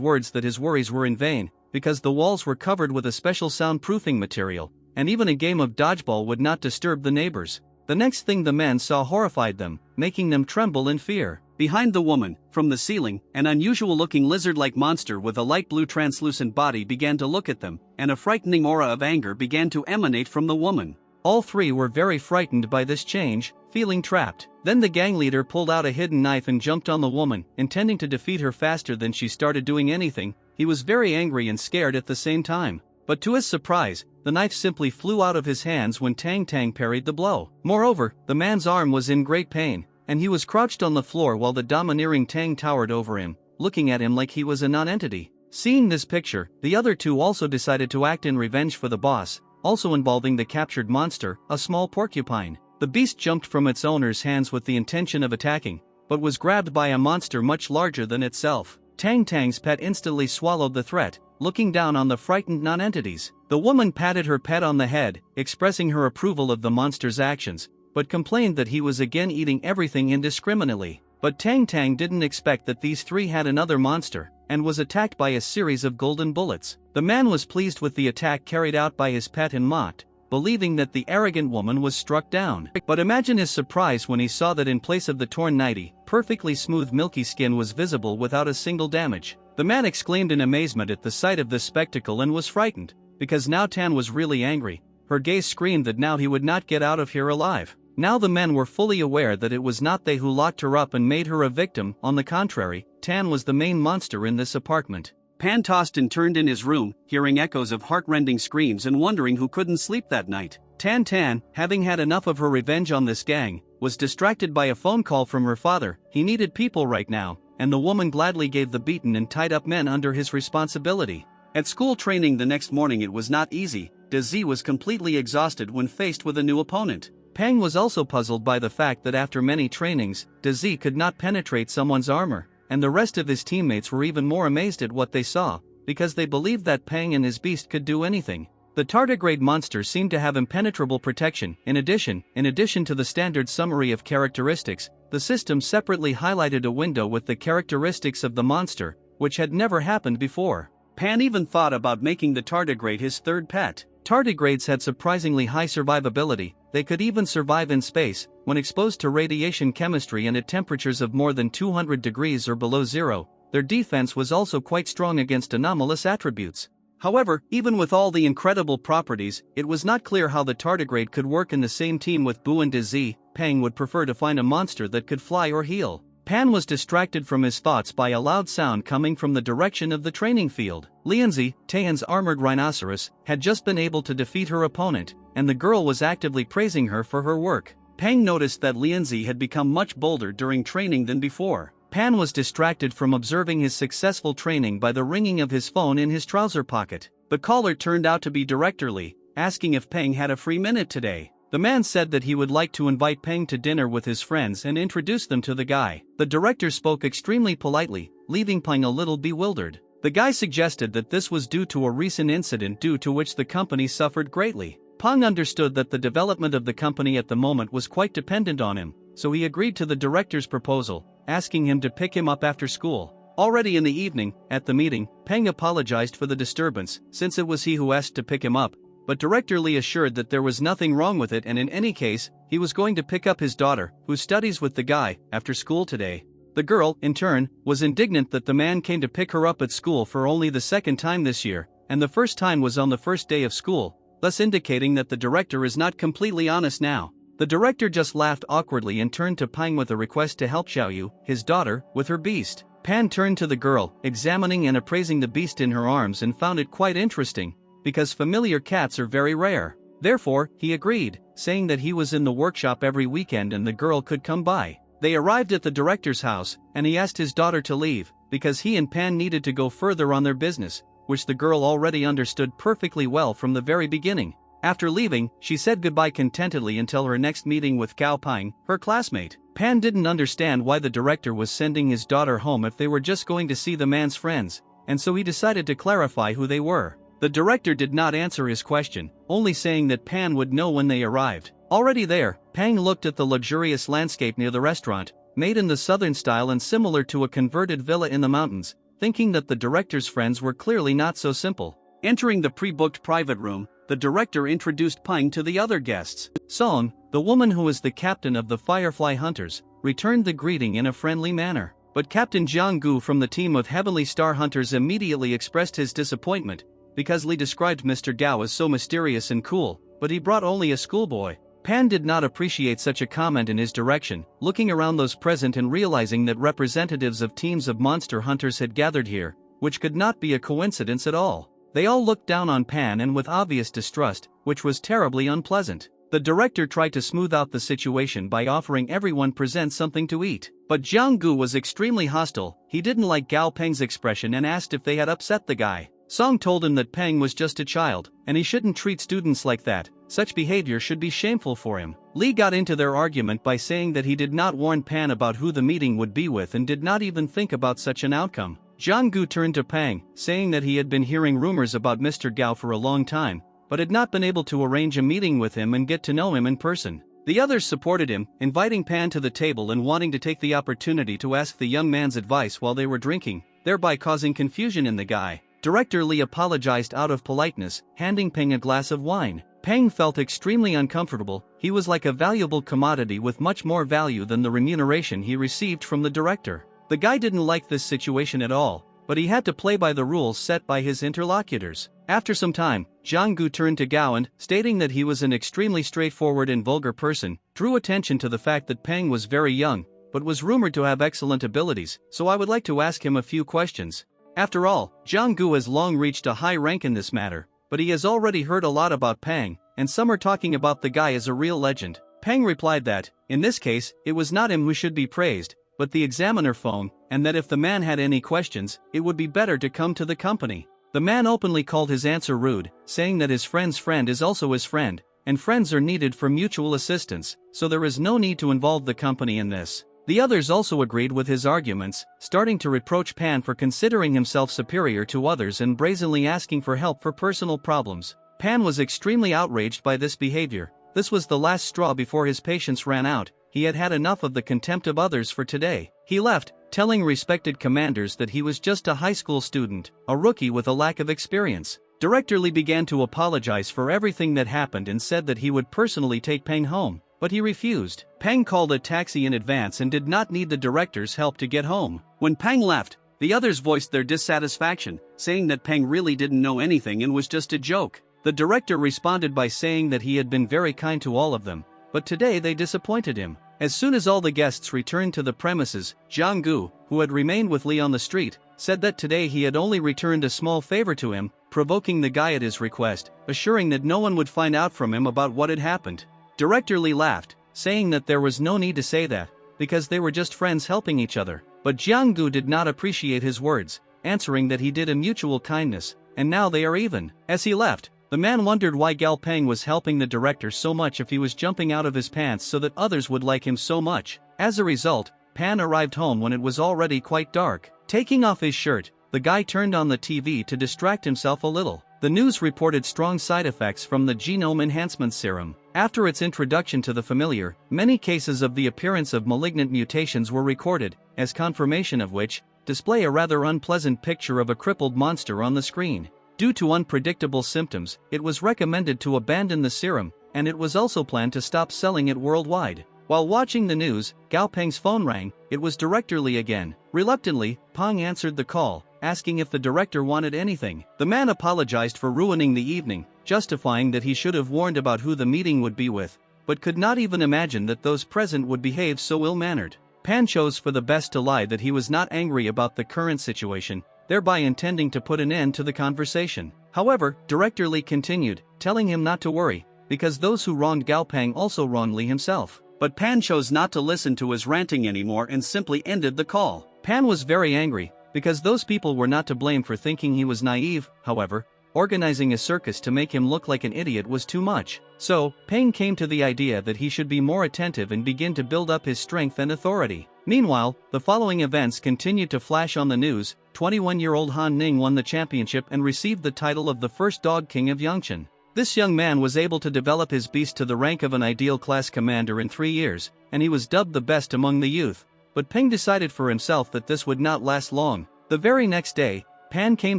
words that his worries were in vain, because the walls were covered with a special soundproofing material, and even a game of dodgeball would not disturb the neighbors. The next thing the men saw horrified them, making them tremble in fear. Behind the woman, from the ceiling, an unusual-looking lizard-like monster with a light blue translucent body began to look at them, and a frightening aura of anger began to emanate from the woman. All three were very frightened by this change, feeling trapped. Then the gang leader pulled out a hidden knife and jumped on the woman, intending to defeat her faster than she started doing anything. He was very angry and scared at the same time. But to his surprise, the knife simply flew out of his hands when Tang Tang parried the blow. Moreover, the man's arm was in great pain, and he was crouched on the floor while the domineering Tang towered over him, looking at him like he was a non-entity. Seeing this picture, the other two also decided to act in revenge for the boss, also involving the captured monster, a small porcupine. The beast jumped from its owner's hands with the intention of attacking, but was grabbed by a monster much larger than itself. Tang Tang's pet instantly swallowed the threat, looking down on the frightened non-entities. The woman patted her pet on the head, expressing her approval of the monster's actions, but complained that he was again eating everything indiscriminately. But Tang Tang didn't expect that these three had another monster, and was attacked by a series of golden bullets. The man was pleased with the attack carried out by his pet and mocked, believing that the arrogant woman was struck down. But imagine his surprise when he saw that in place of the torn nightie, perfectly smooth milky skin was visible without a single damage. The man exclaimed in amazement at the sight of this spectacle and was frightened, because now Tan was really angry. Her gaze screamed that now he would not get out of here alive. Now the men were fully aware that it was not they who locked her up and made her a victim. On the contrary, Tan was the main monster in this apartment. Pan tossed and turned in his room, hearing echoes of heart-rending screams and wondering who couldn't sleep that night. Tan, having had enough of her revenge on this gang, was distracted by a phone call from her father. He needed people right now, and the woman gladly gave the beaten and tied up men under his responsibility. At school training the next morning it was not easy. Dezi was completely exhausted when faced with a new opponent. Pang was also puzzled by the fact that after many trainings, Dezi could not penetrate someone's armor, and the rest of his teammates were even more amazed at what they saw, because they believed that Pang and his beast could do anything. The tardigrade monster seemed to have impenetrable protection. In addition to the standard summary of characteristics, the system separately highlighted a window with the characteristics of the monster, which had never happened before. Pan even thought about making the tardigrade his third pet. Tardigrades had surprisingly high survivability. They could even survive in space, when exposed to radiation chemistry and at temperatures of more than 200 degrees or below zero. Their defense was also quite strong against anomalous attributes. However, even with all the incredible properties, it was not clear how the tardigrade could work in the same team with Bu and Dezi. Pang would prefer to find a monster that could fly or heal. Pan was distracted from his thoughts by a loud sound coming from the direction of the training field. Lianzi, Taehan's armored rhinoceros, had just been able to defeat her opponent, and the girl was actively praising her for her work. Pang noticed that Lianzi had become much bolder during training than before. Pan was distracted from observing his successful training by the ringing of his phone in his trouser pocket. The caller turned out to be Director Lee, asking if Pang had a free minute today. The man said that he would like to invite Pang to dinner with his friends and introduce them to the guy. The director spoke extremely politely, leaving Pang a little bewildered. The guy suggested that this was due to a recent incident due to which the company suffered greatly. Pang understood that the development of the company at the moment was quite dependent on him, so he agreed to the director's proposal, asking him to pick him up after school. Already in the evening, at the meeting, Pang apologized for the disturbance, since it was he who asked to pick him up. But Director Lee assured that there was nothing wrong with it, and in any case, he was going to pick up his daughter, who studies with the guy, after school today. The girl, in turn, was indignant that the man came to pick her up at school for only the second time this year, and the first time was on the first day of school, thus indicating that the director is not completely honest now. The director just laughed awkwardly and turned to Pang with a request to help Xiaoyu, his daughter, with her beast. Pan turned to the girl, examining and appraising the beast in her arms, and found it quite interesting, because familiar cats are very rare. Therefore, he agreed, saying that he was in the workshop every weekend and the girl could come by. They arrived at the director's house, and he asked his daughter to leave, because he and Pan needed to go further on their business, which the girl already understood perfectly well from the very beginning. After leaving, she said goodbye contentedly until her next meeting with Gao Ping, her classmate. Pan didn't understand why the director was sending his daughter home if they were just going to see the man's friends, and so he decided to clarify who they were. The director did not answer his question, only saying that Pan would know when they arrived. Already there, Pang looked at the luxurious landscape near the restaurant, made in the southern style and similar to a converted villa in the mountains, thinking that the director's friends were clearly not so simple. Entering the pre-booked private room, the director introduced Pang to the other guests. Song, the woman who is the captain of the Firefly Hunters, returned the greeting in a friendly manner. But Captain Jiang Gu from the team of Heavenly Star Hunters immediately expressed his disappointment, because Li described Mr. Gao as so mysterious and cool, but he brought only a schoolboy. Pan did not appreciate such a comment in his direction, looking around those present and realizing that representatives of teams of monster hunters had gathered here, which could not be a coincidence at all. They all looked down on Pan and with obvious distrust, which was terribly unpleasant. The director tried to smooth out the situation by offering everyone present something to eat. But Jiang Gu was extremely hostile. He didn't like Gao Peng's expression and asked if they had upset the guy. Song told him that Peng was just a child, and he shouldn't treat students like that. Such behavior should be shameful for him. Li got into their argument by saying that he did not warn Pan about who the meeting would be with and did not even think about such an outcome. Jiang Gu turned to Pang, saying that he had been hearing rumors about Mr. Gao for a long time, but had not been able to arrange a meeting with him and get to know him in person. The others supported him, inviting Pan to the table and wanting to take the opportunity to ask the young man's advice while they were drinking, thereby causing confusion in the guy. Director Li apologized out of politeness, handing Peng a glass of wine. Peng felt extremely uncomfortable. He was like a valuable commodity with much more value than the remuneration he received from the director. The guy didn't like this situation at all, but he had to play by the rules set by his interlocutors. After some time, Jiang Gu turned to Gao and, stating that he was an extremely straightforward and vulgar person, drew attention to the fact that Peng was very young, but was rumored to have excellent abilities, so I would like to ask him a few questions. After all, Jiang Gu has long reached a high rank in this matter, but he has already heard a lot about Peng, and some are talking about the guy as a real legend. Peng replied that, in this case, it was not him who should be praised, but the examiner phone, and that if the man had any questions, it would be better to come to the company. The man openly called his answer rude, saying that his friend's friend is also his friend, and friends are needed for mutual assistance, so there is no need to involve the company in this. The others also agreed with his arguments, starting to reproach Pan for considering himself superior to others and brazenly asking for help for personal problems. Pan was extremely outraged by this behavior. This was the last straw before his patience ran out. He had had enough of the contempt of others for today. He left, telling respected commanders that he was just a high school student, a rookie with a lack of experience. Director Li began to apologize for everything that happened and said that he would personally take Peng home, but he refused. Peng called a taxi in advance and did not need the director's help to get home. When Peng left, the others voiced their dissatisfaction, saying that Peng really didn't know anything and was just a joke. The director responded by saying that he had been very kind to all of them, but today they disappointed him. As soon as all the guests returned to the premises, Jiang Gu, who had remained with Li on the street, said that today he had only returned a small favor to him, provoking the guy at his request, assuring that no one would find out from him about what had happened. Director Li laughed, saying that there was no need to say that, because they were just friends helping each other. But Jiang Gu did not appreciate his words, answering that he did a mutual kindness, and now they are even. As he left, the man wondered why Gao Peng was helping the director so much if he was jumping out of his pants so that others would like him so much. As a result, Pan arrived home when it was already quite dark. Taking off his shirt, the guy turned on the TV to distract himself a little. The news reported strong side effects from the genome enhancement serum. After its introduction to the familiar, many cases of the appearance of malignant mutations were recorded, as confirmation of which, display a rather unpleasant picture of a crippled monster on the screen. Due to unpredictable symptoms, it was recommended to abandon the serum, and it was also planned to stop selling it worldwide. While watching the news, Gao Peng's phone rang. It was Director Li again. Reluctantly, Peng answered the call, asking if the director wanted anything. The man apologized for ruining the evening, justifying that he should have warned about who the meeting would be with, but could not even imagine that those present would behave so ill-mannered. Pan chose for the best to lie that he was not angry about the current situation, thereby intending to put an end to the conversation. However, Director Lee continued, telling him not to worry, because those who wronged Gao Peng also wronged Lee himself. But Pan chose not to listen to his ranting anymore and simply ended the call. Pan was very angry, because those people were not to blame for thinking he was naive. However, organizing a circus to make him look like an idiot was too much. So, Peng came to the idea that he should be more attentive and begin to build up his strength and authority. Meanwhile, the following events continued to flash on the news. 21-year-old Han Ning won the championship and received the title of the first Dog King of Yangchen. This young man was able to develop his beast to the rank of an ideal class commander in 3 years, and he was dubbed the best among the youth. But Peng decided for himself that this would not last long. The very next day, Pan came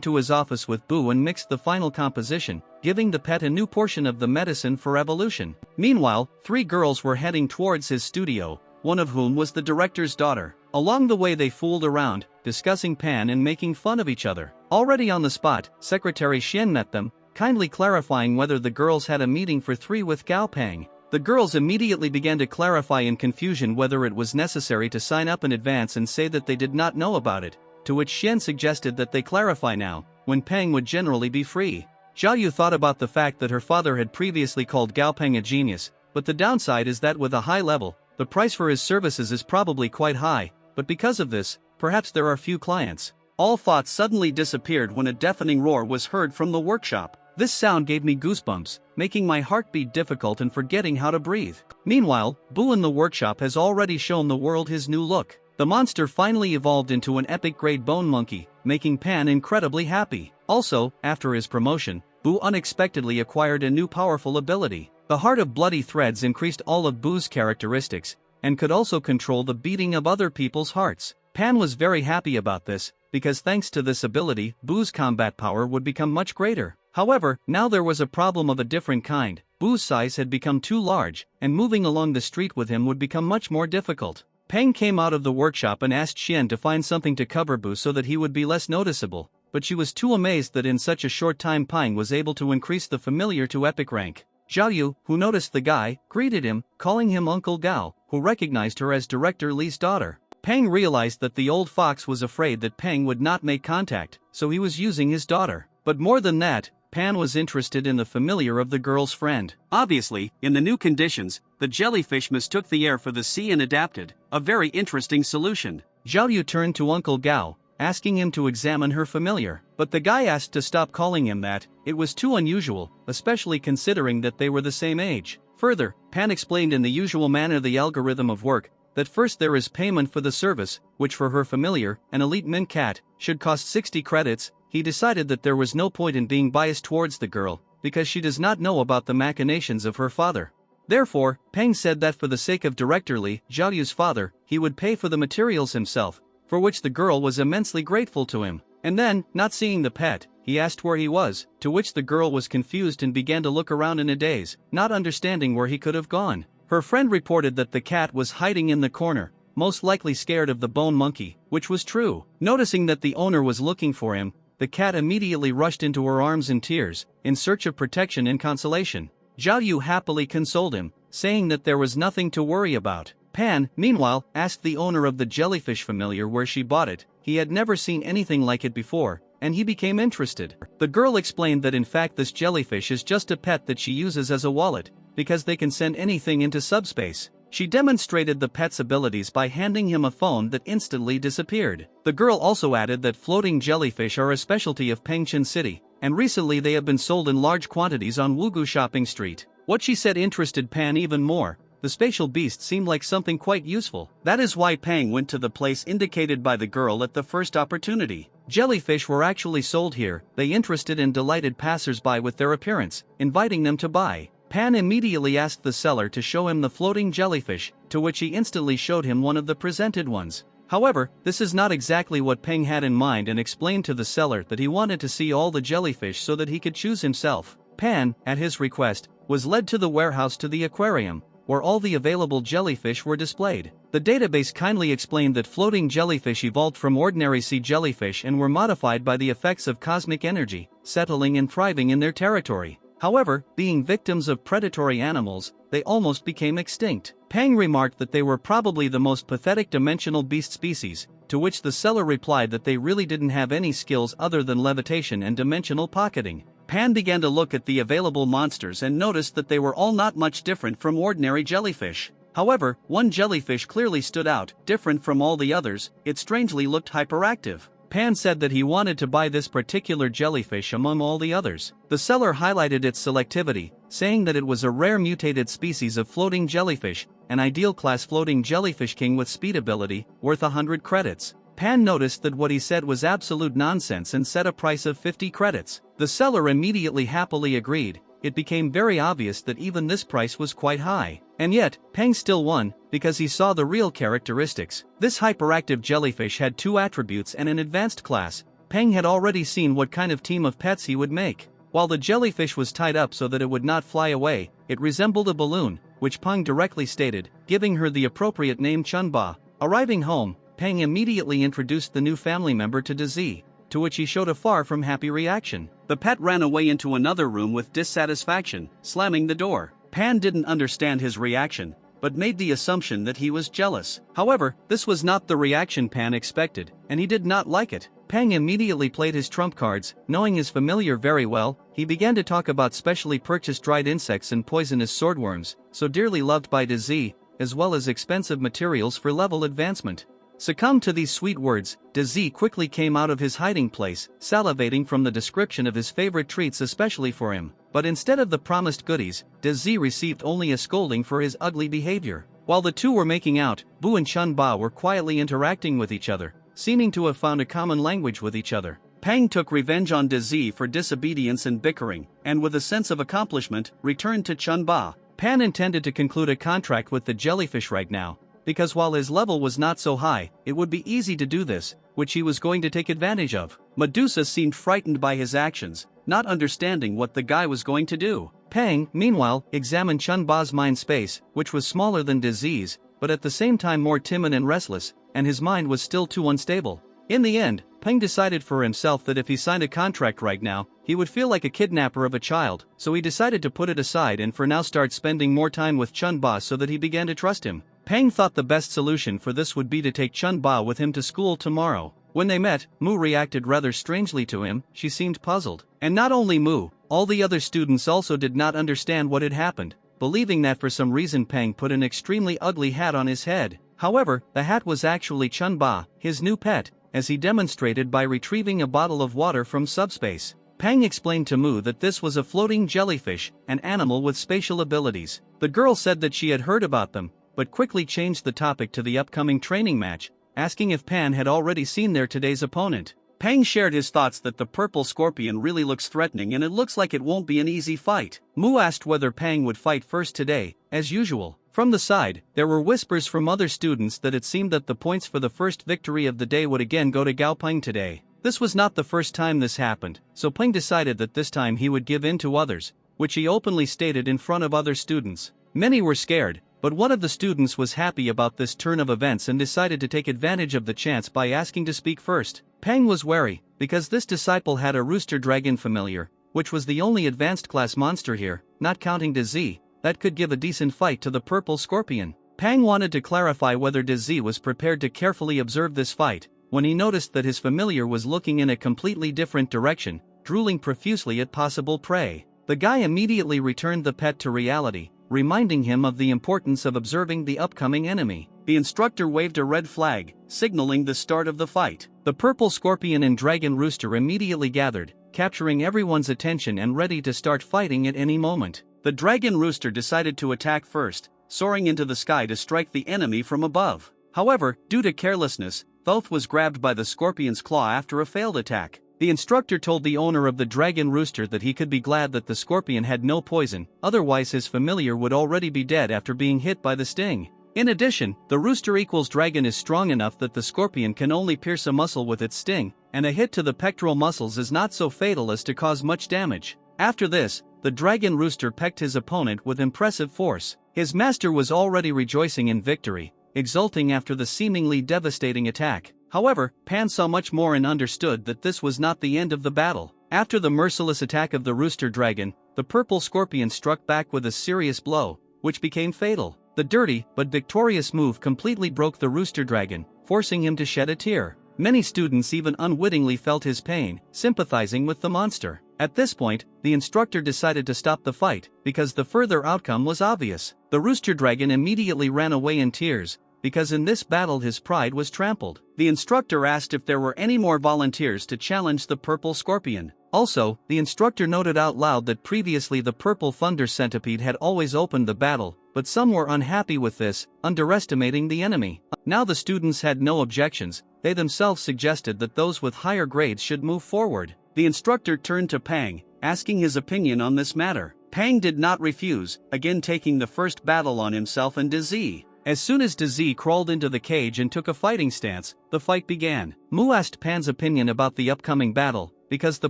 to his office with Bu and mixed the final composition, giving the pet a new portion of the medicine for evolution. Meanwhile, 3 girls were heading towards his studio, one of whom was the director's daughter. Along the way they fooled around, discussing Pan and making fun of each other. Already on the spot, Secretary Xian met them, kindly clarifying whether the girls had a meeting for 3 with Gao Peng. The girls immediately began to clarify in confusion whether it was necessary to sign up in advance and say that they did not know about it, to which Xian suggested that they clarify now, when Peng would generally be free. Zhao Yu thought about the fact that her father had previously called Gao Peng a genius, but the downside is that with a high level, the price for his services is probably quite high, but because of this, perhaps there are few clients. All thoughts suddenly disappeared when a deafening roar was heard from the workshop. This sound gave me goosebumps, making my heart beat difficult and forgetting how to breathe. Meanwhile, Bu in the workshop has already shown the world his new look. The monster finally evolved into an epic-grade bone monkey, making Pan incredibly happy. Also, after his promotion, Bu unexpectedly acquired a new powerful ability. The Heart of Bloody Threads increased all of Bu's characteristics, and could also control the beating of other people's hearts. Pan was very happy about this, because thanks to this ability, Bu's combat power would become much greater. However, now there was a problem of a different kind. Bu's size had become too large, and moving along the street with him would become much more difficult. Peng came out of the workshop and asked Xian to find something to cover Bu so that he would be less noticeable, but she was too amazed that in such a short time Peng was able to increase the familiar to epic rank. Zhao Yu, who noticed the guy, greeted him, calling him Uncle Gao, who recognized her as Director Li's daughter. Peng realized that the old fox was afraid that Peng would not make contact, so he was using his daughter. But more than that, Pan was interested in the familiar of the girl's friend. Obviously, in the new conditions, the jellyfish mistook the air for the sea and adapted, a very interesting solution. Zhao Yu turned to Uncle Gao, asking him to examine her familiar, but the guy asked to stop calling him that. It was too unusual, especially considering that they were the same age. Further, Pan explained in the usual manner the algorithm of work, that first there is payment for the service, which for her familiar, an elite mint cat, should cost 60 credits. He decided that there was no point in being biased towards the girl, because she does not know about the machinations of her father. Therefore, Peng said that for the sake of Director Li, Zhao Yu's father, he would pay for the materials himself, for which the girl was immensely grateful to him. And then, not seeing the pet, he asked where he was, to which the girl was confused and began to look around in a daze, not understanding where he could have gone. Her friend reported that the cat was hiding in the corner, most likely scared of the bone monkey, which was true. Noticing that the owner was looking for him, the cat immediately rushed into her arms in tears, in search of protection and consolation. Zhao Yu happily consoled him, saying that there was nothing to worry about. Pan, meanwhile, asked the owner of the jellyfish familiar where she bought it. He had never seen anything like it before, and he became interested. The girl explained that in fact this jellyfish is just a pet that she uses as a wallet, because they can send anything into subspace. She demonstrated the pet's abilities by handing him a phone that instantly disappeared. The girl also added that floating jellyfish are a specialty of Pengchen City, and recently they have been sold in large quantities on Wugu Shopping Street. What she said interested Pan even more. The spatial beast seemed like something quite useful. That is why Peng went to the place indicated by the girl at the first opportunity. Jellyfish were actually sold here. They interested and delighted passers-by with their appearance, inviting them to buy. Pan immediately asked the seller to show him the floating jellyfish, to which he instantly showed him one of the presented ones. However, this is not exactly what Peng had in mind and explained to the seller that he wanted to see all the jellyfish so that he could choose himself. Pan, at his request, was led to the warehouse to the aquarium, where all the available jellyfish were displayed. The database kindly explained that floating jellyfish evolved from ordinary sea jellyfish and were modified by the effects of cosmic energy, settling and thriving in their territory. However, being victims of predatory animals, they almost became extinct. Pang remarked that they were probably the most pathetic dimensional beast species, to which the seller replied that they really didn't have any skills other than levitation and dimensional pocketing. Pan began to look at the available monsters and noticed that they were all not much different from ordinary jellyfish. However, one jellyfish clearly stood out, different from all the others. It strangely looked hyperactive. Pan said that he wanted to buy this particular jellyfish among all the others. The seller highlighted its selectivity, saying that it was a rare mutated species of floating jellyfish, an ideal class floating jellyfish king with speed ability, worth 100 credits. Pan noticed that what he said was absolute nonsense and set a price of 50 credits. The seller immediately happily agreed. It became very obvious that even this price was quite high. And yet, Pang still won, because he saw the real characteristics. This hyperactive jellyfish had 2 attributes and an advanced class. Pang had already seen what kind of team of pets he would make. While the jellyfish was tied up so that it would not fly away, it resembled a balloon, which Pang directly stated, giving her the appropriate name Chunba. Arriving home, Pang immediately introduced the new family member to Dzi, to which he showed a far from happy reaction. The pet ran away into another room with dissatisfaction, slamming the door. Pan didn't understand his reaction, but made the assumption that he was jealous. However, this was not the reaction Pan expected, and he did not like it. Pang immediately played his trump cards. Knowing his familiar very well, he began to talk about specially purchased dried insects and poisonous swordworms, so dearly loved by Dzi, as well as expensive materials for level advancement. Succumbed to these sweet words, Dzi quickly came out of his hiding place, salivating from the description of his favorite treats especially for him. But instead of the promised goodies, Dzi received only a scolding for his ugly behavior. While the two were making out, Bu and Chunba were quietly interacting with each other, seeming to have found a common language with each other. Pang took revenge on Dzi for disobedience and bickering, and with a sense of accomplishment, returned to Chunba. Pan intended to conclude a contract with the jellyfish right now, because while his level was not so high, it would be easy to do this, which he was going to take advantage of. Medusa seemed frightened by his actions, not understanding what the guy was going to do. Pang, meanwhile, examined Chunba's mind space, which was smaller than Dzi's, but at the same time more timid and restless, and his mind was still too unstable. In the end, Pang decided for himself that if he signed a contract right now, he would feel like a kidnapper of a child, so he decided to put it aside and for now start spending more time with Chunba so that he began to trust him. Pang thought the best solution for this would be to take Chunba with him to school tomorrow. When they met, Mu reacted rather strangely to him. She seemed puzzled. And not only Mu, all the other students also did not understand what had happened, believing that for some reason Pang put an extremely ugly hat on his head. However, the hat was actually Chunba, his new pet, as he demonstrated by retrieving a bottle of water from subspace. Pang explained to Mu that this was a floating jellyfish, an animal with spatial abilities. The girl said that she had heard about them, but quickly changed the topic to the upcoming training match, asking if Pan had already seen their today's opponent. Pang shared his thoughts that the purple scorpion really looks threatening and it looks like it won't be an easy fight. Mu asked whether Pang would fight first today, as usual. From the side, there were whispers from other students that it seemed that the points for the first victory of the day would again go to Gao Peng today. This was not the first time this happened, so Peng decided that this time he would give in to others, which he openly stated in front of other students. Many were scared, but one of the students was happy about this turn of events and decided to take advantage of the chance by asking to speak first. Pang was wary, because this disciple had a rooster dragon familiar, which was the only advanced class monster here, not counting Dzi, that could give a decent fight to the purple scorpion. Pang wanted to clarify whether Dzi was prepared to carefully observe this fight, when he noticed that his familiar was looking in a completely different direction, drooling profusely at possible prey. The guy immediately returned the pet to reality, reminding him of the importance of observing the upcoming enemy. The instructor waved a red flag, signaling the start of the fight. The purple scorpion and dragon rooster immediately gathered, capturing everyone's attention and ready to start fighting at any moment. The dragon rooster decided to attack first, soaring into the sky to strike the enemy from above. However, due to carelessness, Thoth was grabbed by the scorpion's claw after a failed attack. The instructor told the owner of the dragon rooster that he could be glad that the scorpion had no poison, otherwise his familiar would already be dead after being hit by the sting. In addition, the rooster equals dragon is strong enough that the scorpion can only pierce a muscle with its sting, and a hit to the pectoral muscles is not so fatal as to cause much damage. After this, the dragon rooster pecked his opponent with impressive force. His master was already rejoicing in victory, exulting after the seemingly devastating attack. However, Pan saw much more and understood that this was not the end of the battle. After the merciless attack of the rooster dragon, the purple scorpion struck back with a serious blow, which became fatal. The dirty but victorious move completely broke the rooster dragon, forcing him to shed a tear. Many students even unwittingly felt his pain, sympathizing with the monster. At this point, the instructor decided to stop the fight, because the further outcome was obvious. The rooster dragon immediately ran away in tears, because in this battle his pride was trampled. The instructor asked if there were any more volunteers to challenge the purple scorpion. Also, the instructor noted out loud that previously the purple thunder centipede had always opened the battle, but some were unhappy with this, underestimating the enemy. Now the students had no objections. They themselves suggested that those with higher grades should move forward. The instructor turned to Pang, asking his opinion on this matter. Pang did not refuse, again taking the first battle on himself and Dizzy. As soon as Dizzy crawled into the cage and took a fighting stance, the fight began. Mu asked Pan's opinion about the upcoming battle, because the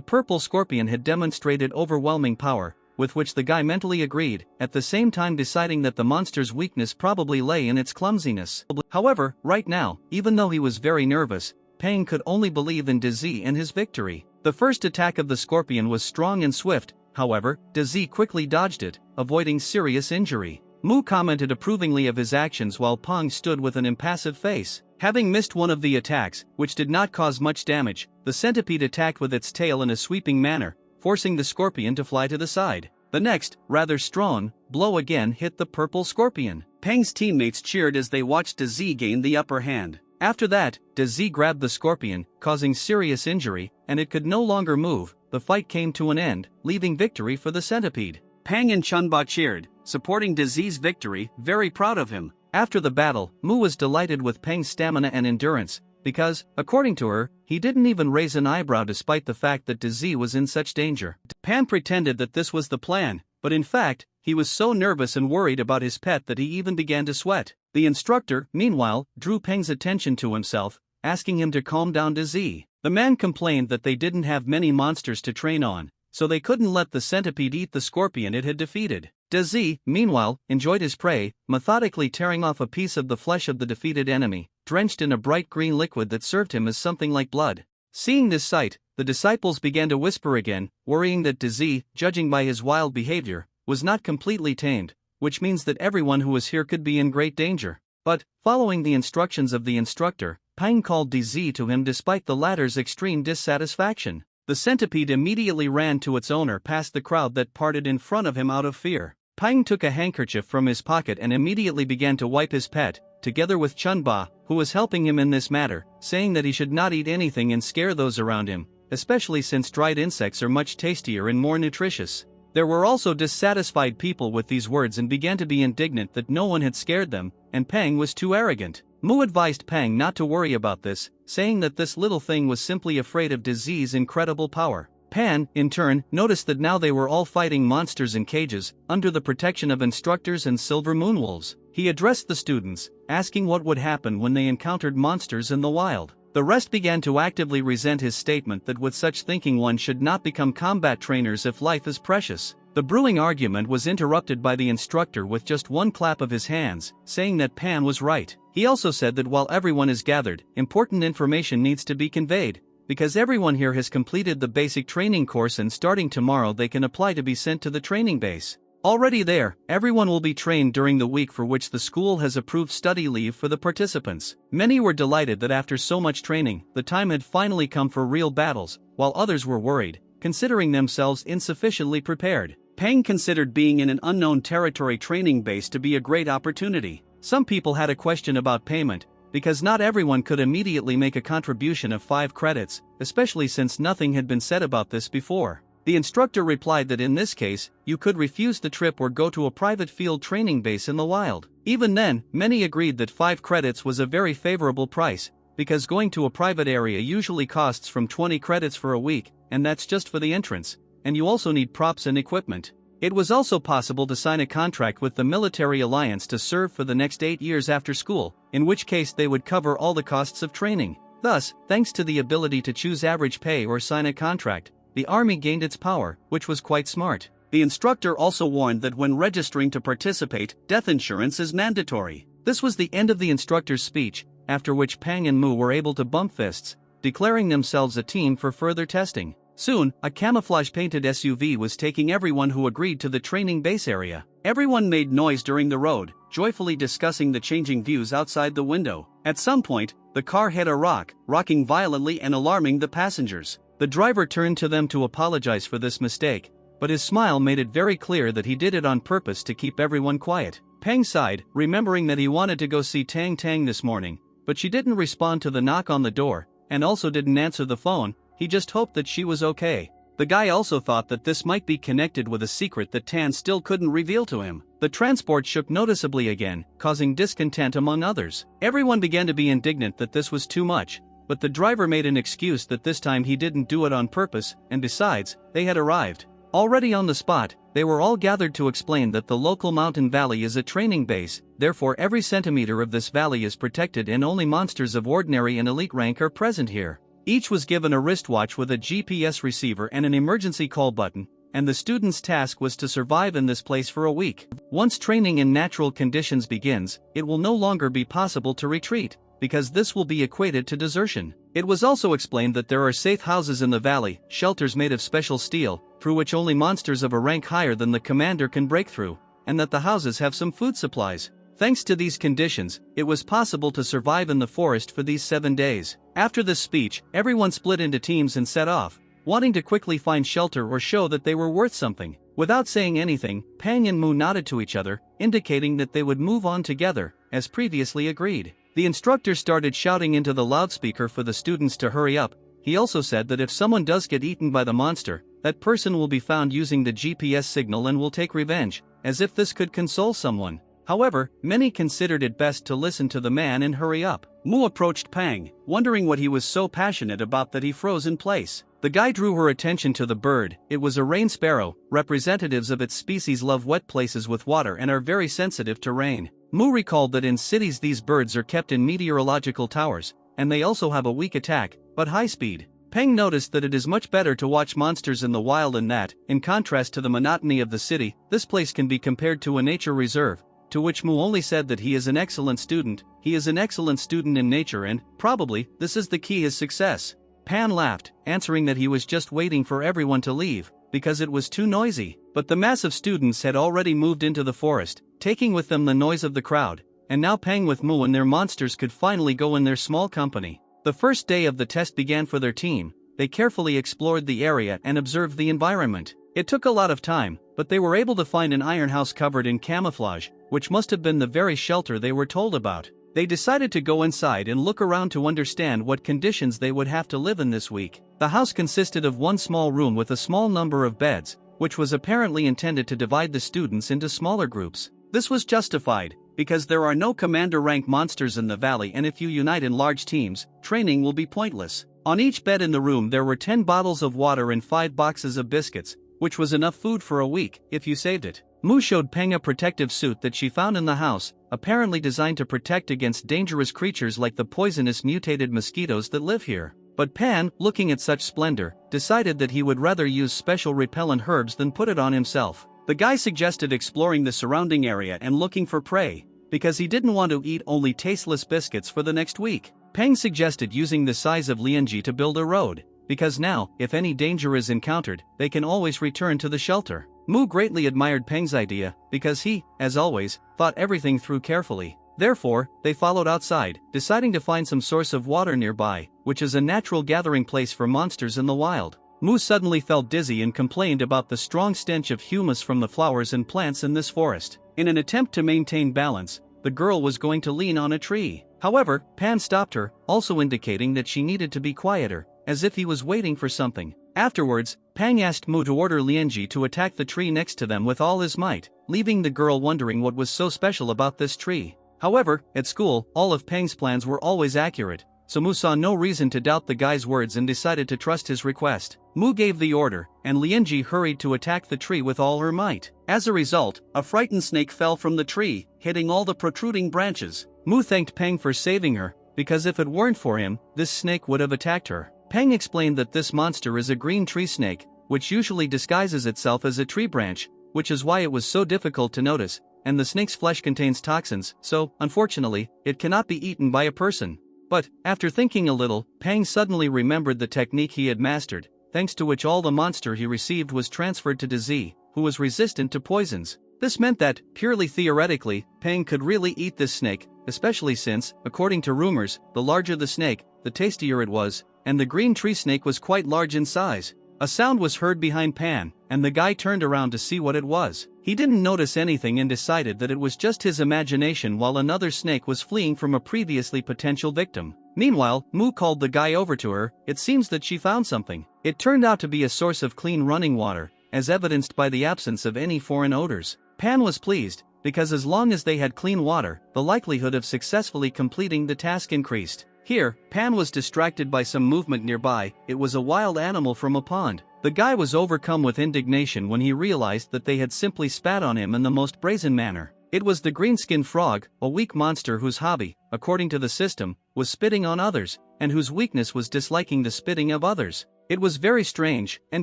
purple scorpion had demonstrated overwhelming power, with which the guy mentally agreed, at the same time deciding that the monster's weakness probably lay in its clumsiness. However, right now, even though he was very nervous, Pang could only believe in Dizzy and his victory. The first attack of the scorpion was strong and swift, however, Dizzy quickly dodged it, avoiding serious injury. Mu commented approvingly of his actions while Pang stood with an impassive face. Having missed one of the attacks, which did not cause much damage, the centipede attacked with its tail in a sweeping manner, forcing the scorpion to fly to the side. The next, rather strong, blow again hit the purple scorpion. Pang's teammates cheered as they watched Dizzy gain the upper hand. After that, Dizzy grabbed the scorpion, causing serious injury, and it could no longer move. The fight came to an end, leaving victory for the centipede. Pang and Chunba cheered, supporting Dizzy's victory, very proud of him. After the battle, Mu was delighted with Pang's stamina and endurance, because, according to her, he didn't even raise an eyebrow despite the fact that Dizzy was in such danger. Pan pretended that this was the plan, but in fact, he was so nervous and worried about his pet that he even began to sweat. The instructor, meanwhile, drew Pang's attention to himself, asking him to calm down Dizzy. The man complained that they didn't have many monsters to train on, so they couldn't let the centipede eat the scorpion it had defeated. Dizzy, meanwhile, enjoyed his prey, methodically tearing off a piece of the flesh of the defeated enemy, drenched in a bright green liquid that served him as something like blood. Seeing this sight, the disciples began to whisper again, worrying that Dizzy, judging by his wild behavior, was not completely tamed, which means that everyone who was here could be in great danger. But, following the instructions of the instructor, Pang called Dizzy to him despite the latter's extreme dissatisfaction. The centipede immediately ran to its owner past the crowd that parted in front of him out of fear. Pang took a handkerchief from his pocket and immediately began to wipe his pet, together with Chunba, who was helping him in this matter, saying that he should not eat anything and scare those around him, especially since dried insects are much tastier and more nutritious. There were also dissatisfied people with these words and began to be indignant that no one had scared them, and Pang was too arrogant. Mu advised Pang not to worry about this, saying that this little thing was simply afraid of Dizzy's incredible power. Pan, in turn, noticed that now they were all fighting monsters in cages, under the protection of instructors and silver moonwolves. He addressed the students, asking what would happen when they encountered monsters in the wild. The rest began to actively resent his statement that with such thinking one should not become combat trainers if life is precious. The brewing argument was interrupted by the instructor with just one clap of his hands, saying that Pan was right. He also said that while everyone is gathered, important information needs to be conveyed, because everyone here has completed the basic training course and starting tomorrow they can apply to be sent to the training base. Already there, everyone will be trained during the week for which the school has approved study leave for the participants. Many were delighted that after so much training, the time had finally come for real battles, while others were worried, considering themselves insufficiently prepared. Pang considered being in an unknown territory training base to be a great opportunity. Some people had a question about payment, because not everyone could immediately make a contribution of 5 credits, especially since nothing had been said about this before. The instructor replied that in this case, you could refuse the trip or go to a private field training base in the wild. Even then, many agreed that 5 credits was a very favorable price, because going to a private area usually costs from 20 credits for a week, and that's just for the entrance, and you also need props and equipment. It was also possible to sign a contract with the military alliance to serve for the next 8 years after school, in which case they would cover all the costs of training. Thus, thanks to the ability to choose average pay or sign a contract, the army gained its power, which was quite smart. The instructor also warned that when registering to participate, death insurance is mandatory. This was the end of the instructor's speech, after which Pang and Mu were able to bump fists, declaring themselves a team for further testing. Soon, a camouflage-painted SUV was taking everyone who agreed to the training base area. Everyone made noise during the road, joyfully discussing the changing views outside the window. At some point, the car hit a rock, rocking violently and alarming the passengers. The driver turned to them to apologize for this mistake, but his smile made it very clear that he did it on purpose to keep everyone quiet. Peng sighed, remembering that he wanted to go see Tang Tang this morning, but she didn't respond to the knock on the door, and also didn't answer the phone. He just hoped that she was okay. The guy also thought that this might be connected with a secret that Tan still couldn't reveal to him. The transport shook noticeably again, causing discontent among others. Everyone began to be indignant that this was too much, but the driver made an excuse that this time he didn't do it on purpose, and besides, they had arrived. Already on the spot, they were all gathered to explain that the local mountain valley is a training base, therefore every centimeter of this valley is protected and only monsters of ordinary and elite rank are present here. Each was given a wristwatch with a GPS receiver and an emergency call button, and the student's task was to survive in this place for a week. Once training in natural conditions begins, it will no longer be possible to retreat, because this will be equated to desertion. It was also explained that there are safe houses in the valley, shelters made of special steel, through which only monsters of a rank higher than the commander can break through, and that the houses have some food supplies. Thanks to these conditions, it was possible to survive in the forest for these 7 days. After this speech, everyone split into teams and set off, wanting to quickly find shelter or show that they were worth something. Without saying anything, Pang and Mu nodded to each other, indicating that they would move on together, as previously agreed. The instructor started shouting into the loudspeaker for the students to hurry up. He also said that if someone does get eaten by the monster, that person will be found using the GPS signal and will take revenge, as if this could console someone. However, many considered it best to listen to the man and hurry up. Mu approached Pang, wondering what he was so passionate about that he froze in place. The guy drew her attention to the bird. It was a rain sparrow. Representatives of its species love wet places with water and are very sensitive to rain. Mu recalled that in cities these birds are kept in meteorological towers, and they also have a weak attack, but high speed. Peng noticed that it is much better to watch monsters in the wild and that, in contrast to the monotony of the city, this place can be compared to a nature reserve. To which Mu only said that he is an excellent student. He is an excellent student in nature and, probably, this is the key to his success. Pan laughed, answering that he was just waiting for everyone to leave, because it was too noisy. But the mass of students had already moved into the forest, taking with them the noise of the crowd, and now Pang with Mu and their monsters could finally go in their small company. The first day of the test began for their team. They carefully explored the area and observed the environment. It took a lot of time, but they were able to find an iron house covered in camouflage, which must have been the very shelter they were told about. They decided to go inside and look around to understand what conditions they would have to live in this week. The house consisted of one small room with a small number of beds, which was apparently intended to divide the students into smaller groups. This was justified, because there are no commander rank monsters in the valley, and if you unite in large teams, training will be pointless. On each bed in the room there were 10 bottles of water and 5 boxes of biscuits, which was enough food for a week, if you saved it. Mu showed Peng a protective suit that she found in the house, apparently designed to protect against dangerous creatures like the poisonous mutated mosquitoes that live here. But Pan, looking at such splendor, decided that he would rather use special repellent herbs than put it on himself. The guy suggested exploring the surrounding area and looking for prey, because he didn't want to eat only tasteless biscuits for the next week. Peng suggested using the size of Lianji to build a road, because now, if any danger is encountered, they can always return to the shelter. Mu greatly admired Peng's idea, because he, as always, thought everything through carefully. Therefore, they followed outside, deciding to find some source of water nearby, which is a natural gathering place for monsters in the wild. Mu suddenly felt dizzy and complained about the strong stench of humus from the flowers and plants in this forest. In an attempt to maintain balance, the girl was going to lean on a tree. However, Pan stopped her, also indicating that she needed to be quieter, as if he was waiting for something. Afterwards, Pang asked Mu to order Lianji to attack the tree next to them with all his might, leaving the girl wondering what was so special about this tree. However, at school, all of Pang's plans were always accurate, so Mu saw no reason to doubt the guy's words and decided to trust his request. Mu gave the order, and Lianji hurried to attack the tree with all her might. As a result, a frightened snake fell from the tree, hitting all the protruding branches. Mu thanked Pang for saving her, because if it weren't for him, this snake would have attacked her. Pang explained that this monster is a green tree snake, which usually disguises itself as a tree branch, which is why it was so difficult to notice, and the snake's flesh contains toxins, so, unfortunately, it cannot be eaten by a person. But, after thinking a little, Pang suddenly remembered the technique he had mastered. thanks to which all the monster he received was transferred to Z, who was resistant to poisons. This meant that, purely theoretically, Peng could really eat this snake, especially since, according to rumors, the larger the snake, the tastier it was, and the green tree snake was quite large in size. A sound was heard behind Pan, and the guy turned around to see what it was. He didn't notice anything and decided that it was just his imagination while another snake was fleeing from a previously potential victim. Meanwhile, Mu called the guy over to her. It seems that she found something. It turned out to be a source of clean running water, as evidenced by the absence of any foreign odors. Pan was pleased, because as long as they had clean water, the likelihood of successfully completing the task increased. Here, Pan was distracted by some movement nearby. It was a wild animal from a pond. The guy was overcome with indignation when he realized that they had simply spat on him in the most brazen manner. It was the green-skinned frog, a weak monster whose hobby, according to the system, was spitting on others, and whose weakness was disliking the spitting of others. It was very strange, and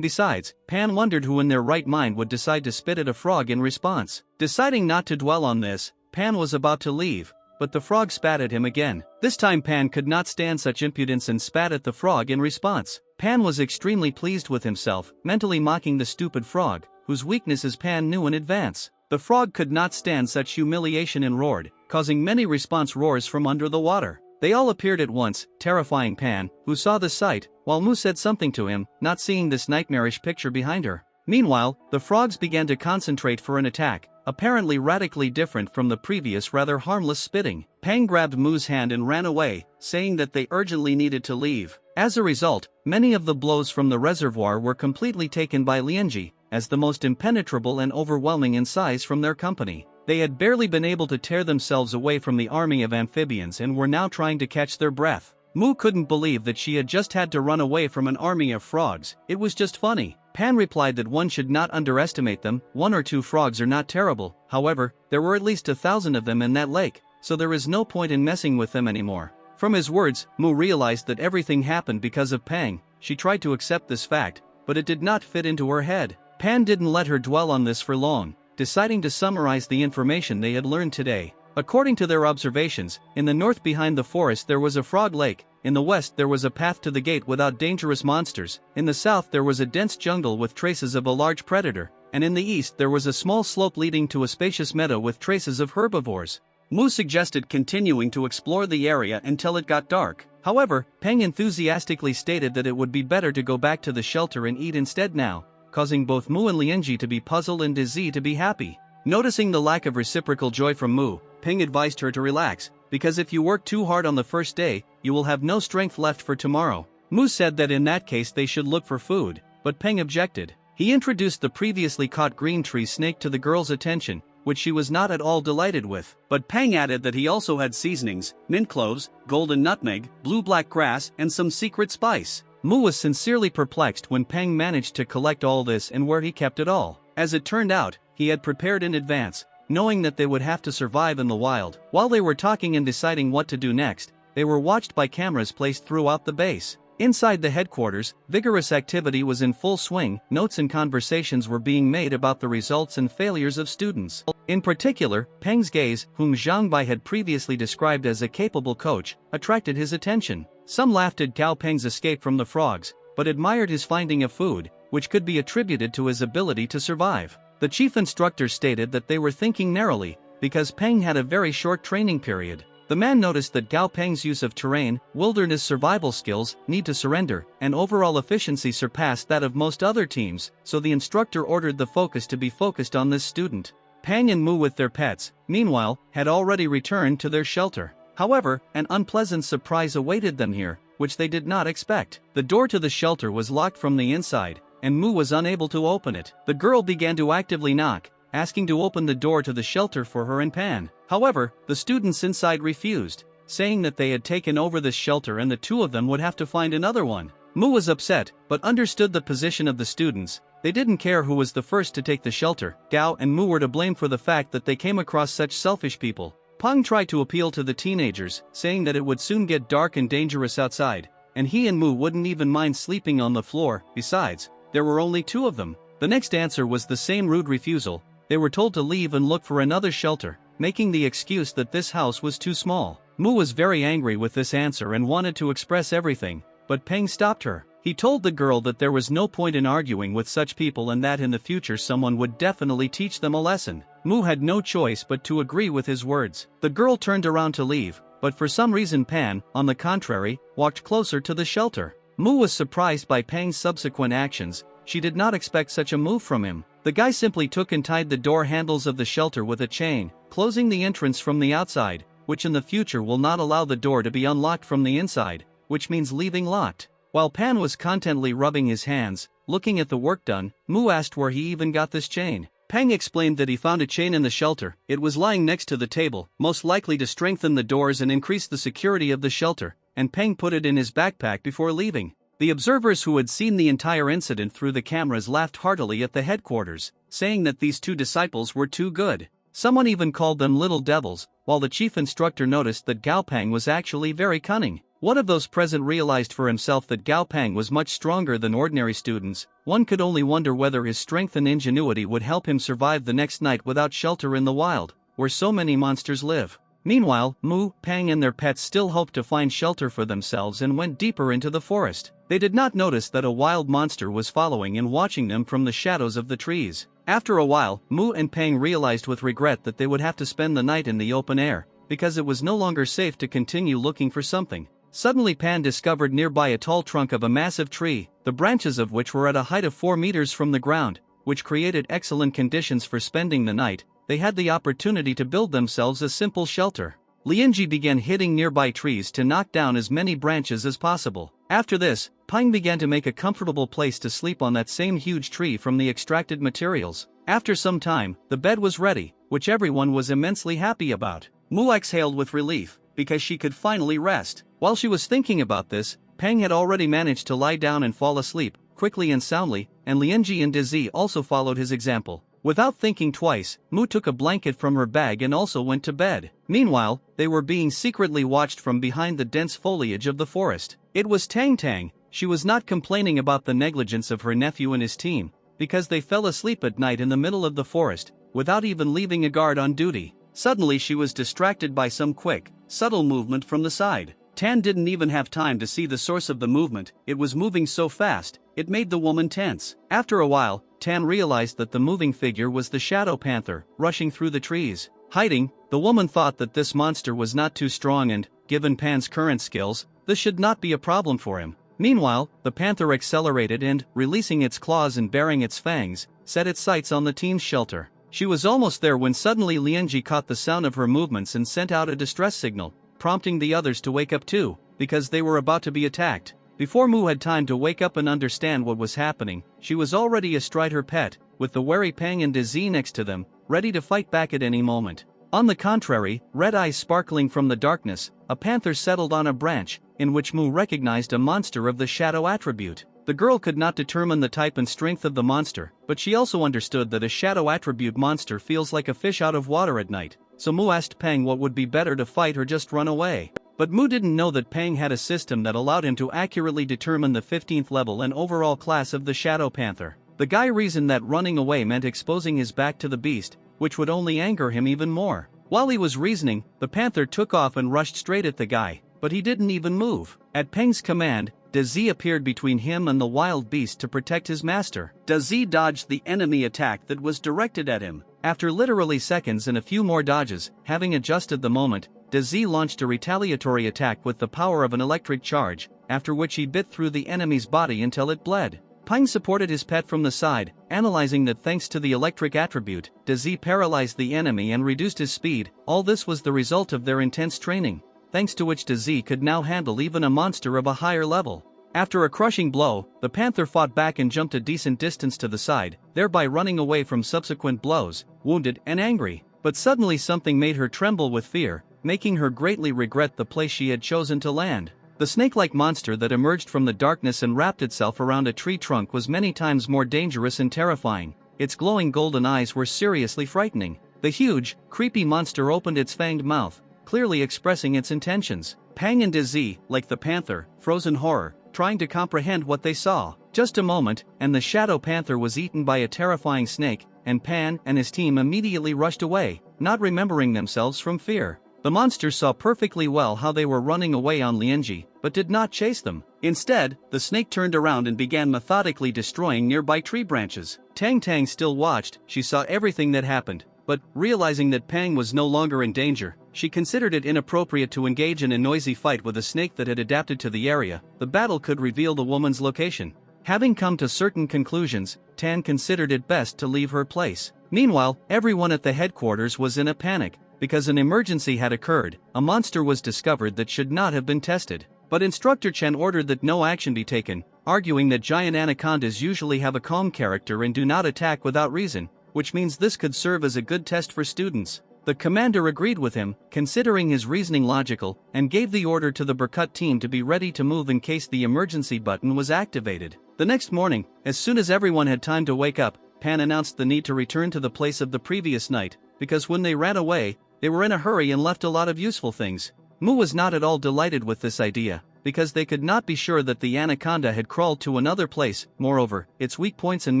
besides, Pan wondered who in their right mind would decide to spit at a frog in response. Deciding not to dwell on this, Pan was about to leave, but the frog spat at him again. This time Pan could not stand such impudence and spat at the frog in response. Pan was extremely pleased with himself, mentally mocking the stupid frog, whose weaknesses Pan knew in advance. The frog could not stand such humiliation and roared, causing many response roars from under the water. They all appeared at once, terrifying Pan, who saw the sight, while Mu said something to him, not seeing this nightmarish picture behind her. Meanwhile, the frogs began to concentrate for an attack, apparently radically different from the previous rather harmless spitting. Pang grabbed Mu's hand and ran away, saying that they urgently needed to leave. As a result, many of the blows from the reservoir were completely taken by Lianji, as the most impenetrable and overwhelming in size from their company. They had barely been able to tear themselves away from the army of amphibians and were now trying to catch their breath. Mu couldn't believe that she had just had to run away from an army of frogs. It was just funny. Pan replied that one should not underestimate them. 1 or 2 frogs are not terrible. However, there were at least 1,000 of them in that lake, so there is no point in messing with them anymore. From his words, Mu realized that everything happened because of Pang. She tried to accept this fact, but it did not fit into her head. Pan didn't let her dwell on this for long, deciding to summarize the information they had learned today. According to their observations, in the north behind the forest there was a frog lake, in the west there was a path to the gate without dangerous monsters, in the south there was a dense jungle with traces of a large predator, and in the east there was a small slope leading to a spacious meadow with traces of herbivores. Mu suggested continuing to explore the area until it got dark. However, Peng enthusiastically stated that it would be better to go back to the shelter and eat instead now, causing both Mu and Lianji to be puzzled and Dizzy to be happy. Noticing the lack of reciprocal joy from Mu, Peng advised her to relax, because if you work too hard on the first day, you will have no strength left for tomorrow. Mu said that in that case they should look for food, but Peng objected. He introduced the previously caught green tree snake to the girl's attention, which she was not at all delighted with. But Peng added that he also had seasonings, mint cloves, golden nutmeg, blue-black grass, and some secret spice. Mu was sincerely perplexed when Peng managed to collect all this and where he kept it all. As it turned out, he had prepared in advance, knowing that they would have to survive in the wild. While they were talking and deciding what to do next, they were watched by cameras placed throughout the base. Inside the headquarters, vigorous activity was in full swing. Notes and conversations were being made about the results and failures of students. In particular, Peng's gaze, whom Zhang Bai had previously described as a capable coach, attracted his attention. Some laughed at Gao Peng's escape from the frogs, but admired his finding of food, which could be attributed to his ability to survive. The chief instructor stated that they were thinking narrowly, because Peng had a very short training period. The man noticed that Gao Peng's use of terrain, wilderness survival skills, need to surrender, and overall efficiency surpassed that of most other teams, so the instructor ordered the focus to be focused on this student. Peng and Mu with their pets, meanwhile, had already returned to their shelter. However, an unpleasant surprise awaited them here, which they did not expect. The door to the shelter was locked from the inside, and Mu was unable to open it. The girl began to actively knock, asking to open the door to the shelter for her and Pan. However, the students inside refused, saying that they had taken over this shelter and the two of them would have to find another one. Mu was upset, but understood the position of the students. They didn't care who was the first to take the shelter. Gao and Mu were to blame for the fact that they came across such selfish people. Peng tried to appeal to the teenagers, saying that it would soon get dark and dangerous outside, and he and Mu wouldn't even mind sleeping on the floor. Besides, there were only 2 of them. The next answer was the same rude refusal. They were told to leave and look for another shelter, making the excuse that this house was too small. Mu was very angry with this answer and wanted to express everything, but Peng stopped her. He told the girl that there was no point in arguing with such people and that in the future someone would definitely teach them a lesson. Mu had no choice but to agree with his words. The girl turned around to leave, but for some reason Pan, on the contrary, walked closer to the shelter. Mu was surprised by Pang's subsequent actions. She did not expect such a move from him. The guy simply took and tied the door handles of the shelter with a chain, closing the entrance from the outside, which in the future will not allow the door to be unlocked from the inside, which means leaving locked. While Pan was contentedly rubbing his hands, looking at the work done, Mu asked where he even got this chain. Pang explained that he found a chain in the shelter. It was lying next to the table, most likely to strengthen the doors and increase the security of the shelter, and Pang put it in his backpack before leaving. The observers who had seen the entire incident through the cameras laughed heartily at the headquarters, saying that these two disciples were too good. Someone even called them little devils, while the chief instructor noticed that Gao Pang was actually very cunning. One of those present realized for himself that Gao Pang was much stronger than ordinary students. One could only wonder whether his strength and ingenuity would help him survive the next night without shelter in the wild, where so many monsters live. Meanwhile, Mu, Pang and their pets still hoped to find shelter for themselves and went deeper into the forest. They did not notice that a wild monster was following and watching them from the shadows of the trees. After a while, Mu and Pang realized with regret that they would have to spend the night in the open air, because it was no longer safe to continue looking for something. Suddenly Pan discovered nearby a tall trunk of a massive tree, the branches of which were at a height of 4 meters from the ground, which created excellent conditions for spending the night. They had the opportunity to build themselves a simple shelter. Lianji began hitting nearby trees to knock down as many branches as possible. After this, Pang began to make a comfortable place to sleep on that same huge tree from the extracted materials. After some time, the bed was ready, which everyone was immensely happy about. Mu exhaled with relief, because she could finally rest. While she was thinking about this, Pang had already managed to lie down and fall asleep, quickly and soundly, and Lianji and Dizzy also followed his example. Without thinking twice, Mu took a blanket from her bag and also went to bed. Meanwhile, they were being secretly watched from behind the dense foliage of the forest. It was Tang Tang. She was not complaining about the negligence of her nephew and his team, because they fell asleep at night in the middle of the forest, without even leaving a guard on duty. Suddenly she was distracted by some quick, subtle movement from the side. Tan didn't even have time to see the source of the movement. It was moving so fast, it made the woman tense. After a while, Tan realized that the moving figure was the shadow panther, rushing through the trees. Hiding, the woman thought that this monster was not too strong and, given Pan's current skills, this should not be a problem for him. Meanwhile, the panther accelerated and, releasing its claws and baring its fangs, set its sights on the team's shelter. She was almost there when suddenly Lianji caught the sound of her movements and sent out a distress signal, prompting the others to wake up too, because they were about to be attacked. Before Mu had time to wake up and understand what was happening, she was already astride her pet, with the wary Pang and Dizzy next to them, ready to fight back at any moment. On the contrary, red eyes sparkling from the darkness, a panther settled on a branch, in which Mu recognized a monster of the shadow attribute. The girl could not determine the type and strength of the monster, but she also understood that a shadow attribute monster feels like a fish out of water at night, so Mu asked Pang what would be better to fight or just run away. But Mu didn't know that Pang had a system that allowed him to accurately determine the 15th level and overall class of the shadow panther. The guy reasoned that running away meant exposing his back to the beast, which would only anger him even more. While he was reasoning, the panther took off and rushed straight at the guy, but he didn't even move. At Pang's command, Dizzy appeared between him and the wild beast to protect his master. Dizzy dodged the enemy attack that was directed at him. After literally seconds and a few more dodges, having adjusted the moment, Dizzy launched a retaliatory attack with the power of an electric charge, after which he bit through the enemy's body until it bled. Pang supported his pet from the side, analyzing that thanks to the electric attribute, Dizzy paralyzed the enemy and reduced his speed. All this was the result of their intense training, thanks to which Dizzy could now handle even a monster of a higher level. After a crushing blow, the panther fought back and jumped a decent distance to the side, thereby running away from subsequent blows, wounded and angry. But suddenly something made her tremble with fear, making her greatly regret the place she had chosen to land. The snake-like monster that emerged from the darkness and wrapped itself around a tree trunk was many times more dangerous and terrifying. Its glowing golden eyes were seriously frightening. The huge, creepy monster opened its fanged mouth, clearly expressing its intentions. Pang and Dizzy, like the panther, froze in horror, trying to comprehend what they saw. Just a moment, and the shadow panther was eaten by a terrifying snake, and Pan and his team immediately rushed away, not remembering themselves from fear. The monster saw perfectly well how they were running away on Lianji, but did not chase them. Instead, the snake turned around and began methodically destroying nearby tree branches. Tang still watched. She saw everything that happened, but, realizing that Pang was no longer in danger, she considered it inappropriate to engage in a noisy fight with a snake that had adapted to the area. The battle could reveal the woman's location. Having come to certain conclusions, Tan considered it best to leave her place. Meanwhile, everyone at the headquarters was in a panic, because an emergency had occurred. A monster was discovered that should not have been tested. But Instructor Chen ordered that no action be taken, arguing that giant anacondas usually have a calm character and do not attack without reason, which means this could serve as a good test for students. The commander agreed with him, considering his reasoning logical, and gave the order to the Berkut team to be ready to move in case the emergency button was activated. The next morning, as soon as everyone had time to wake up, Pan announced the need to return to the place of the previous night, because when they ran away, they were in a hurry and left a lot of useful things. Mu was not at all delighted with this idea, because they could not be sure that the anaconda had crawled to another place. Moreover, its weak points and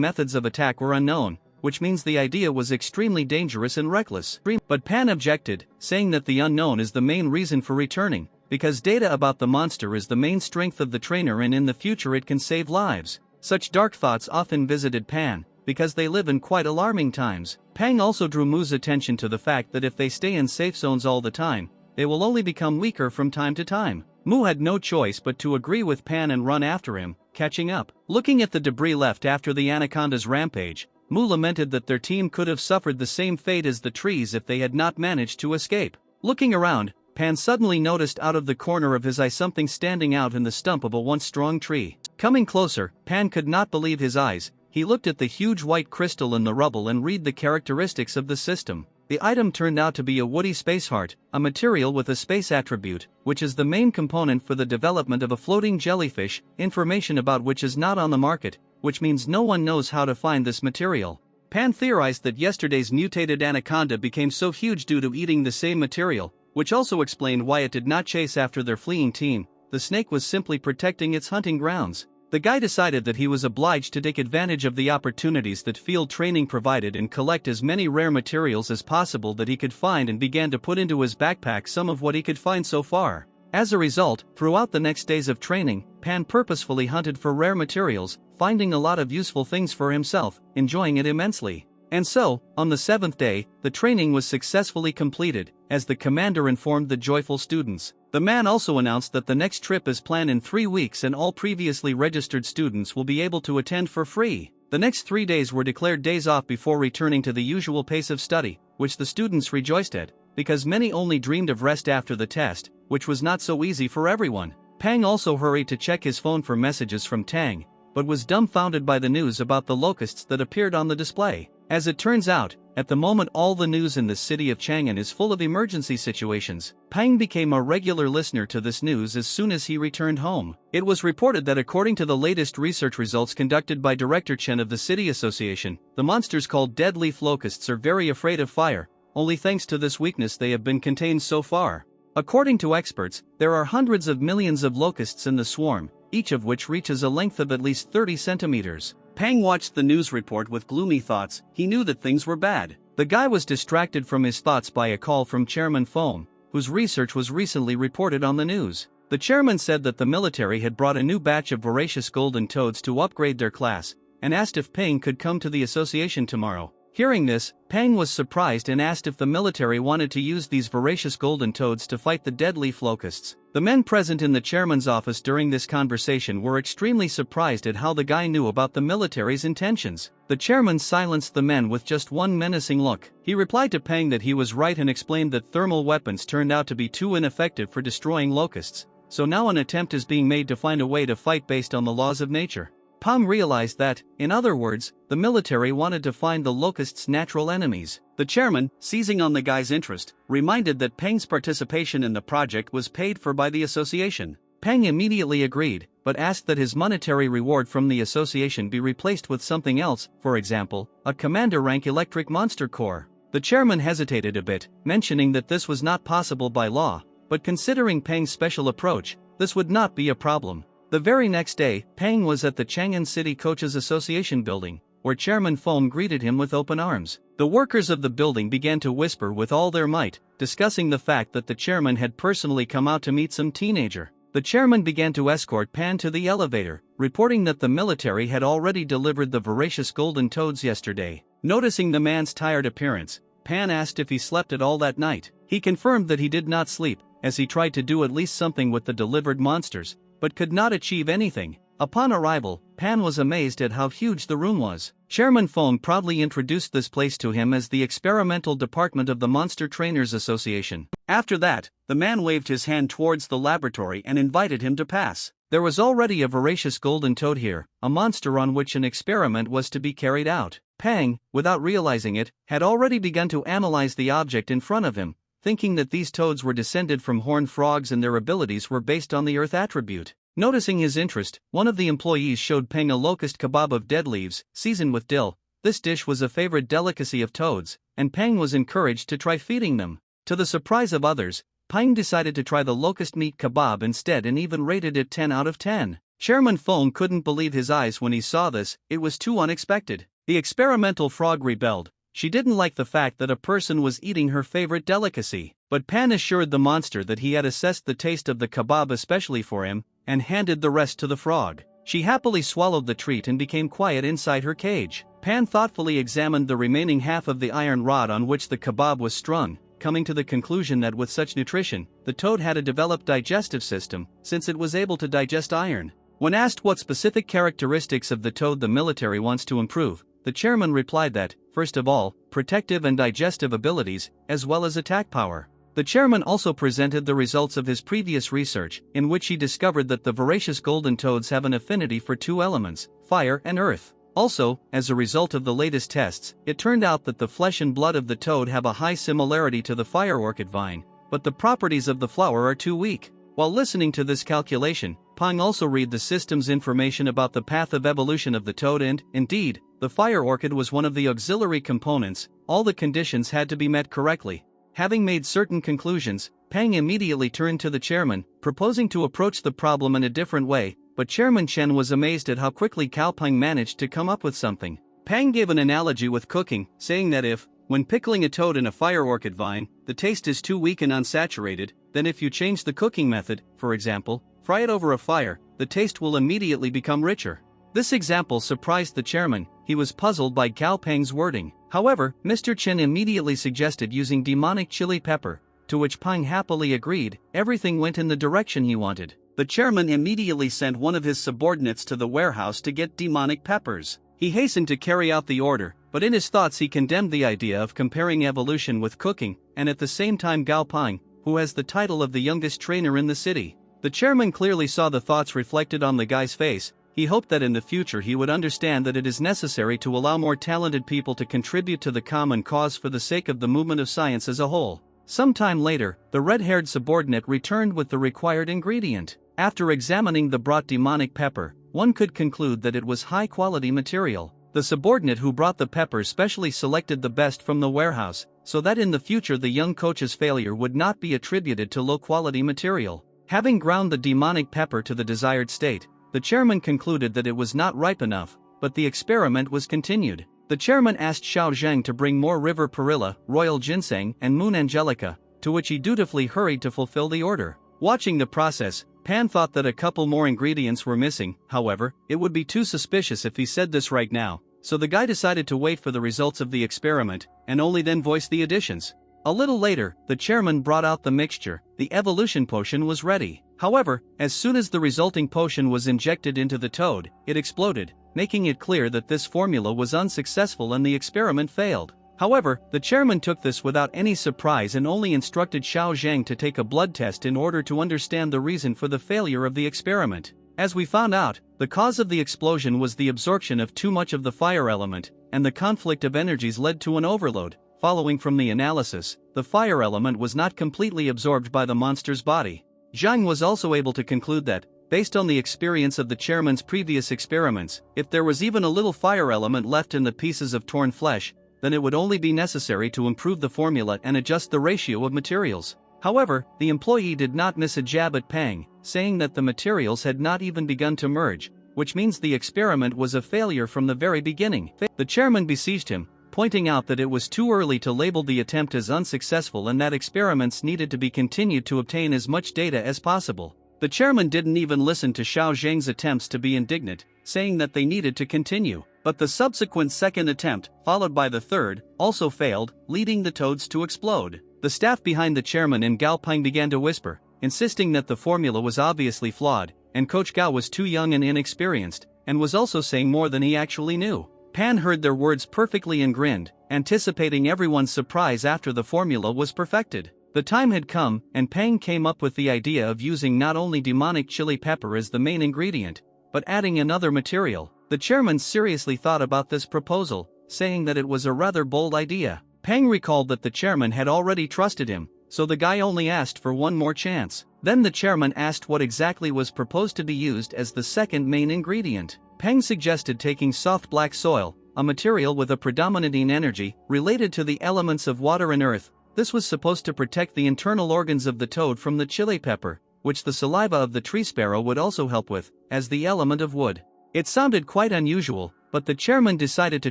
methods of attack were unknown, which means the idea was extremely dangerous and reckless. But Pan objected, saying that the unknown is the main reason for returning, because data about the monster is the main strength of the trainer and in the future it can save lives. Such dark thoughts often visited Pan, because they live in quite alarming times. Pang also drew Mu's attention to the fact that if they stay in safe zones all the time, they will only become weaker from time to time. Mu had no choice but to agree with Pan and run after him, catching up. Looking at the debris left after the anaconda's rampage, Mu lamented that their team could have suffered the same fate as the trees if they had not managed to escape. Looking around, Pan suddenly noticed out of the corner of his eye something standing out in the stump of a once strong tree. Coming closer, Pan could not believe his eyes. He looked at the huge white crystal in the rubble and read the characteristics of the system. The item turned out to be a woody space heart, a material with a space attribute, which is the main component for the development of a floating jellyfish, information about which is not on the market, which means no one knows how to find this material. Pan theorized that yesterday's mutated anaconda became so huge due to eating the same material, which also explained why it did not chase after their fleeing team. The snake was simply protecting its hunting grounds. The guy decided that he was obliged to take advantage of the opportunities that field training provided and collect as many rare materials as possible that he could find, and began to put into his backpack some of what he could find so far. As a result, throughout the next days of training, Pan purposefully hunted for rare materials, finding a lot of useful things for himself, enjoying it immensely. And so, on the 7th day, the training was successfully completed, as the commander informed the joyful students. The man also announced that the next trip is planned in 3 weeks and all previously registered students will be able to attend for free. The next 3 days were declared days off before returning to the usual pace of study, which the students rejoiced at, because many only dreamed of rest after the test, which was not so easy for everyone. Pang also hurried to check his phone for messages from Tang, but was dumbfounded by the news about the locusts that appeared on the display. As it turns out, at the moment all the news in the city of Chang'an is full of emergency situations. Pang became a regular listener to this news as soon as he returned home. It was reported that according to the latest research results conducted by Director Chen of the City Association, the monsters called dead leaf locusts are very afraid of fire. Only thanks to this weakness they have been contained so far. According to experts, there are hundreds of millions of locusts in the swarm, each of which reaches a length of at least 30 centimeters. Pang watched the news report with gloomy thoughts. He knew that things were bad. The guy was distracted from his thoughts by a call from Chairman Foam, whose research was recently reported on the news. The chairman said that the military had brought a new batch of voracious golden toads to upgrade their class, and asked if Pang could come to the association tomorrow. Hearing this, Pang was surprised and asked if the military wanted to use these voracious golden toads to fight the dead leaf locusts. The men present in the chairman's office during this conversation were extremely surprised at how the guy knew about the military's intentions. The chairman silenced the men with just one menacing look. He replied to Pang that he was right and explained that thermal weapons turned out to be too ineffective for destroying locusts, so now an attempt is being made to find a way to fight based on the laws of nature. Pang realized that, in other words, the military wanted to find the locusts' natural enemies. The chairman, seizing on the guy's interest, reminded that Pang's participation in the project was paid for by the association. Pang immediately agreed, but asked that his monetary reward from the association be replaced with something else, for example, a commander-rank electric monster core. The chairman hesitated a bit, mentioning that this was not possible by law, but considering Pang's special approach, this would not be a problem. The very next day, Pang was at the Chang'an City Coaches Association building, where Chairman Foam greeted him with open arms. The workers of the building began to whisper with all their might, discussing the fact that the chairman had personally come out to meet some teenager. The chairman began to escort Pan to the elevator, reporting that the military had already delivered the voracious golden toads yesterday. Noticing the man's tired appearance, Pan asked if he slept at all that night. He confirmed that he did not sleep, as he tried to do at least something with the delivered monsters, but could not achieve anything. Upon arrival, Pan was amazed at how huge the room was. Chairman Fong proudly introduced this place to him as the experimental department of the Monster Trainers Association. After that, the man waved his hand towards the laboratory and invited him to pass. There was already a voracious golden toad here, a monster on which an experiment was to be carried out. Pang, without realizing it, had already begun to analyze the object in front of him, thinking that these toads were descended from horned frogs and their abilities were based on the earth attribute. Noticing his interest, one of the employees showed Peng a locust kebab of dead leaves, seasoned with dill. This dish was a favorite delicacy of toads, and Peng was encouraged to try feeding them. To the surprise of others, Peng decided to try the locust meat kebab instead and even rated it 10 out of 10. Chairman Fong couldn't believe his eyes when he saw this, it was too unexpected. The experimental frog rebelled. She didn't like the fact that a person was eating her favorite delicacy, but Pan assured the monster that he had assessed the taste of the kebab especially for him, and handed the rest to the frog. She happily swallowed the treat and became quiet inside her cage. Pan thoughtfully examined the remaining half of the iron rod on which the kebab was strung, coming to the conclusion that with such nutrition, the toad had a developed digestive system, since it was able to digest iron. When asked what specific characteristics of the toad the military wants to improve, the chairman replied that, first of all, protective and digestive abilities, as well as attack power. The chairman also presented the results of his previous research, in which he discovered that the voracious golden toads have an affinity for two elements, fire and earth. Also, as a result of the latest tests, it turned out that the flesh and blood of the toad have a high similarity to the fire orchid vine, but the properties of the flower are too weak. While listening to this calculation, Pang also read the system's information about the path of evolution of the toad and, indeed, the fire orchid was one of the auxiliary components. All the conditions had to be met correctly. Having made certain conclusions, Pang immediately turned to the chairman, proposing to approach the problem in a different way, but Chairman Chen was amazed at how quickly Cao Peng managed to come up with something. Pang gave an analogy with cooking, saying that if, when pickling a toad in a fire orchid vine, the taste is too weak and unsaturated, then if you change the cooking method, for example, fry it over a fire, the taste will immediately become richer. This example surprised the chairman. He was puzzled by Cao Peng's wording. However, Mr. Chen immediately suggested using demonic chili pepper, to which Peng happily agreed. Everything went in the direction he wanted. The chairman immediately sent one of his subordinates to the warehouse to get demonic peppers. He hastened to carry out the order, but in his thoughts he condemned the idea of comparing evolution with cooking, and at the same time Gao Peng, who has the title of the youngest trainer in the city. The chairman clearly saw the thoughts reflected on the guy's face. He hoped that in the future he would understand that it is necessary to allow more talented people to contribute to the common cause for the sake of the movement of science as a whole. Some time later, the red-haired subordinate returned with the required ingredient. After examining the brought demonic pepper, one could conclude that it was high-quality material. The subordinate who brought the pepper specially selected the best from the warehouse, so that in the future the young coach's failure would not be attributed to low-quality material. Having ground the demonic pepper to the desired state, the chairman concluded that it was not ripe enough, but the experiment was continued. The chairman asked Xiao Zheng to bring more river perilla, royal ginseng, and moon angelica, to which he dutifully hurried to fulfill the order. Watching the process, Pan thought that a couple more ingredients were missing. However, it would be too suspicious if he said this right now, so the guy decided to wait for the results of the experiment, and only then voice the additions. A little later, the chairman brought out the mixture. The evolution potion was ready. However, as soon as the resulting potion was injected into the toad, it exploded, making it clear that this formula was unsuccessful and the experiment failed. However, the chairman took this without any surprise and only instructed Xiao Zhang to take a blood test in order to understand the reason for the failure of the experiment. As we found out, the cause of the explosion was the absorption of too much of the fire element, and the conflict of energies led to an overload. Following from the analysis, the fire element was not completely absorbed by the monster's body. Zhang was also able to conclude that, based on the experience of the chairman's previous experiments, if there was even a little fire element left in the pieces of torn flesh, then it would only be necessary to improve the formula and adjust the ratio of materials. However, the employee did not miss a jab at Pang, saying that the materials had not even begun to merge, which means the experiment was a failure from the very beginning. The chairman besieged him, pointing out that it was too early to label the attempt as unsuccessful and that experiments needed to be continued to obtain as much data as possible. The chairman didn't even listen to Xiao Zhang's attempts to be indignant, saying that they needed to continue. But the subsequent second attempt, followed by the third, also failed, leading the toads to explode. The staff behind the chairman and Gao Peng began to whisper, insisting that the formula was obviously flawed, and Coach Gao was too young and inexperienced, and was also saying more than he actually knew. Pan heard their words perfectly and grinned, anticipating everyone's surprise after the formula was perfected. The time had come, and Pang came up with the idea of using not only demonic chili pepper as the main ingredient, but adding another material. The chairman seriously thought about this proposal, saying that it was a rather bold idea. Pang recalled that the chairman had already trusted him, so the guy only asked for one more chance. Then the chairman asked what exactly was proposed to be used as the second main ingredient. Pang suggested taking soft black soil, a material with a predominating energy related to the elements of water and earth. This was supposed to protect the internal organs of the toad from the chili pepper, which the saliva of the tree sparrow would also help with, as the element of wood. It sounded quite unusual, but the chairman decided to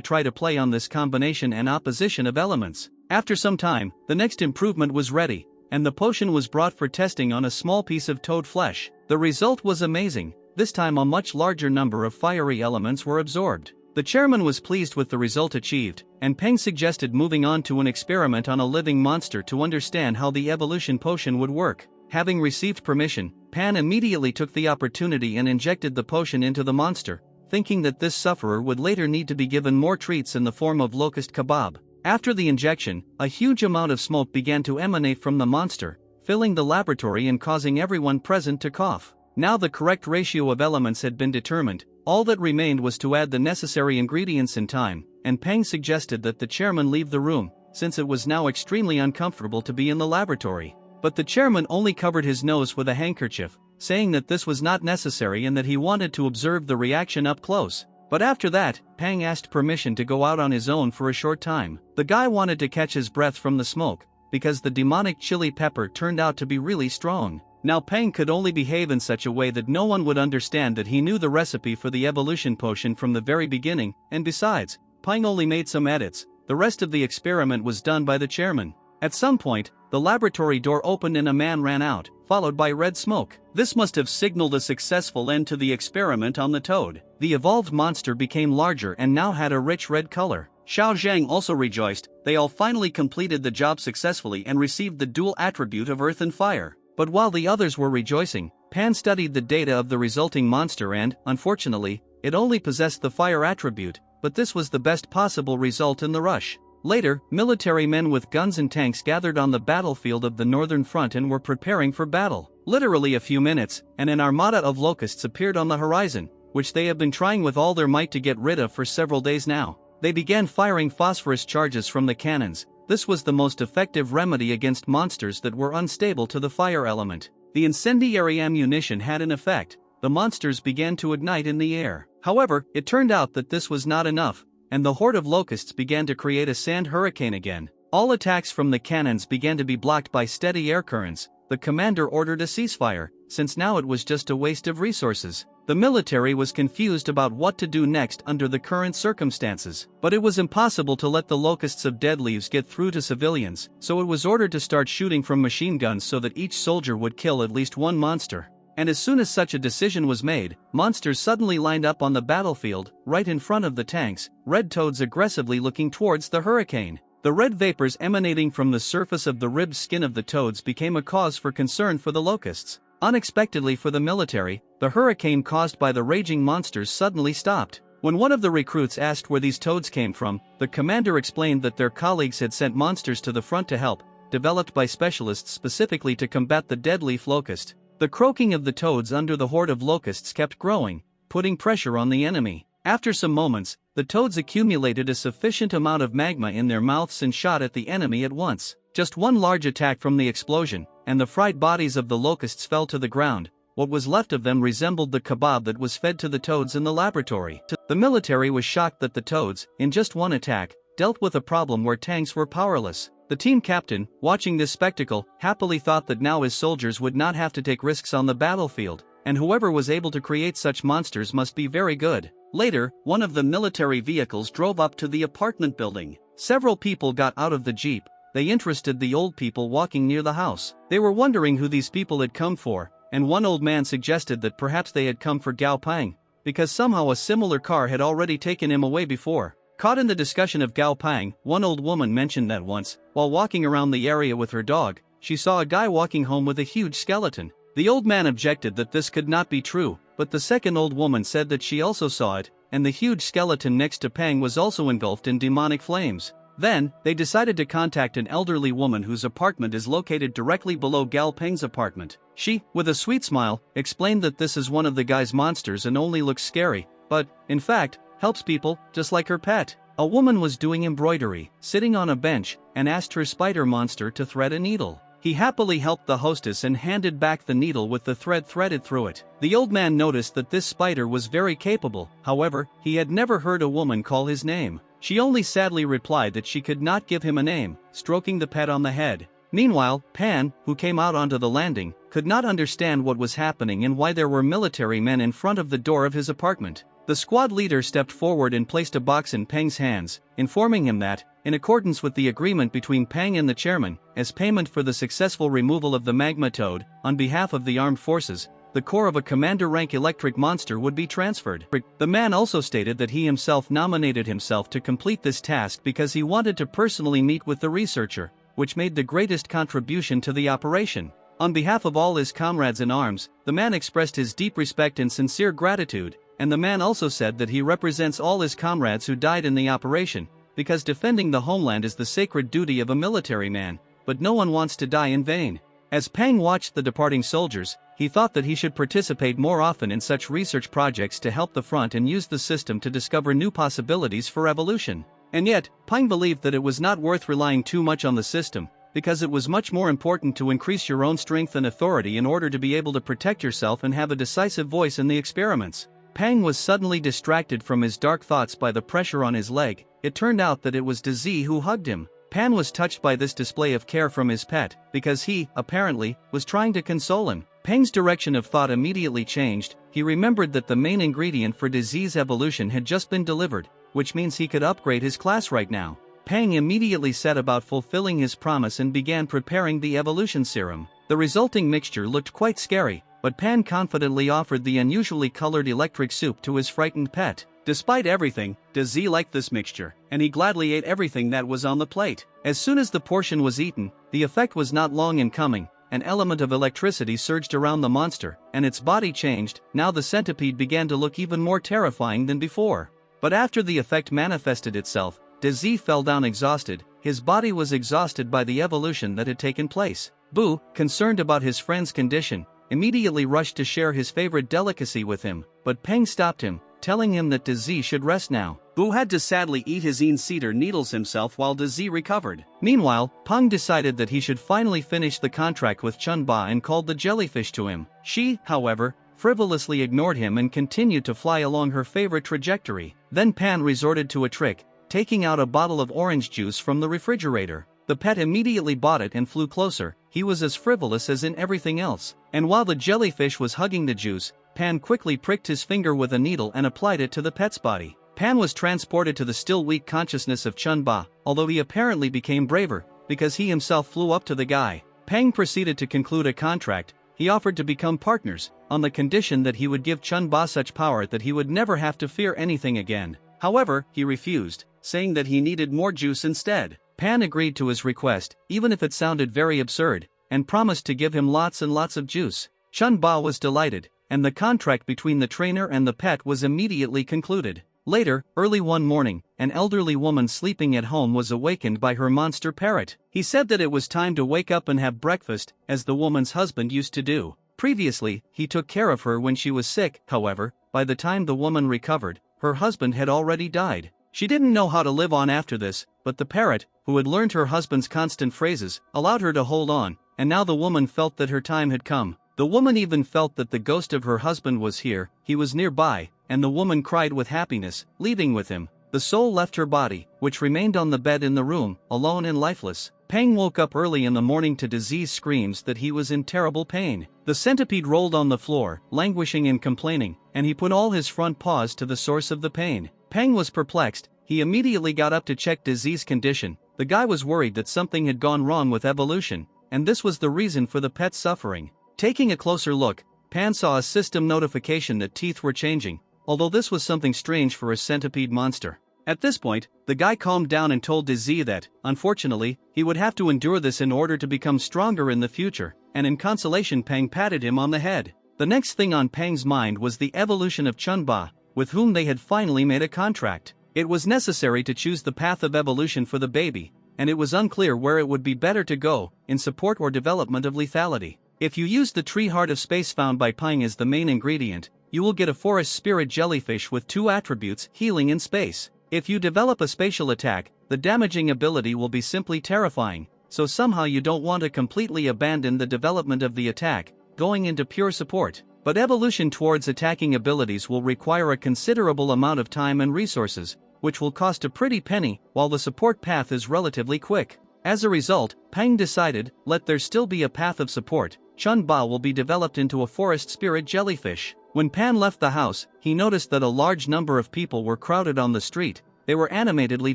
try to play on this combination and opposition of elements. After some time, the next improvement was ready, and the potion was brought for testing on a small piece of toad flesh. The result was amazing. This time a much larger number of fiery elements were absorbed. The chairman was pleased with the result achieved, and Peng suggested moving on to an experiment on a living monster to understand how the evolution potion would work. Having received permission, Pan immediately took the opportunity and injected the potion into the monster, thinking that this sufferer would later need to be given more treats in the form of locust kebab. After the injection, a huge amount of smoke began to emanate from the monster, filling the laboratory and causing everyone present to cough. Now the correct ratio of elements had been determined. All that remained was to add the necessary ingredients in time, and Peng suggested that the chairman leave the room, since it was now extremely uncomfortable to be in the laboratory. But the chairman only covered his nose with a handkerchief, saying that this was not necessary and that he wanted to observe the reaction up close. But after that, Pang asked permission to go out on his own for a short time. The guy wanted to catch his breath from the smoke, because the demonic chili pepper turned out to be really strong. Now Pang could only behave in such a way that no one would understand that he knew the recipe for the evolution potion from the very beginning, and besides, Pang only made some edits. The rest of the experiment was done by the chairman. At some point, the laboratory door opened and a man ran out, followed by red smoke. This must have signaled a successful end to the experiment on the toad. The evolved monster became larger and now had a rich red color. Xiao Zhang also rejoiced. They all finally completed the job successfully and received the dual attribute of earth and fire. But while the others were rejoicing, Pan studied the data of the resulting monster and, unfortunately, it only possessed the fire attribute, but this was the best possible result in the rush. Later, military men with guns and tanks gathered on the battlefield of the northern front and were preparing for battle. Literally a few minutes, and an armada of locusts appeared on the horizon, which they have been trying with all their might to get rid of for several days now. They began firing phosphorus charges from the cannons. This was the most effective remedy against monsters that were unstable to the fire element. The incendiary ammunition had an effect. The monsters began to ignite in the air. However, it turned out that this was not enough, and the horde of locusts began to create a sand hurricane again. All attacks from the cannons began to be blocked by steady air currents. The commander ordered a ceasefire, since now it was just a waste of resources. The military was confused about what to do next under the current circumstances. But it was impossible to let the locusts of dead leaves get through to civilians, so it was ordered to start shooting from machine guns so that each soldier would kill at least one monster. And as soon as such a decision was made, monsters suddenly lined up on the battlefield, right in front of the tanks, red toads aggressively looking towards the hurricane. The red vapors emanating from the surface of the ribbed skin of the toads became a cause for concern for the locusts. Unexpectedly for the military, the hurricane caused by the raging monsters suddenly stopped. When one of the recruits asked where these toads came from, the commander explained that their colleagues had sent monsters to the front to help, developed by specialists specifically to combat the deadleaf locust. The croaking of the toads under the horde of locusts kept growing, putting pressure on the enemy. After some moments, the toads accumulated a sufficient amount of magma in their mouths and shot at the enemy at once. Just one large attack from the explosion, and the fried bodies of the locusts fell to the ground. What was left of them resembled the kebab that was fed to the toads in the laboratory. The military was shocked that the toads, in just one attack, dealt with a problem where tanks were powerless. The team captain, watching this spectacle, happily thought that now his soldiers would not have to take risks on the battlefield, and whoever was able to create such monsters must be very good. Later, one of the military vehicles drove up to the apartment building. Several people got out of the jeep. They interested the old people walking near the house. They were wondering who these people had come for, and one old man suggested that perhaps they had come for Gao Pang, because somehow a similar car had already taken him away before. Caught in the discussion of Gao Pang, one old woman mentioned that once, while walking around the area with her dog, she saw a guy walking home with a huge skeleton. The old man objected that this could not be true, but the second old woman said that she also saw it, and the huge skeleton next to Pang was also engulfed in demonic flames. Then, they decided to contact an elderly woman whose apartment is located directly below Gao Peng's apartment. She, with a sweet smile, explained that this is one of the guy's monsters and only looks scary, but, in fact, helps people, just like her pet. A woman was doing embroidery, sitting on a bench, and asked her spider monster to thread a needle. He happily helped the hostess and handed back the needle with the thread threaded through it. The old man noticed that this spider was very capable, however, he had never heard a woman call his name. She only sadly replied that she could not give him a name, stroking the pet on the head. Meanwhile, Pan, who came out onto the landing, could not understand what was happening and why there were military men in front of the door of his apartment. The squad leader stepped forward and placed a box in Peng's hands, informing him that, in accordance with the agreement between Peng and the chairman, as payment for the successful removal of the magma toad, on behalf of the armed forces, the core of a commander-rank electric monster would be transferred. The man also stated that he himself nominated himself to complete this task because he wanted to personally meet with the researcher, which made the greatest contribution to the operation. On behalf of all his comrades in arms, the man expressed his deep respect and sincere gratitude, and the man also said that he represents all his comrades who died in the operation, because defending the homeland is the sacred duty of a military man, but no one wants to die in vain. As Peng watched the departing soldiers, he thought that he should participate more often in such research projects to help the front and use the system to discover new possibilities for evolution. And yet, Peng believed that it was not worth relying too much on the system, because it was much more important to increase your own strength and authority in order to be able to protect yourself and have a decisive voice in the experiments. Peng was suddenly distracted from his dark thoughts by the pressure on his leg. It turned out that it was Dizzy who hugged him. Pan was touched by this display of care from his pet, because he, apparently, was trying to console him. Peng's direction of thought immediately changed. He remembered that the main ingredient for Dizzy's evolution had just been delivered, which means he could upgrade his class right now. Peng immediately set about fulfilling his promise and began preparing the evolution serum. The resulting mixture looked quite scary, but Pan confidently offered the unusually colored electric soup to his frightened pet. Despite everything, Dizzy liked this mixture, and he gladly ate everything that was on the plate. As soon as the portion was eaten, the effect was not long in coming. An element of electricity surged around the monster, and its body changed. Now the centipede began to look even more terrifying than before. But after the effect manifested itself, Dizzy fell down exhausted. His body was exhausted by the evolution that had taken place. Boo, concerned about his friend's condition, immediately rushed to share his favorite delicacy with him, but Peng stopped him, telling him that Dizzy should rest now. Boo had to sadly eat his cedar needles himself while Dizzy recovered. Meanwhile, Peng decided that he should finally finish the contract with Chunba and called the jellyfish to him. She, however, frivolously ignored him and continued to fly along her favorite trajectory. Then Pan resorted to a trick, taking out a bottle of orange juice from the refrigerator. The pet immediately bought it and flew closer. He was as frivolous as in everything else. And while the jellyfish was hugging the juice, Pan quickly pricked his finger with a needle and applied it to the pet's body. Pan was transported to the still weak consciousness of Chunba, although he apparently became braver, because he himself flew up to the guy. Peng proceeded to conclude a contract. He offered to become partners, on the condition that he would give Chunba such power that he would never have to fear anything again. However, he refused, saying that he needed more juice instead. Pan agreed to his request, even if it sounded very absurd, and promised to give him lots and lots of juice. Chunba was delighted, and the contract between the trainer and the pet was immediately concluded. Later, early one morning, an elderly woman sleeping at home was awakened by her monster parrot. He said that it was time to wake up and have breakfast, as the woman's husband used to do. Previously, he took care of her when she was sick. However, by the time the woman recovered, her husband had already died. She didn't know how to live on after this, but the parrot, who had learned her husband's constant phrases, allowed her to hold on, and now the woman felt that her time had come. The woman even felt that the ghost of her husband was here. He was nearby, and the woman cried with happiness, leaving with him. The soul left her body, which remained on the bed in the room, alone and lifeless. Peng woke up early in the morning to Dizzy's screams that he was in terrible pain. The centipede rolled on the floor, languishing and complaining, and he put all his front paws to the source of the pain. Peng was perplexed. He immediately got up to check Dizzy's condition. The guy was worried that something had gone wrong with evolution, and this was the reason for the pet's suffering. Taking a closer look, Pan saw a system notification that teeth were changing, although this was something strange for a centipede monster. At this point, the guy calmed down and told Dizzy that, unfortunately, he would have to endure this in order to become stronger in the future, and in consolation Pang patted him on the head. The next thing on Pang's mind was the evolution of Chunba, with whom they had finally made a contract. It was necessary to choose the path of evolution for the baby, and it was unclear where it would be better to go, in support or development of lethality. If you use the tree heart of space found by Pang as the main ingredient, you will get a forest spirit jellyfish with 2 attributes, healing in space. If you develop a spatial attack, the damaging ability will be simply terrifying, so somehow you don't want to completely abandon the development of the attack, going into pure support. But evolution towards attacking abilities will require a considerable amount of time and resources, which will cost a pretty penny, while the support path is relatively quick. As a result, Pang decided, let there still be a path of support. Chun Ba will be developed into a forest spirit jellyfish. When Pan left the house, he noticed that a large number of people were crowded on the street. They were animatedly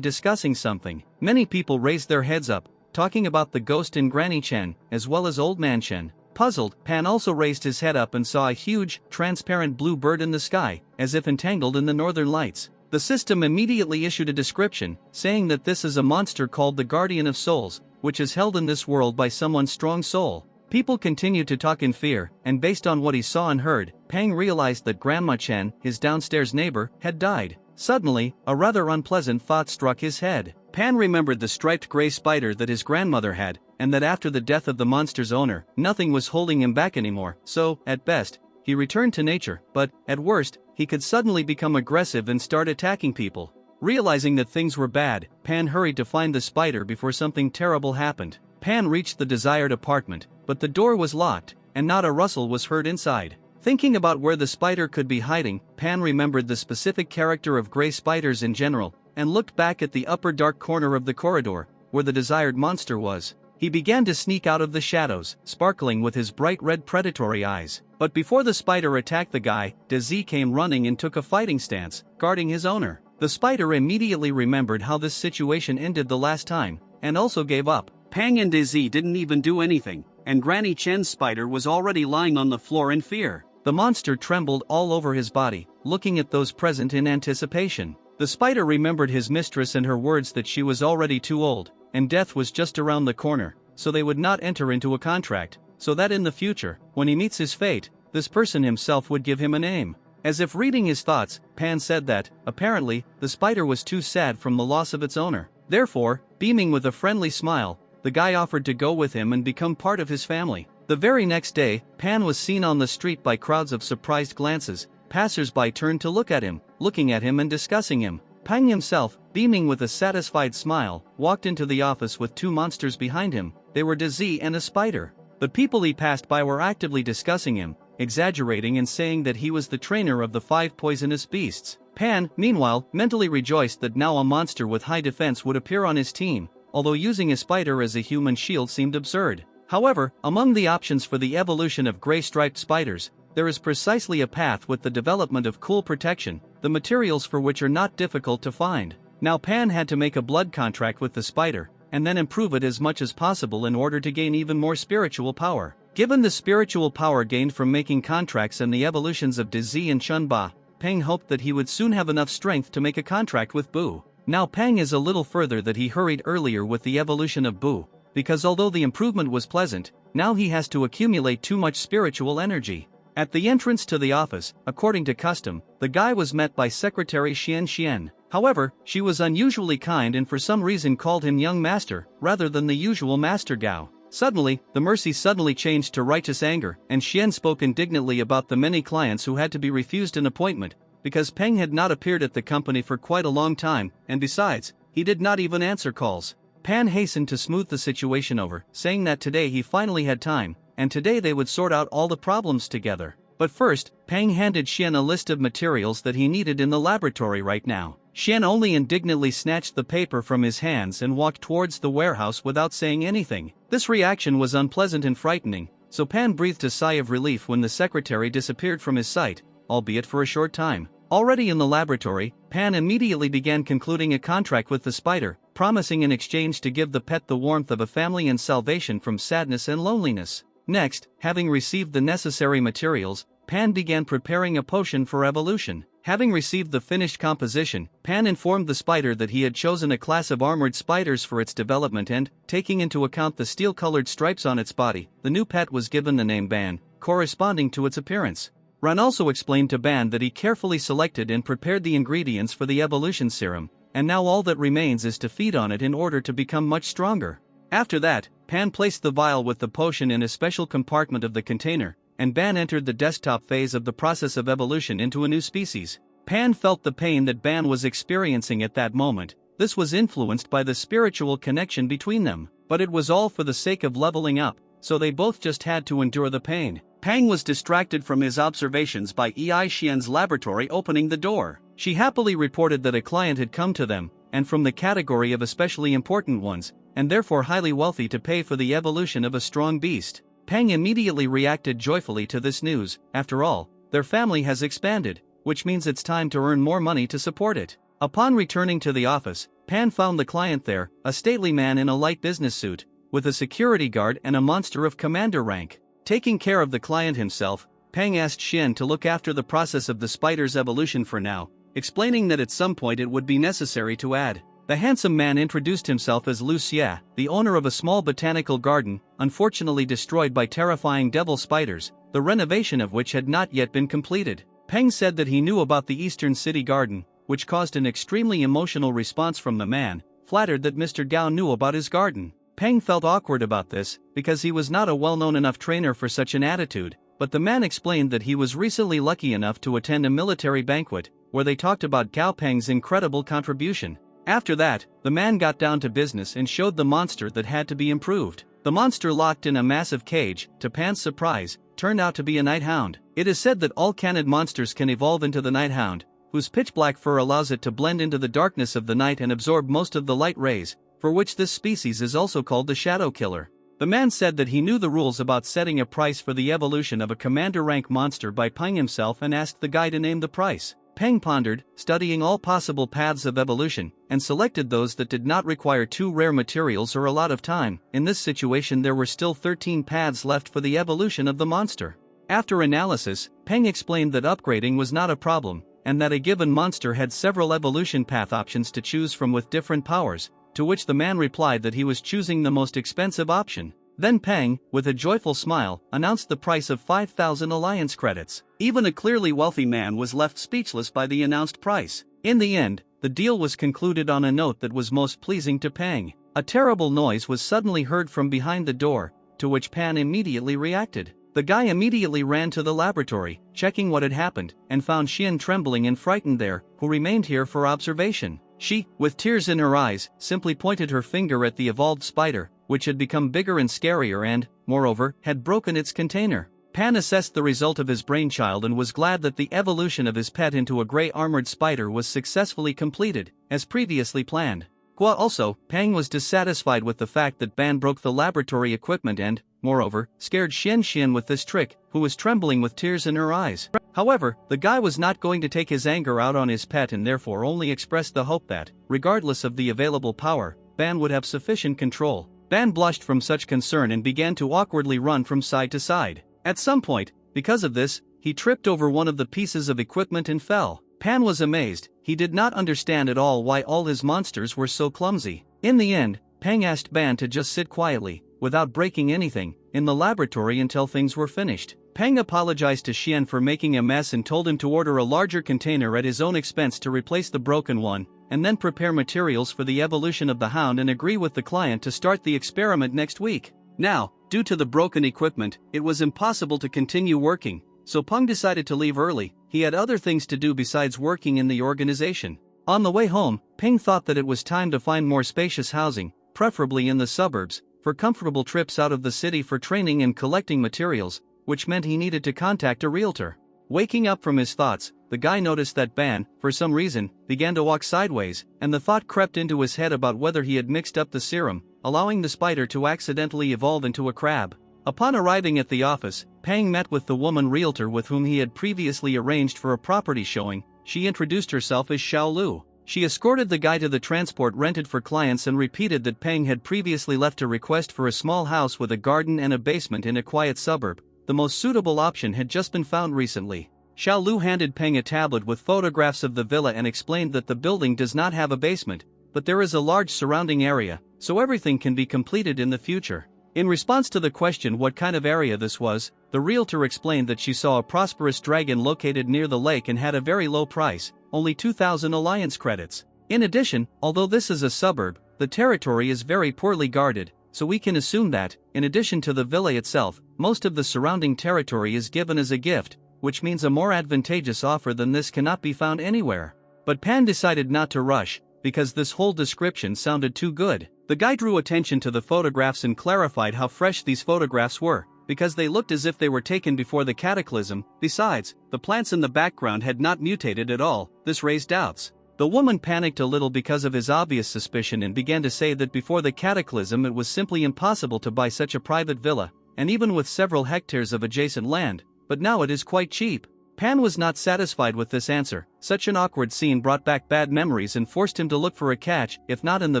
discussing something. Many people raised their heads up, talking about the ghost in Granny Chen, as well as Old Man Chen. Puzzled, Pan also raised his head up and saw a huge, transparent blue bird in the sky, as if entangled in the northern lights. The system immediately issued a description, saying that this is a monster called the Guardian of Souls, which is held in this world by someone's strong soul. People continued to talk in fear, and based on what he saw and heard, Pang realized that Grandma Chen, his downstairs neighbor, had died. Suddenly, a rather unpleasant thought struck his head. Pan remembered the striped gray spider that his grandmother had, and that after the death of the monster's owner, nothing was holding him back anymore, so, at best, he returned to nature, but, at worst, he could suddenly become aggressive and start attacking people. Realizing that things were bad, Pan hurried to find the spider before something terrible happened. Pan reached the desired apartment, but the door was locked, and not a rustle was heard inside. Thinking about where the spider could be hiding, Pan remembered the specific character of gray spiders in general, and looked back at the upper dark corner of the corridor, where the desired monster was. He began to sneak out of the shadows, sparkling with his bright red predatory eyes. But before the spider attacked the guy, Dizzy came running and took a fighting stance, guarding his owner. The spider immediately remembered how this situation ended the last time, and also gave up. Pang and Dizzy didn't even do anything, and Granny Chen's spider was already lying on the floor in fear. The monster trembled all over his body, looking at those present in anticipation. The spider remembered his mistress and her words that she was already too old, and death was just around the corner, so they would not enter into a contract, so that in the future, when he meets his fate, this person himself would give him a name. As if reading his thoughts, Pan said that, apparently, the spider was too sad from the loss of its owner. Therefore, beaming with a friendly smile, the guy offered to go with him and become part of his family. The very next day, Pan was seen on the street by crowds of surprised glances. Passers-by turned to look at him, looking at him and discussing him. Pang himself, beaming with a satisfied smile, walked into the office with 2 monsters behind him. They were Dizzy and a spider. The people he passed by were actively discussing him, exaggerating and saying that he was the trainer of the 5 poisonous beasts. Pan, meanwhile, mentally rejoiced that now a monster with high defense would appear on his team, although using a spider as a human shield seemed absurd. However, among the options for the evolution of gray striped spiders, there is precisely a path with the development of cool protection, the materials for which are not difficult to find. Now Pan had to make a blood contract with the spider, and then improve it as much as possible in order to gain even more spiritual power. Given the spiritual power gained from making contracts and the evolutions of Dizzy and Chunba, Pang hoped that he would soon have enough strength to make a contract with Boo. Now Pang is a little further that he hurried earlier with the evolution of Boo, because although the improvement was pleasant, now he has to accumulate too much spiritual energy. At the entrance to the office, according to custom, the guy was met by Secretary Xian. However, she was unusually kind and for some reason called him young master, rather than the usual Master Gao. Suddenly, the mercy suddenly changed to righteous anger, and Xian spoke indignantly about the many clients who had to be refused an appointment, because Peng had not appeared at the company for quite a long time, and besides, he did not even answer calls. Pan hastened to smooth the situation over, saying that today he finally had time, and today they would sort out all the problems together. But first, Pang handed Xian a list of materials that he needed in the laboratory right now. Xian only indignantly snatched the paper from his hands and walked towards the warehouse without saying anything. This reaction was unpleasant and frightening, so Pan breathed a sigh of relief when the secretary disappeared from his sight, albeit for a short time. Already in the laboratory, Pan immediately began concluding a contract with the spider, promising in exchange to give the pet the warmth of a family and salvation from sadness and loneliness. Next, having received the necessary materials, Pan began preparing a potion for evolution. Having received the finished composition, Pan informed the spider that he had chosen a class of armored spiders for its development and, taking into account the steel-colored stripes on its body, the new pet was given the name Ban, corresponding to its appearance. Ran also explained to Ban that he carefully selected and prepared the ingredients for the evolution serum, and now all that remains is to feed on it in order to become much stronger. After that, Pan placed the vial with the potion in a special compartment of the container, and Ban entered the desktop phase of the process of evolution into a new species. Pan felt the pain that Ban was experiencing at that moment. This was influenced by the spiritual connection between them, but it was all for the sake of leveling up, so they both just had to endure the pain. Pang was distracted from his observations by Ei Xian's laboratory opening the door. She happily reported that a client had come to them, and from the category of especially important ones, and therefore highly wealthy to pay for the evolution of a strong beast. Pang immediately reacted joyfully to this news. After all, their family has expanded, which means it's time to earn more money to support it. Upon returning to the office, Pan found the client there, a stately man in a light business suit, with a security guard and a monster of commander rank. Taking care of the client himself, Pang asked Xian to look after the process of the spider's evolution for now, explaining that at some point it would be necessary to add. The handsome man introduced himself as Lu Xia, the owner of a small botanical garden, unfortunately destroyed by terrifying devil spiders, the renovation of which had not yet been completed. Peng said that he knew about the Eastern City Garden, which caused an extremely emotional response from the man, flattered that Mr. Gao knew about his garden. Peng felt awkward about this, because he was not a well-known enough trainer for such an attitude, but the man explained that he was recently lucky enough to attend a military banquet, where they talked about Gao Peng's incredible contribution. After that, the man got down to business and showed the monster that had to be improved. The monster, locked in a massive cage, to Pan's surprise, turned out to be a night hound. It is said that all canid monsters can evolve into the night hound, whose pitch-black fur allows it to blend into the darkness of the night and absorb most of the light rays, for which this species is also called the shadow killer. The man said that he knew the rules about setting a price for the evolution of a commander rank monster by Peng himself and asked the guy to name the price. Peng pondered, studying all possible paths of evolution, and selected those that did not require too rare materials or a lot of time. In this situation there were still 13 paths left for the evolution of the monster. After analysis, Peng explained that upgrading was not a problem, and that a given monster had several evolution path options to choose from with different powers, to which the man replied that he was choosing the most expensive option. Then Peng, with a joyful smile, announced the price of 5,000 alliance credits. Even a clearly wealthy man was left speechless by the announced price. In the end, the deal was concluded on a note that was most pleasing to Peng. A terrible noise was suddenly heard from behind the door, to which Pan immediately reacted. The guy immediately ran to the laboratory, checking what had happened, and found Xian trembling and frightened there, who remained here for observation. She, with tears in her eyes, simply pointed her finger at the evolved spider, which had become bigger and scarier and, moreover, had broken its container. Pan assessed the result of his brainchild and was glad that the evolution of his pet into a grey armored spider was successfully completed, as previously planned. Also, Pang was dissatisfied with the fact that Ban broke the laboratory equipment and, moreover, scared Xian with this trick, who was trembling with tears in her eyes. However, the guy was not going to take his anger out on his pet and therefore only expressed the hope that, regardless of the available power, Ban would have sufficient control. Ban blushed from such concern and began to awkwardly run from side to side. At some point, because of this, he tripped over one of the pieces of equipment and fell. Pan was amazed. He did not understand at all why all his monsters were so clumsy. In the end, Peng asked Ban to just sit quietly, without breaking anything, in the laboratory until things were finished. Peng apologized to Xian for making a mess and told him to order a larger container at his own expense to replace the broken one, and then prepare materials for the evolution of the hound and agree with the client to start the experiment next week. Now, due to the broken equipment, it was impossible to continue working, so Peng decided to leave early. He had other things to do besides working in the organization. On the way home, Peng thought that it was time to find more spacious housing, preferably in the suburbs, for comfortable trips out of the city for training and collecting materials, which meant he needed to contact a realtor. Waking up from his thoughts, the guy noticed that Ban, for some reason, began to walk sideways, and the thought crept into his head about whether he had mixed up the serum, allowing the spider to accidentally evolve into a crab. Upon arriving at the office, Pang met with the woman realtor with whom he had previously arranged for a property showing. She introduced herself as Xiao Lu. She escorted the guy to the transport rented for clients and repeated that Peng had previously left a request for a small house with a garden and a basement in a quiet suburb. The most suitable option had just been found recently. Xiao Lu handed Peng a tablet with photographs of the villa and explained that the building does not have a basement, but there is a large surrounding area, so everything can be completed in the future. In response to the question what kind of area this was, the realtor explained that she saw a prosperous dragon located near the lake and had a very low price, only 2,000 alliance credits. In addition, although this is a suburb, the territory is very poorly guarded, so we can assume that, in addition to the villa itself, most of the surrounding territory is given as a gift, which means a more advantageous offer than this cannot be found anywhere. But Pan decided not to rush, because this whole description sounded too good. The guy drew attention to the photographs and clarified how fresh these photographs were, because they looked as if they were taken before the cataclysm. Besides, the plants in the background had not mutated at all. This raised doubts. The woman panicked a little because of his obvious suspicion and began to say that before the cataclysm it was simply impossible to buy such a private villa, and even with several hectares of adjacent land, but now it is quite cheap. Pan was not satisfied with this answer. Such an awkward scene brought back bad memories and forced him to look for a catch, if not in the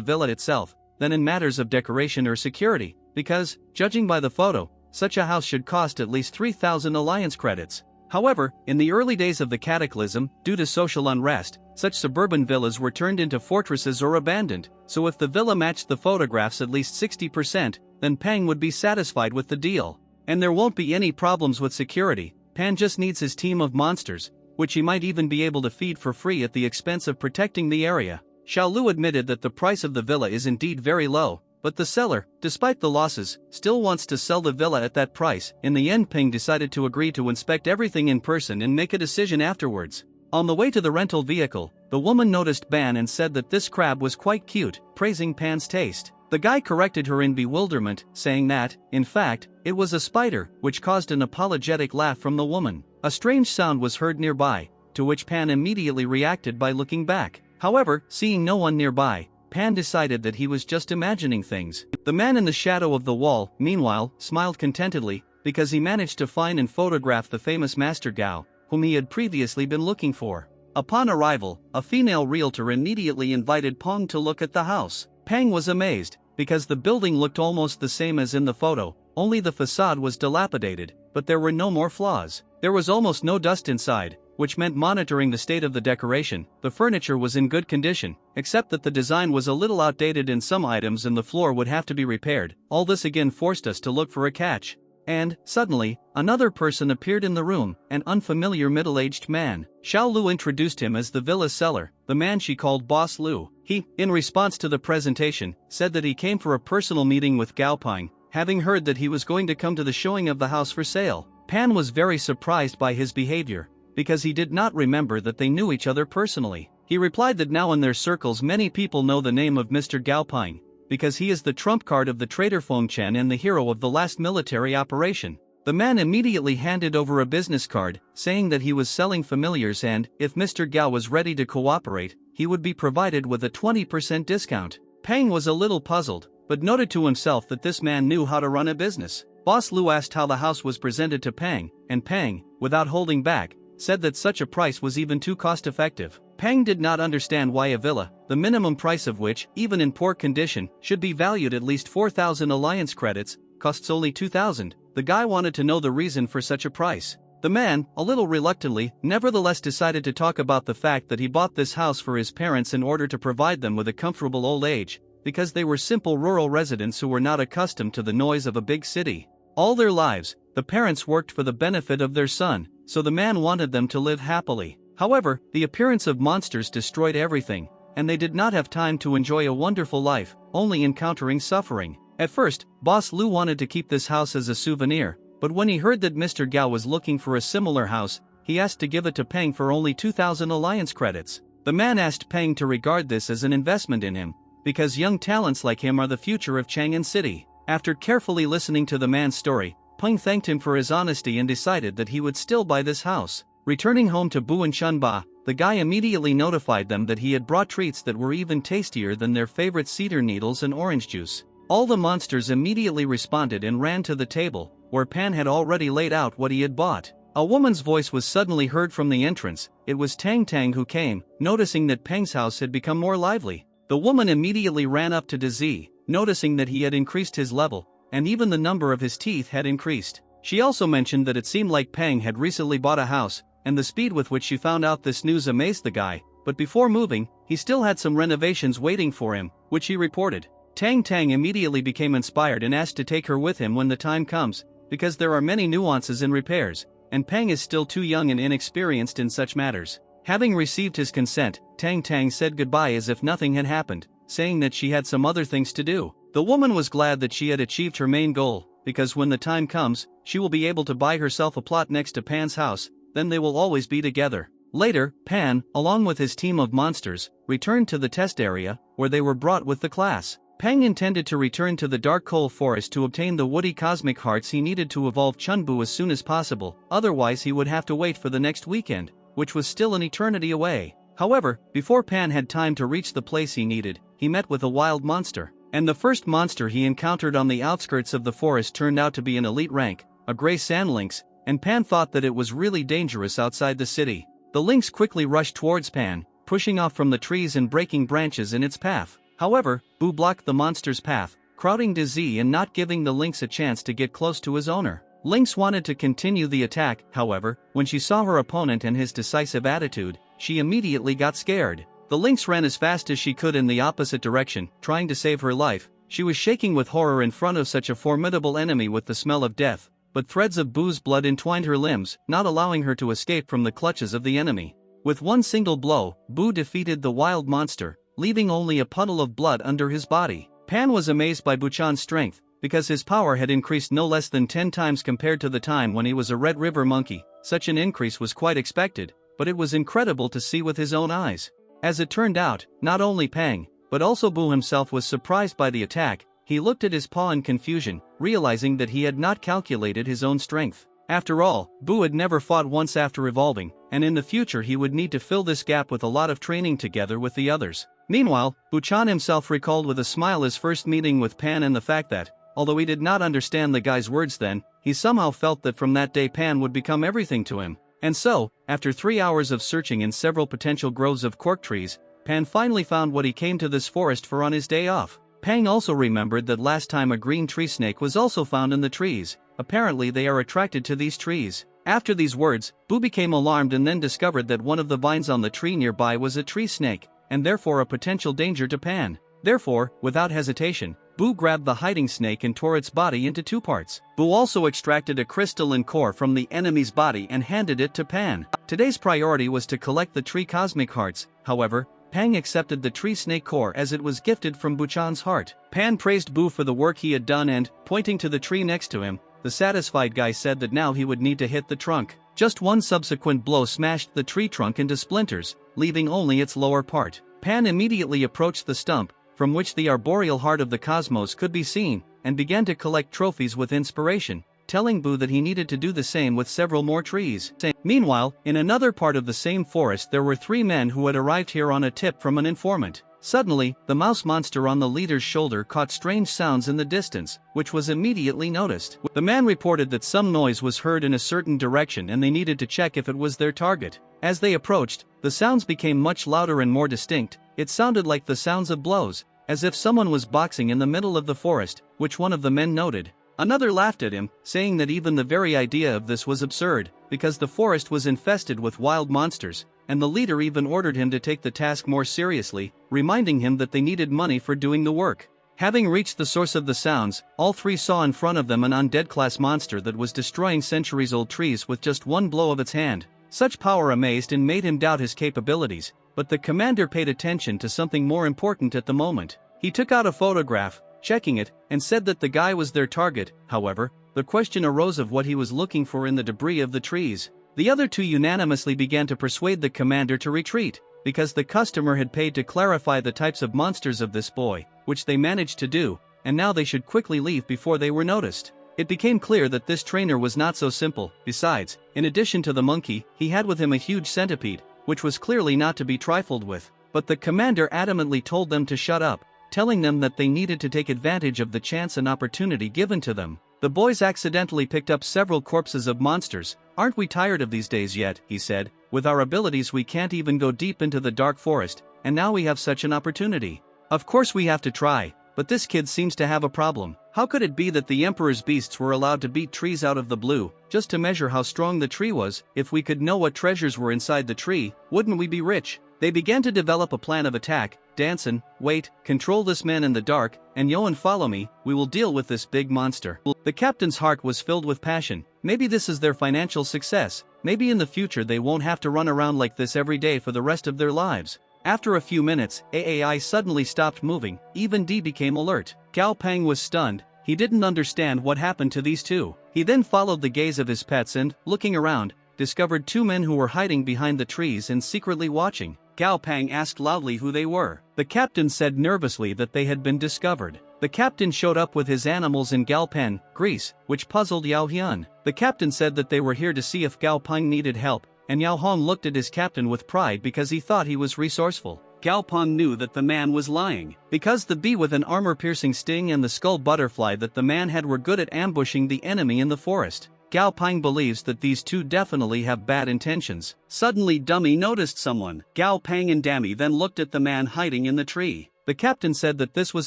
villa itself, then in matters of decoration or security, because, judging by the photo, such a house should cost at least 3,000 alliance credits. However, in the early days of the cataclysm, due to social unrest, such suburban villas were turned into fortresses or abandoned, so if the villa matched the photographs at least 60%, then Pang would be satisfied with the deal. And there won't be any problems with security. Pan just needs his team of monsters, which he might even be able to feed for free at the expense of protecting the area. Xiao Lu admitted that the price of the villa is indeed very low, but the seller, despite the losses, still wants to sell the villa at that price. In the end, Peng decided to agree to inspect everything in person and make a decision afterwards. On the way to the rental vehicle, the woman noticed Ban and said that this crab was quite cute, praising Pan's taste. The guy corrected her in bewilderment, saying that, in fact, it was a spider, which caused an apologetic laugh from the woman. A strange sound was heard nearby, to which Pan immediately reacted by looking back. However, seeing no one nearby, Pan decided that he was just imagining things. The man in the shadow of the wall, meanwhile, smiled contentedly, because he managed to find and photograph the famous Master Gao, whom he had previously been looking for. Upon arrival, a female realtor immediately invited Peng to look at the house. Peng was amazed, because the building looked almost the same as in the photo, only the facade was dilapidated, but there were no more flaws. There was almost no dust inside, which meant monitoring the state of the decoration. The furniture was in good condition, except that the design was a little outdated in some items and the floor would have to be repaired. All this again forced us to look for a catch. And, suddenly, another person appeared in the room, an unfamiliar middle-aged man. Xiao Lu introduced him as the villa's seller, the man she called Boss Lu. He, in response to the presentation, said that he came for a personal meeting with Gao Peng, having heard that he was going to come to the showing of the house for sale. Pan was very surprised by his behavior, because he did not remember that they knew each other personally. He replied that now in their circles many people know the name of Mr. Gao Peng, because he is the trump card of the traitor Feng Chen and the hero of the last military operation. The man immediately handed over a business card, saying that he was selling familiars and, if Mr. Gao was ready to cooperate, he would be provided with a 20% discount. Peng was a little puzzled, but noted to himself that this man knew how to run a business. Boss Lu asked how the house was presented to Peng, and Peng, without holding back, said that such a price was even too cost-effective. Peng did not understand why a villa, the minimum price of which, even in poor condition, should be valued at least 4,000 alliance credits, costs only 2,000. The guy wanted to know the reason for such a price. The man, a little reluctantly, nevertheless decided to talk about the fact that he bought this house for his parents in order to provide them with a comfortable old age, because they were simple rural residents who were not accustomed to the noise of a big city. All their lives, the parents worked for the benefit of their son, so the man wanted them to live happily. However, the appearance of monsters destroyed everything, and they did not have time to enjoy a wonderful life, only encountering suffering. At first, Boss Lu wanted to keep this house as a souvenir, but when he heard that Mr. Gao was looking for a similar house, he asked to give it to Peng for only 2,000 alliance credits. The man asked Peng to regard this as an investment in him, because young talents like him are the future of Chang'an City. After carefully listening to the man's story, Peng thanked him for his honesty and decided that he would still buy this house. Returning home to Bu and Chunba, the guy immediately notified them that he had brought treats that were even tastier than their favorite cedar needles and orange juice. All the monsters immediately responded and ran to the table, where Pan had already laid out what he had bought. A woman's voice was suddenly heard from the entrance. It was Tang Tang who came, noticing that Peng's house had become more lively. The woman immediately ran up to Dazi, noticing that he had increased his level, and even the number of his teeth had increased. She also mentioned that it seemed like Peng had recently bought a house, and the speed with which she found out this news amazed the guy, but before moving, he still had some renovations waiting for him, which he reported. Tang Tang immediately became inspired and asked to take her with him when the time comes, because there are many nuances in repairs, and Peng is still too young and inexperienced in such matters. Having received his consent, Tang Tang said goodbye as if nothing had happened, saying that she had some other things to do. The woman was glad that she had achieved her main goal, because when the time comes, she will be able to buy herself a plot next to Pan's house, then they will always be together. Later, Pan, along with his team of monsters, returned to the test area, where they were brought with the class. Peng intended to return to the Dark Coal Forest to obtain the woody cosmic hearts he needed to evolve Chunbu as soon as possible, otherwise he would have to wait for the next weekend, which was still an eternity away. However, before Pan had time to reach the place he needed, he met with a wild monster. And the first monster he encountered on the outskirts of the forest turned out to be an elite rank, a gray sand lynx, and Pan thought that it was really dangerous outside the city. The lynx quickly rushed towards Pan, pushing off from the trees and breaking branches in its path. However, Boo blocked the monster's path, crowding Dazi and not giving the lynx a chance to get close to his owner. Lynx wanted to continue the attack, however, when she saw her opponent and his decisive attitude, she immediately got scared. The lynx ran as fast as she could in the opposite direction, trying to save her life. She was shaking with horror in front of such a formidable enemy with the smell of death, but threads of Boo's blood entwined her limbs, not allowing her to escape from the clutches of the enemy. With one single blow, Boo defeated the wild monster, leaving only a puddle of blood under his body. Pan was amazed by Buchan's strength, because his power had increased no less than 10 times compared to the time when he was a Red River monkey. Such an increase was quite expected, but it was incredible to see with his own eyes. As it turned out, not only Peng, but also Boo himself was surprised by the attack. He looked at his paw in confusion, realizing that he had not calculated his own strength. After all, Boo had never fought once after evolving, and in the future he would need to fill this gap with a lot of training together with the others. Meanwhile, Buchan himself recalled with a smile his first meeting with Pan and the fact that, although he did not understand the guy's words then, he somehow felt that from that day Pan would become everything to him. And so, after 3 hours of searching in several potential groves of cork trees, Pan finally found what he came to this forest for on his day off. Pang also remembered that last time a green tree snake was also found in the trees. Apparently they are attracted to these trees. After these words, Boo became alarmed and then discovered that one of the vines on the tree nearby was a tree snake, and therefore a potential danger to Pan. Therefore, without hesitation, Boo grabbed the hiding snake and tore its body into 2 parts. Boo also extracted a crystalline core from the enemy's body and handed it to Pan. Today's priority was to collect the tree cosmic hearts. However, Pang accepted the tree snake core as it was gifted from Buchan's heart. Pan praised Boo for the work he had done and, pointing to the tree next to him, the satisfied guy said that now he would need to hit the trunk. Just one subsequent blow smashed the tree trunk into splinters, leaving only its lower part. Pan immediately approached the stump, from which the arboreal heart of the cosmos could be seen, and began to collect trophies with inspiration, telling Boo that he needed to do the same with several more trees. Meanwhile, in another part of the same forest there were 3 men who had arrived here on a tip from an informant. Suddenly, the mouse monster on the leader's shoulder caught strange sounds in the distance, which was immediately noticed. The man reported that some noise was heard in a certain direction and they needed to check if it was their target. As they approached, the sounds became much louder and more distinct. It sounded like the sounds of blows, as if someone was boxing in the middle of the forest, which one of the men noted. Another laughed at him, saying that even the very idea of this was absurd, because the forest was infested with wild monsters, and the leader even ordered him to take the task more seriously, reminding him that they needed money for doing the work. Having reached the source of the sounds, all 3 saw in front of them an undead-class monster that was destroying centuries-old trees with just one blow of its hand. Such power amazed and made him doubt his capabilities, but the commander paid attention to something more important at the moment. He took out a photograph, checking it, and said that the guy was their target. However, the question arose of what he was looking for in the debris of the trees. The other 2 unanimously began to persuade the commander to retreat, because the customer had paid to clarify the types of monsters of this boy, which they managed to do, and now they should quickly leave before they were noticed. It became clear that this trainer was not so simple. Besides, in addition to the monkey, he had with him a huge centipede, which was clearly not to be trifled with. But the commander adamantly told them to shut up, telling them that they needed to take advantage of the chance and opportunity given to them. The boys accidentally picked up several corpses of monsters, "Aren't we tired of these days yet?" he said. "With our abilities we can't even go deep into the dark forest, and now we have such an opportunity. Of course we have to try, but this kid seems to have a problem. How could it be that the Emperor's beasts were allowed to beat trees out of the blue, just to measure how strong the tree was? If we could know what treasures were inside the tree, wouldn't we be rich?" They began to develop a plan of attack. "Danson, wait, control this man in the dark, and Yoan follow me, we will deal with this big monster." The captain's heart was filled with passion. Maybe this is their financial success. Maybe in the future they won't have to run around like this every day for the rest of their lives. After a few minutes, AAI suddenly stopped moving. Even D became alert. Gao Pang was stunned. He didn't understand what happened to these two. He then followed the gaze of his pets and, looking around, discovered two men who were hiding behind the trees and secretly watching. Gao Pang asked loudly who they were. The captain said nervously that they had been discovered. The captain showed up with his animals in Galpen, Greece, which puzzled Yao Hyun. The captain said that they were here to see if Gao Pang needed help, and Yao Hong looked at his captain with pride because he thought he was resourceful. Gao Pang knew that the man was lying, because the bee with an armor-piercing sting and the skull butterfly that the man had were good at ambushing the enemy in the forest. Gao Pang believes that these two definitely have bad intentions. Suddenly Dummy noticed someone. Gao Pang and Dammy then looked at the man hiding in the tree. The captain said that this was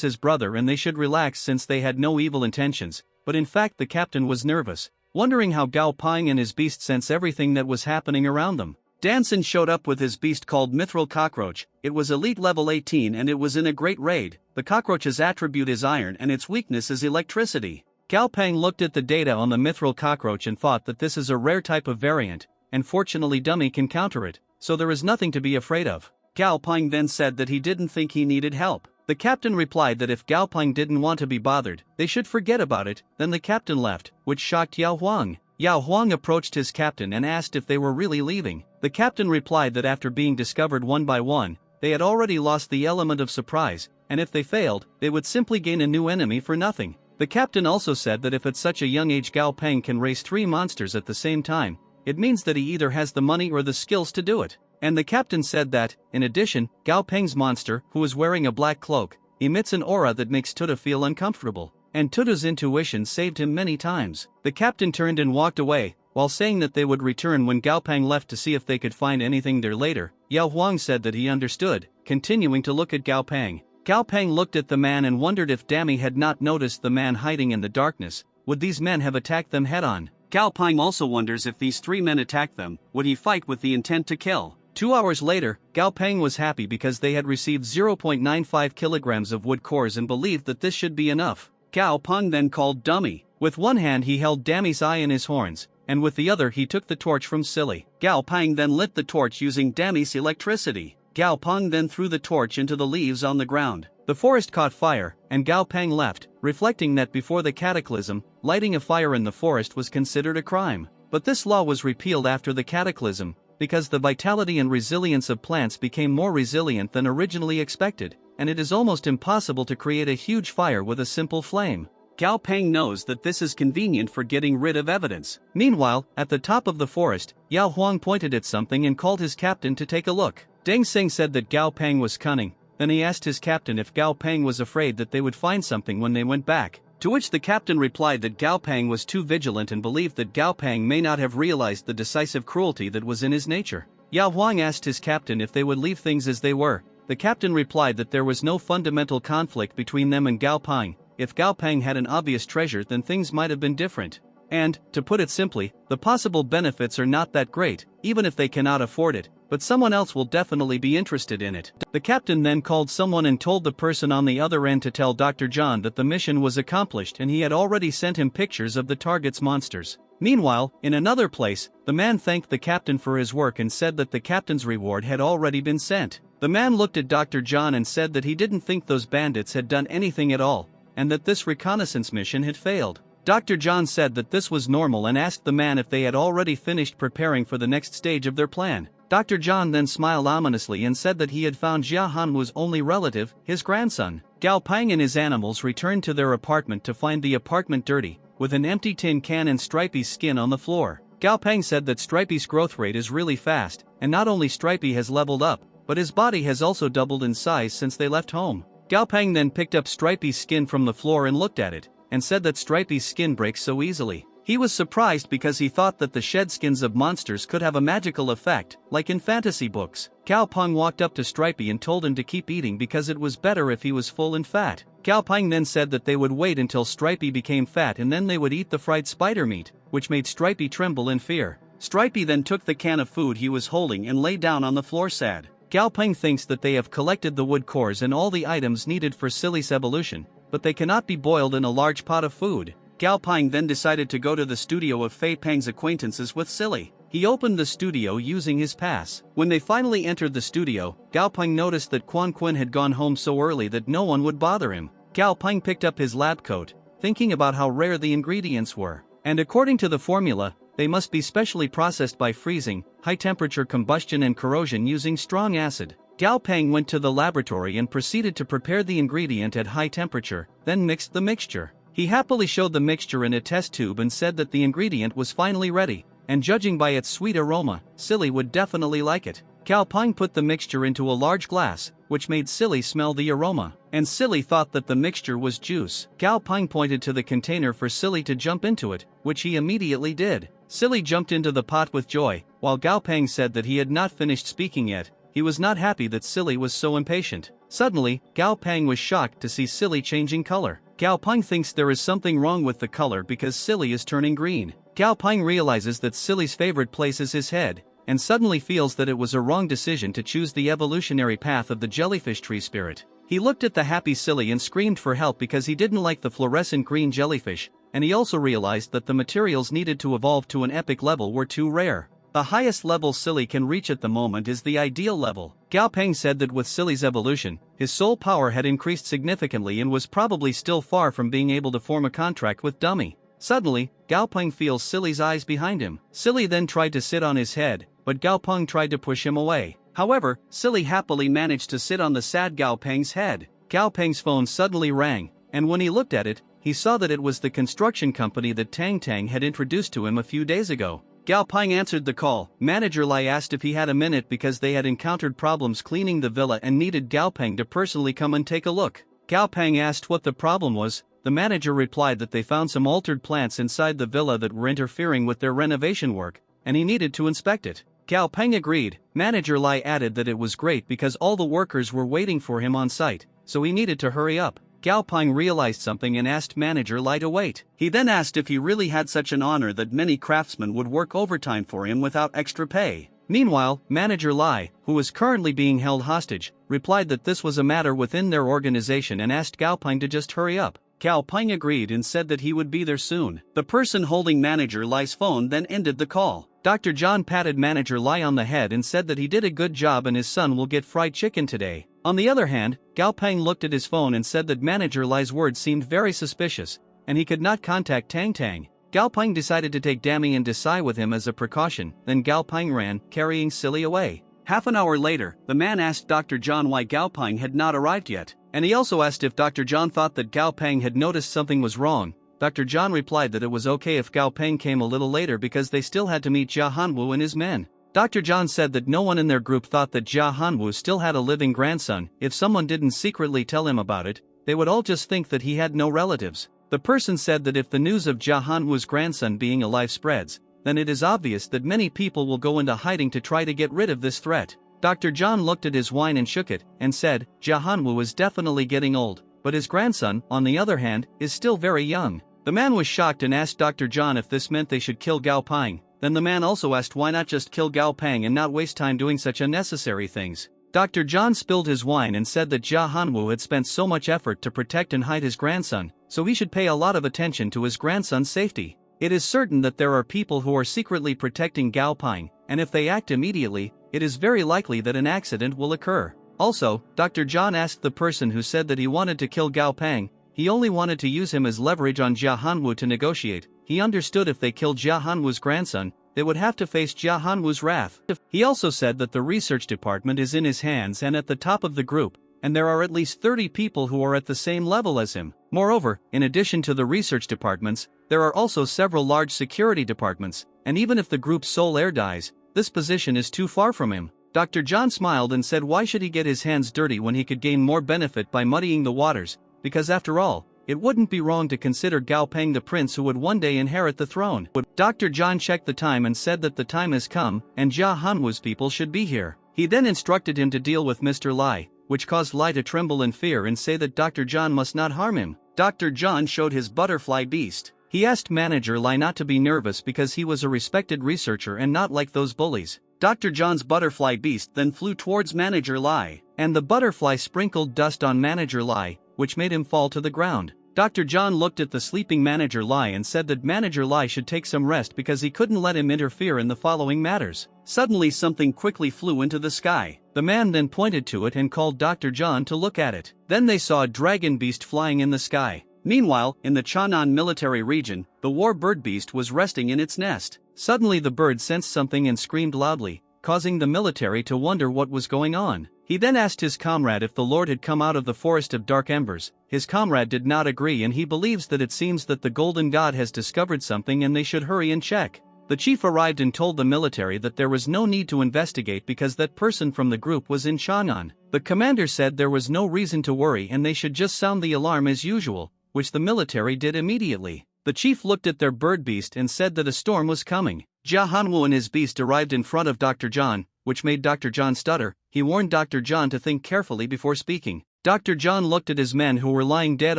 his brother and they should relax since they had no evil intentions, but in fact the captain was nervous, wondering how Gao Pang and his beast sense everything that was happening around them. Danson showed up with his beast called Mithril Cockroach. It was elite level 18 and it was in a great raid. The cockroach's attribute is iron and its weakness is electricity. Gao Pang looked at the data on the Mithril Cockroach and thought that this is a rare type of variant, and fortunately Dummy can counter it, so there is nothing to be afraid of. Gao Pang then said that he didn't think he needed help. The captain replied that if Gao Pang didn't want to be bothered, they should forget about it. Then the captain left, which shocked Yao Huang. Yao Huang approached his captain and asked if they were really leaving. The captain replied that after being discovered one by one, they had already lost the element of surprise, and if they failed, they would simply gain a new enemy for nothing. The captain also said that if at such a young age Gao Pang can raise 3 monsters at the same time, it means that he either has the money or the skills to do it. And the captain said that, in addition, Gao Pang's monster, who is wearing a black cloak, emits an aura that makes Tuta feel uncomfortable, and Tuta's intuition saved him many times. The captain turned and walked away, while saying that they would return when Gao Pang left to see if they could find anything there later. Yao Huang said that he understood, continuing to look at Gao Pang. Gao Pang looked at the man and wondered if Dammy had not noticed the man hiding in the darkness, would these men have attacked them head-on? Gao Pang also wonders if these 3 men attacked them, would he fight with the intent to kill? 2 hours later, Gao Pang was happy because they had received 0.95 kilograms of wood cores and believed that this should be enough. Gao Pang then called Dummy. With one hand he held Dammy's eye in his horns, and with the other he took the torch from Silly. Gao Pang then lit the torch using Dammy's electricity. Gao Pang then threw the torch into the leaves on the ground. The forest caught fire, and Gao Pang left, reflecting that before the cataclysm, lighting a fire in the forest was considered a crime. But this law was repealed after the cataclysm, because the vitality and resilience of plants became more resilient than originally expected, and it is almost impossible to create a huge fire with a simple flame. Gao Pang knows that this is convenient for getting rid of evidence. Meanwhile, at the top of the forest, Yao Huang pointed at something and called his captain to take a look. Deng Seng said that Gao Pang was cunning. Then he asked his captain if Gao Pang was afraid that they would find something when they went back. To which the captain replied that Gao Pang was too vigilant and believed that Gao Pang may not have realized the decisive cruelty that was in his nature. Yao Huang asked his captain if they would leave things as they were. The captain replied that there was no fundamental conflict between them and Gao Pang. If Gao Pang had an obvious treasure, then things might have been different. And, to put it simply, the possible benefits are not that great, even if they cannot afford it, but someone else will definitely be interested in it. The captain then called someone and told the person on the other end to tell Dr. John that the mission was accomplished and he had already sent him pictures of the target's monsters. Meanwhile, in another place, the man thanked the captain for his work and said that the captain's reward had already been sent. The man looked at Dr. John and said that he didn't think those bandits had done anything at all, and that this reconnaissance mission had failed. Dr. John said that this was normal and asked the man if they had already finished preparing for the next stage of their plan. Dr. John then smiled ominously and said that he had found Jia Hanwu's only relative, his grandson. Gao Pang and his animals returned to their apartment to find the apartment dirty, with an empty tin can and Stripey's skin on the floor. Gao Pang said that Stripey's growth rate is really fast, and not only Stripey has leveled up, but his body has also doubled in size since they left home. Gao Pang then picked up Stripey's skin from the floor and looked at it, and said that Stripey's skin breaks so easily. He was surprised because he thought that the shed skins of monsters could have a magical effect, like in fantasy books. Cao Peng walked up to Stripey and told him to keep eating because it was better if he was full and fat. Cao Peng then said that they would wait until Stripey became fat and then they would eat the fried spider meat, which made Stripey tremble in fear. Stripey then took the can of food he was holding and lay down on the floor sad. Cao Peng thinks that they have collected the wood cores and all the items needed for Silly's evolution, but they cannot be boiled in a large pot of food. Cao Peng then decided to go to the studio of Fei Peng's acquaintances with Silly. He opened the studio using his pass. When they finally entered the studio, Cao Peng noticed that Quan Qin had gone home so early that no one would bother him. Cao Peng picked up his lab coat, thinking about how rare the ingredients were. And according to the formula, they must be specially processed by freezing, high-temperature combustion and corrosion using strong acid. Cao Peng went to the laboratory and proceeded to prepare the ingredient at high temperature, then mixed the mixture. He happily showed the mixture in a test tube and said that the ingredient was finally ready, and judging by its sweet aroma, Silly would definitely like it. Cao Peng put the mixture into a large glass, which made Silly smell the aroma, and Silly thought that the mixture was juice. Cao Peng pointed to the container for Silly to jump into it, which he immediately did. Silly jumped into the pot with joy, while Cao Peng said that he had not finished speaking yet. He was not happy that Silly was so impatient. Suddenly, Cao Peng was shocked to see Silly changing color. Cao Peng thinks there is something wrong with the color because Silly is turning green. Cao Peng realizes that Silly's favorite place is his head, and suddenly feels that it was a wrong decision to choose the evolutionary path of the jellyfish tree spirit. He looked at the happy Silly and screamed for help because he didn't like the fluorescent green jellyfish, and he also realized that the materials needed to evolve to an epic level were too rare. The highest level Silly can reach at the moment is the ideal level. Cao Peng said that with Silly's evolution, his soul power had increased significantly and was probably still far from being able to form a contract with Dummy. Suddenly, Cao Peng feels Silly's eyes behind him. Silly then tried to sit on his head, but Cao Peng tried to push him away. However, Silly happily managed to sit on the sad Cao Peng's head. Cao Peng's phone suddenly rang, and when he looked at it, he saw that it was the construction company that Tang Tang had introduced to him a few days ago. Cao Peng answered the call. Manager Lai asked if he had a minute because they had encountered problems cleaning the villa and needed Cao Peng to personally come and take a look. Cao Peng asked what the problem was. The manager replied that they found some altered plants inside the villa that were interfering with their renovation work, and he needed to inspect it. Cao Peng agreed. Manager Lai added that it was great because all the workers were waiting for him on site, so he needed to hurry up. Cao Peng realized something and asked Manager Lai to wait. He then asked if he really had such an honor that many craftsmen would work overtime for him without extra pay. Meanwhile, Manager Lai, who was currently being held hostage, replied that this was a matter within their organization and asked Cao Peng to just hurry up. Cao Peng agreed and said that he would be there soon. The person holding Manager Lai's phone then ended the call. Dr. John patted Manager Lai on the head and said that he did a good job and his son will get fried chicken today. On the other hand, Cao Peng looked at his phone and said that Manager Lai's words seemed very suspicious, and he could not contact Tang Tang. Cao Peng decided to take Dammy and Desai with him as a precaution, then Cao Peng ran, carrying Silly away. Half an hour later, the man asked Dr. John why Cao Peng had not arrived yet, and he also asked if Dr. John thought that Cao Peng had noticed something was wrong. Dr. John replied that it was okay if Cao Peng came a little later because they still had to meet Jia Hanwu and his men. Dr. John said that no one in their group thought that Jia Hanwu still had a living grandson. If someone didn't secretly tell him about it, they would all just think that he had no relatives. The person said that if the news of Jia Hanwu's grandson being alive spreads, then it is obvious that many people will go into hiding to try to get rid of this threat. Dr. John looked at his wine and shook it, and said, Jia Hanwu is definitely getting old, but his grandson, on the other hand, is still very young. The man was shocked and asked Dr. John if this meant they should kill Cao Peng. Then the man also asked why not just kill Cao Peng and not waste time doing such unnecessary things. Dr. John spilled his wine and said that Jia Hanwu had spent so much effort to protect and hide his grandson, so he should pay a lot of attention to his grandson's safety. It is certain that there are people who are secretly protecting Cao Peng, and if they act immediately, it is very likely that an accident will occur. Also, Dr. John asked the person who said that he wanted to kill Cao Peng. He only wanted to use him as leverage on Jia Hanwu to negotiate. He understood if they killed Jia Hanwu's grandson, they would have to face Jia Hanwu's wrath. He also said that the research department is in his hands and at the top of the group, and there are at least 30 people who are at the same level as him. Moreover, in addition to the research departments, there are also several large security departments, and even if the group's sole heir dies, this position is too far from him. Dr. John smiled and said why should he get his hands dirty when he could gain more benefit by muddying the waters, because after all, it wouldn't be wrong to consider Gao Peng the prince who would one day inherit the throne. Dr. John checked the time and said that the time has come, and Jia Hanwu's people should be here. He then instructed him to deal with Mr. Lai, which caused Lai to tremble in fear and say that Dr. John must not harm him. Dr. John showed his butterfly beast. He asked Manager Lai not to be nervous because he was a respected researcher and not like those bullies. Dr. John's butterfly beast then flew towards Manager Lai, and the butterfly sprinkled dust on Manager Lai, which made him fall to the ground. Dr. John looked at the sleeping Manager Lai and said that Manager Lai should take some rest because he couldn't let him interfere in the following matters. Suddenly something quickly flew into the sky. The man then pointed to it and called Dr. John to look at it. Then they saw a dragon beast flying in the sky. Meanwhile, in the Chanan military region, the war bird beast was resting in its nest. Suddenly the bird sensed something and screamed loudly, causing the military to wonder what was going on. He then asked his comrade if the Lord had come out of the forest of dark embers. His comrade did not agree and he believes that it seems that the golden god has discovered something and they should hurry and check. The chief arrived and told the military that there was no need to investigate because that person from the group was in Chang'an. The commander said there was no reason to worry and they should just sound the alarm as usual, which the military did immediately. The chief looked at their bird beast and said that a storm was coming. Jia Hanwu and his beast arrived in front of Dr. John, which made Dr. John stutter. He warned Dr. John to think carefully before speaking. Dr. John looked at his men who were lying dead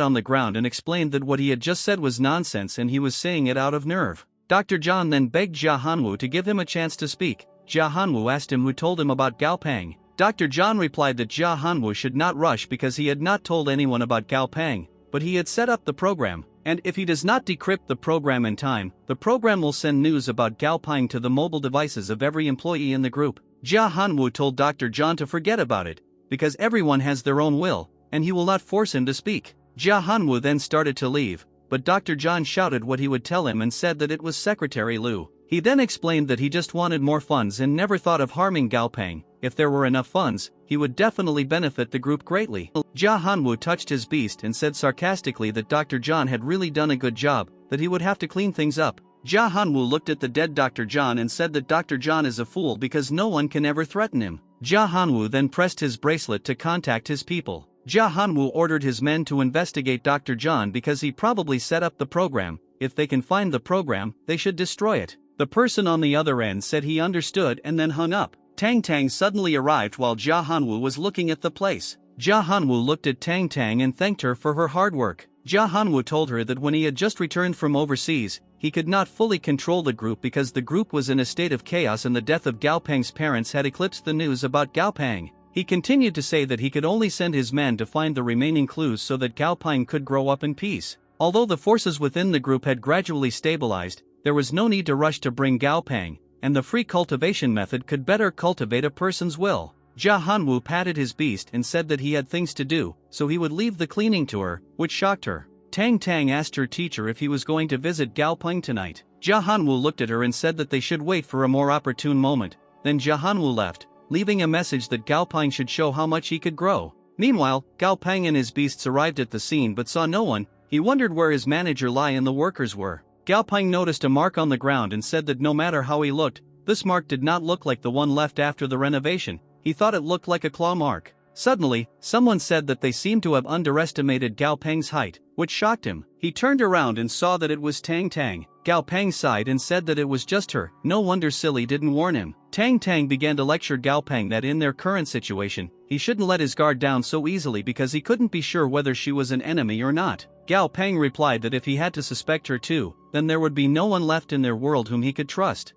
on the ground and explained that what he had just said was nonsense and he was saying it out of nerve. Dr. John then begged Jia Hanwu to give him a chance to speak. Jia Hanwu asked him who told him about Gao Peng. Dr. John replied that Jia Hanwu should not rush because he had not told anyone about Gao Peng, but he had set up the program, and if he does not decrypt the program in time, the program will send news about Gao Peng to the mobile devices of every employee in the group. Jia Hanwu told Dr. John to forget about it, because everyone has their own will, and he will not force him to speak. Jia Hanwu then started to leave, but Dr. John shouted what he would tell him and said that it was Secretary Liu. He then explained that he just wanted more funds and never thought of harming Gao Peng. If there were enough funds, he would definitely benefit the group greatly. Jia Hanwu touched his beast and said sarcastically that Dr. John had really done a good job, that he would have to clean things up. Jia Hanwu looked at the dead Dr. John and said that Dr. John is a fool because no one can ever threaten him. Jia Hanwu then pressed his bracelet to contact his people. Jia Hanwu ordered his men to investigate Dr. John because he probably set up the program. If they can find the program, they should destroy it. The person on the other end said he understood and then hung up. Tang Tang suddenly arrived while Jia Hanwu was looking at the place. Jia Hanwu looked at Tang Tang and thanked her for her hard work. Jia Hanwu told her that when he had just returned from overseas, he could not fully control the group because the group was in a state of chaos and the death of Gao Peng's parents had eclipsed the news about Gao Peng. He continued to say that he could only send his men to find the remaining clues so that Gao Peng could grow up in peace. Although the forces within the group had gradually stabilized, there was no need to rush to bring Gao Peng, and the free cultivation method could better cultivate a person's will. Jia Hanwu patted his beast and said that he had things to do, so he would leave the cleaning to her, which shocked her. Tang Tang asked her teacher if he was going to visit Gao Peng tonight. Jia Hanwu looked at her and said that they should wait for a more opportune moment. Then Jia Hanwu left, leaving a message that Gao Peng should show how much he could grow. Meanwhile, Gao Peng and his beasts arrived at the scene but saw no one. He wondered where his manager Lai and the workers were. Gao Peng noticed a mark on the ground and said that no matter how he looked, this mark did not look like the one left after the renovation. He thought it looked like a claw mark. Suddenly, someone said that they seemed to have underestimated Gao Peng's height, which shocked him. He turned around and saw that it was Tang Tang. Gao Peng sighed and said that it was just her. No wonder Silly didn't warn him. Tang Tang began to lecture Gao Peng that in their current situation, he shouldn't let his guard down so easily because he couldn't be sure whether she was an enemy or not. Gao Peng replied that if he had to suspect her too, then there would be no one left in their world whom he could trust.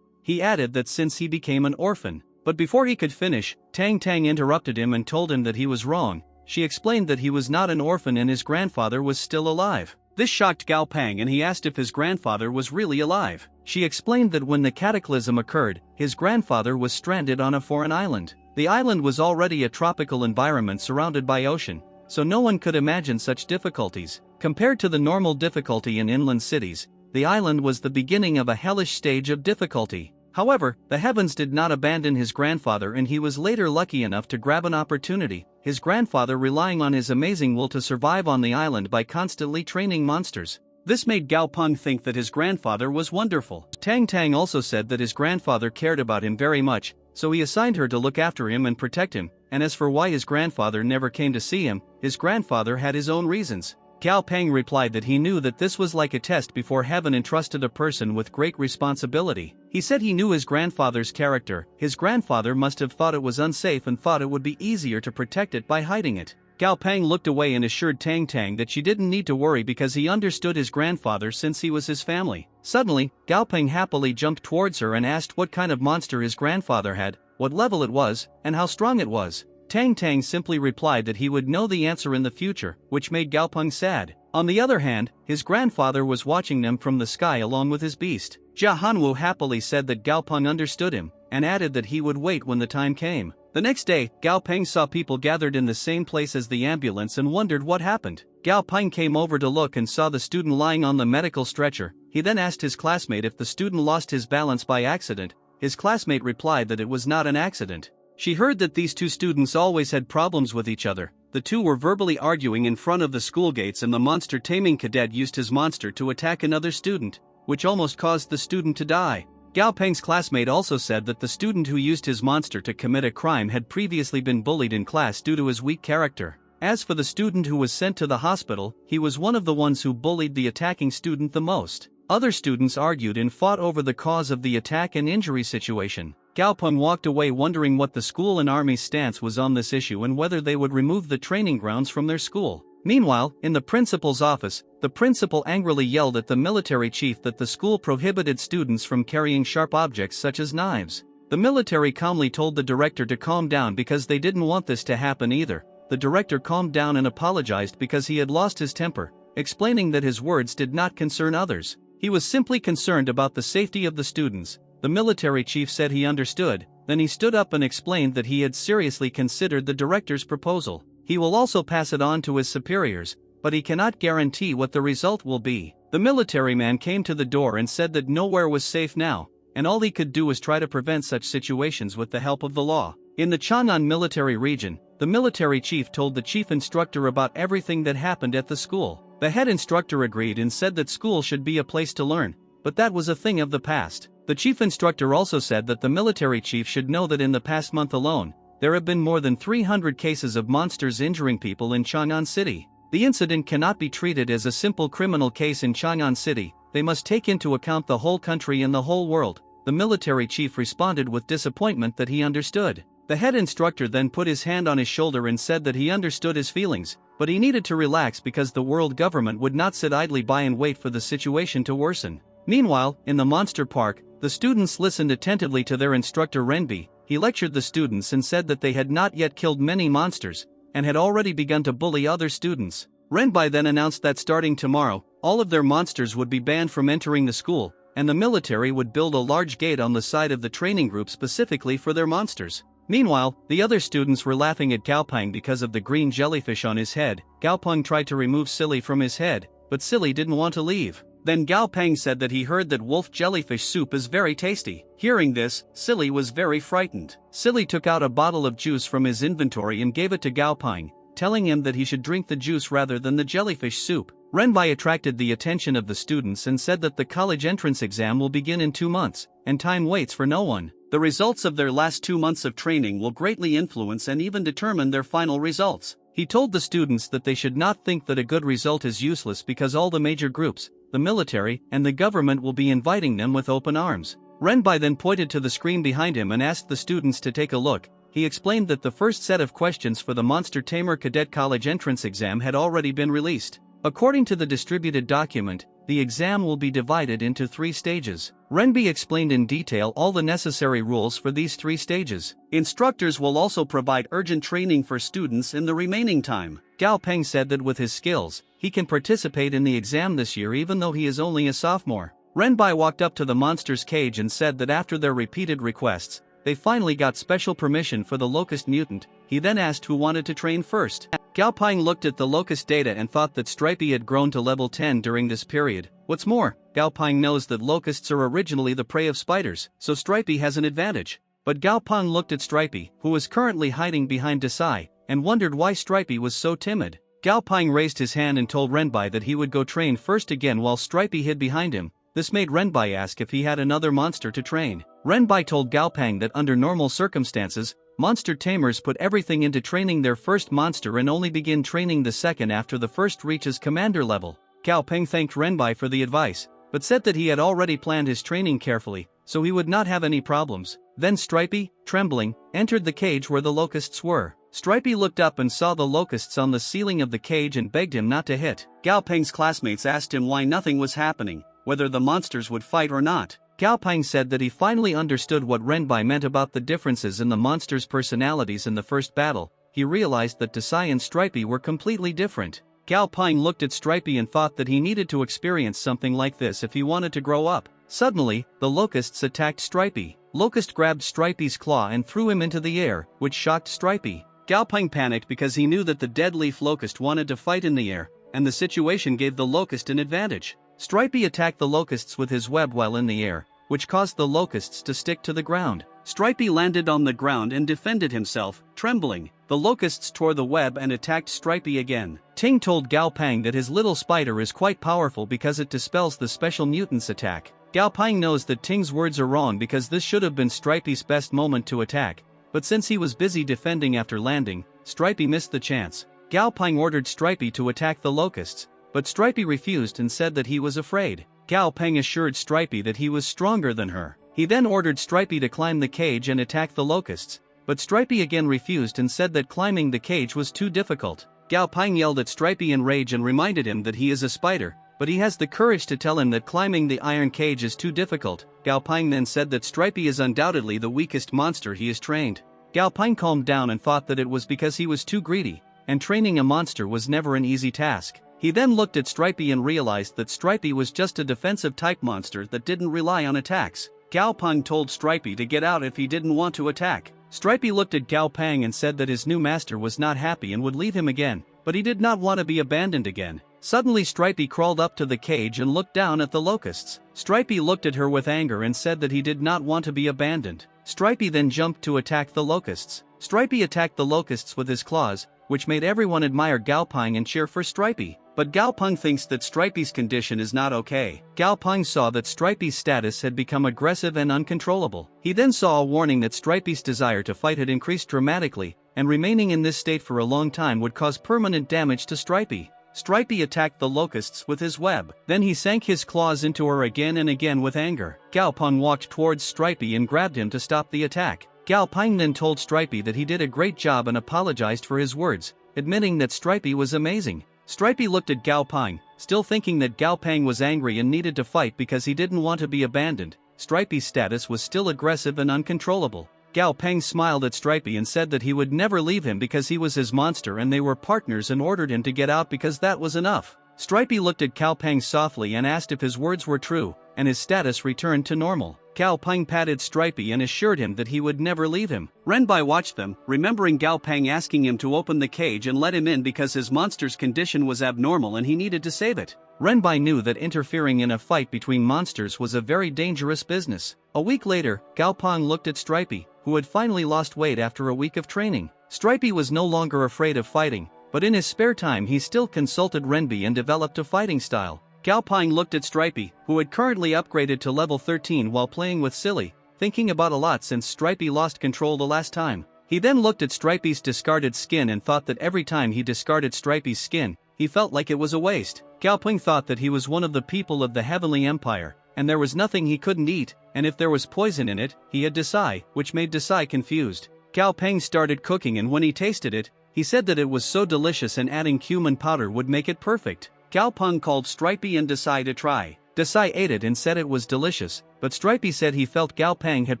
He added that since he became an orphan. But before he could finish, Tang Tang interrupted him and told him that he was wrong. She explained that he was not an orphan and his grandfather was still alive. This shocked Gao Peng and he asked if his grandfather was really alive. She explained that when the cataclysm occurred, his grandfather was stranded on a foreign island. The island was already a tropical environment surrounded by ocean, so no one could imagine such difficulties. Compared to the normal difficulty in inland cities, the island was the beginning of a hellish stage of difficulty. However, the heavens did not abandon his grandfather and he was later lucky enough to grab an opportunity, his grandfather relying on his amazing will to survive on the island by constantly training monsters. This made Gao Peng think that his grandfather was wonderful. Tang Tang also said that his grandfather cared about him very much, so he assigned her to look after him and protect him, and as for why his grandfather never came to see him, his grandfather had his own reasons. Gao Peng replied that he knew that this was like a test before heaven entrusted a person with great responsibility. He said he knew his grandfather's character. His grandfather must have thought it was unsafe and thought it would be easier to protect it by hiding it. Gao Peng looked away and assured Tang Tang that she didn't need to worry because he understood his grandfather since he was his family. Suddenly, Gao Peng happily jumped towards her and asked what kind of monster his grandfather had, what level it was, and how strong it was. Tang Tang simply replied that he would know the answer in the future, which made Gao Peng sad. On the other hand, his grandfather was watching them from the sky along with his beast. Jia Hanwu happily said that Gao Peng understood him, and added that he would wait when the time came. The next day, Gao Peng saw people gathered in the same place as the ambulance and wondered what happened. Gao Peng came over to look and saw the student lying on the medical stretcher. He then asked his classmate if the student lost his balance by accident. His classmate replied that it was not an accident. She heard that these two students always had problems with each other. The two were verbally arguing in front of the school gates and the monster taming cadet used his monster to attack another student, which almost caused the student to die. Gao Peng's classmate also said that the student who used his monster to commit a crime had previously been bullied in class due to his weak character. As for the student who was sent to the hospital, he was one of the ones who bullied the attacking student the most. Other students argued and fought over the cause of the attack and injury situation. Gao Peng walked away wondering what the school and army's stance was on this issue and whether they would remove the training grounds from their school. Meanwhile, in the principal's office, the principal angrily yelled at the military chief that the school prohibited students from carrying sharp objects such as knives. The military calmly told the director to calm down because they didn't want this to happen either. The director calmed down and apologized because he had lost his temper, explaining that his words did not concern others. He was simply concerned about the safety of the students. The military chief said he understood, then he stood up and explained that he had seriously considered the director's proposal. He will also pass it on to his superiors, but he cannot guarantee what the result will be. The military man came to the door and said that nowhere was safe now, and all he could do was try to prevent such situations with the help of the law. In the Chang'an military region, the military chief told the chief instructor about everything that happened at the school. The head instructor agreed and said that school should be a place to learn, but that was a thing of the past. The chief instructor also said that the military chief should know that in the past month alone, there have been more than 300 cases of monsters injuring people in Chang'an City. The incident cannot be treated as a simple criminal case in Chang'an City, they must take into account the whole country and the whole world. The military chief responded with disappointment that he understood. The head instructor then put his hand on his shoulder and said that he understood his feelings, but he needed to relax because the world government would not sit idly by and wait for the situation to worsen. Meanwhile, in the monster park, the students listened attentively to their instructor Renbi. He lectured the students and said that they had not yet killed many monsters, and had already begun to bully other students. Renbi then announced that starting tomorrow, all of their monsters would be banned from entering the school, and the military would build a large gate on the side of the training group specifically for their monsters. Meanwhile, the other students were laughing at Gao Peng because of the green jellyfish on his head. Gao Peng tried to remove Silly from his head, but Silly didn't want to leave. Then Gao Peng said that he heard that wolf jellyfish soup is very tasty. Hearing this, Silly was very frightened. Silly took out a bottle of juice from his inventory and gave it to Gao Peng, telling him that he should drink the juice rather than the jellyfish soup. Renbai attracted the attention of the students and said that the college entrance exam will begin in 2 months, and time waits for no one. The results of their last 2 months of training will greatly influence and even determine their final results. He told the students that they should not think that a good result is useless because all the major groups, the military, and the government will be inviting them with open arms. Renbai then pointed to the screen behind him and asked the students to take a look. He explained that the first set of questions for the Monster Tamer Cadet College entrance exam had already been released. According to the distributed document, the exam will be divided into 3 stages. Renbi explained in detail all the necessary rules for these 3 stages. Instructors will also provide urgent training for students in the remaining time. Gao Peng said that with his skills, he can participate in the exam this year even though he is only a sophomore. Renbai walked up to the monster's cage and said that after their repeated requests, they finally got special permission for the locust mutant. He then asked who wanted to train first. Gao Peng looked at the locust data and thought that Stripey had grown to level 10 during this period. What's more, Gao Peng knows that locusts are originally the prey of spiders, so Stripey has an advantage. But Gao Peng looked at Stripey, who was currently hiding behind Desai, and wondered why Stripey was so timid. Gao Peng raised his hand and told Renbai that he would go train first again while Stripey hid behind him. This made Renbai ask if he had another monster to train. Renbai told Gao Peng that under normal circumstances, Monster tamers put everything into training their first monster and only begin training the second after the first reaches commander level. Gao Peng thanked Renbai for the advice, but said that he had already planned his training carefully, so he would not have any problems. Then Stripey, trembling, entered the cage where the locusts were. Stripey looked up and saw the locusts on the ceiling of the cage and begged him not to hit. Gao Peng's classmates asked him why nothing was happening, whether the monsters would fight or not. Gao Peng said that he finally understood what Renbai meant about the differences in the monsters' personalities in the first battle. He realized that Desai and Stripey were completely different. Gao Peng looked at Stripey and thought that he needed to experience something like this if he wanted to grow up. Suddenly, the locusts attacked Stripey. Locust grabbed Stripey's claw and threw him into the air, which shocked Stripey. Gao Peng panicked because he knew that the dead leaf locust wanted to fight in the air, and the situation gave the locust an advantage. Stripey attacked the locusts with his web while in the air, which caused the locusts to stick to the ground. Stripey landed on the ground and defended himself, trembling. The locusts tore the web and attacked Stripey again. Ting told Gao Peng that his little spider is quite powerful because it dispels the special mutants attack. Gao Peng knows that Ting's words are wrong because this should have been Stripey's best moment to attack, but since he was busy defending after landing, Stripey missed the chance. Gao Peng ordered Stripey to attack the locusts, but Stripey refused and said that he was afraid. Gao Peng assured Stripey that he was stronger than her. He then ordered Stripey to climb the cage and attack the locusts, but Stripey again refused and said that climbing the cage was too difficult. Gao Peng yelled at Stripey in rage and reminded him that he is a spider, but he has the courage to tell him that climbing the iron cage is too difficult. Gao Peng then said that Stripey is undoubtedly the weakest monster he has trained. Gao Peng calmed down and thought that it was because he was too greedy, and training a monster was never an easy task. He then looked at Stripey and realized that Stripey was just a defensive type monster that didn't rely on attacks. Gao Peng told Stripey to get out if he didn't want to attack. Stripey looked at Gao Peng and said that his new master was not happy and would leave him again, but he did not want to be abandoned again. Suddenly Stripey crawled up to the cage and looked down at the locusts. Stripey looked at her with anger and said that he did not want to be abandoned. Stripey then jumped to attack the locusts. Stripey attacked the locusts with his claws, which made everyone admire Gao Peng and cheer for Stripey. But Gao Peng thinks that Stripey's condition is not okay. Gao Peng saw that Stripey's status had become aggressive and uncontrollable. He then saw a warning that Stripey's desire to fight had increased dramatically, and remaining in this state for a long time would cause permanent damage to Stripey. Stripey attacked the locusts with his web. Then he sank his claws into her again and again with anger. Gao Peng walked towards Stripey and grabbed him to stop the attack. Gao Peng then told Stripey that he did a great job and apologized for his words, admitting that Stripey was amazing. Stripey looked at Gao Peng, still thinking that Gao Peng was angry and needed to fight because he didn't want to be abandoned. Stripey's status was still aggressive and uncontrollable. Gao Peng smiled at Stripey and said that he would never leave him because he was his monster and they were partners, and ordered him to get out because that was enough. Stripey looked at Gao Peng softly and asked if his words were true, and his status returned to normal. Gao Peng patted Stripey and assured him that he would never leave him. Renbai watched them, remembering Gao Peng asking him to open the cage and let him in because his monster's condition was abnormal and he needed to save it. Renbai knew that interfering in a fight between monsters was a very dangerous business. A week later, Gao Peng looked at Stripey, who had finally lost weight after a week of training. Stripey was no longer afraid of fighting, but in his spare time he still consulted Renbai and developed a fighting style. Gao Peng looked at Stripey, who had currently upgraded to level 13 while playing with Silly, thinking about a lot since Stripey lost control the last time. He then looked at Stripey's discarded skin and thought that every time he discarded Stripey's skin, he felt like it was a waste. Gao Peng thought that he was one of the people of the Heavenly Empire, and there was nothing he couldn't eat, and if there was poison in it, he had Desai, which made Desai confused. Gao Peng started cooking, and when he tasted it, he said that it was so delicious and adding cumin powder would make it perfect. Gao Peng called Stripey and Desai to try. Desai ate it and said it was delicious, but Stripey said he felt Gao Peng had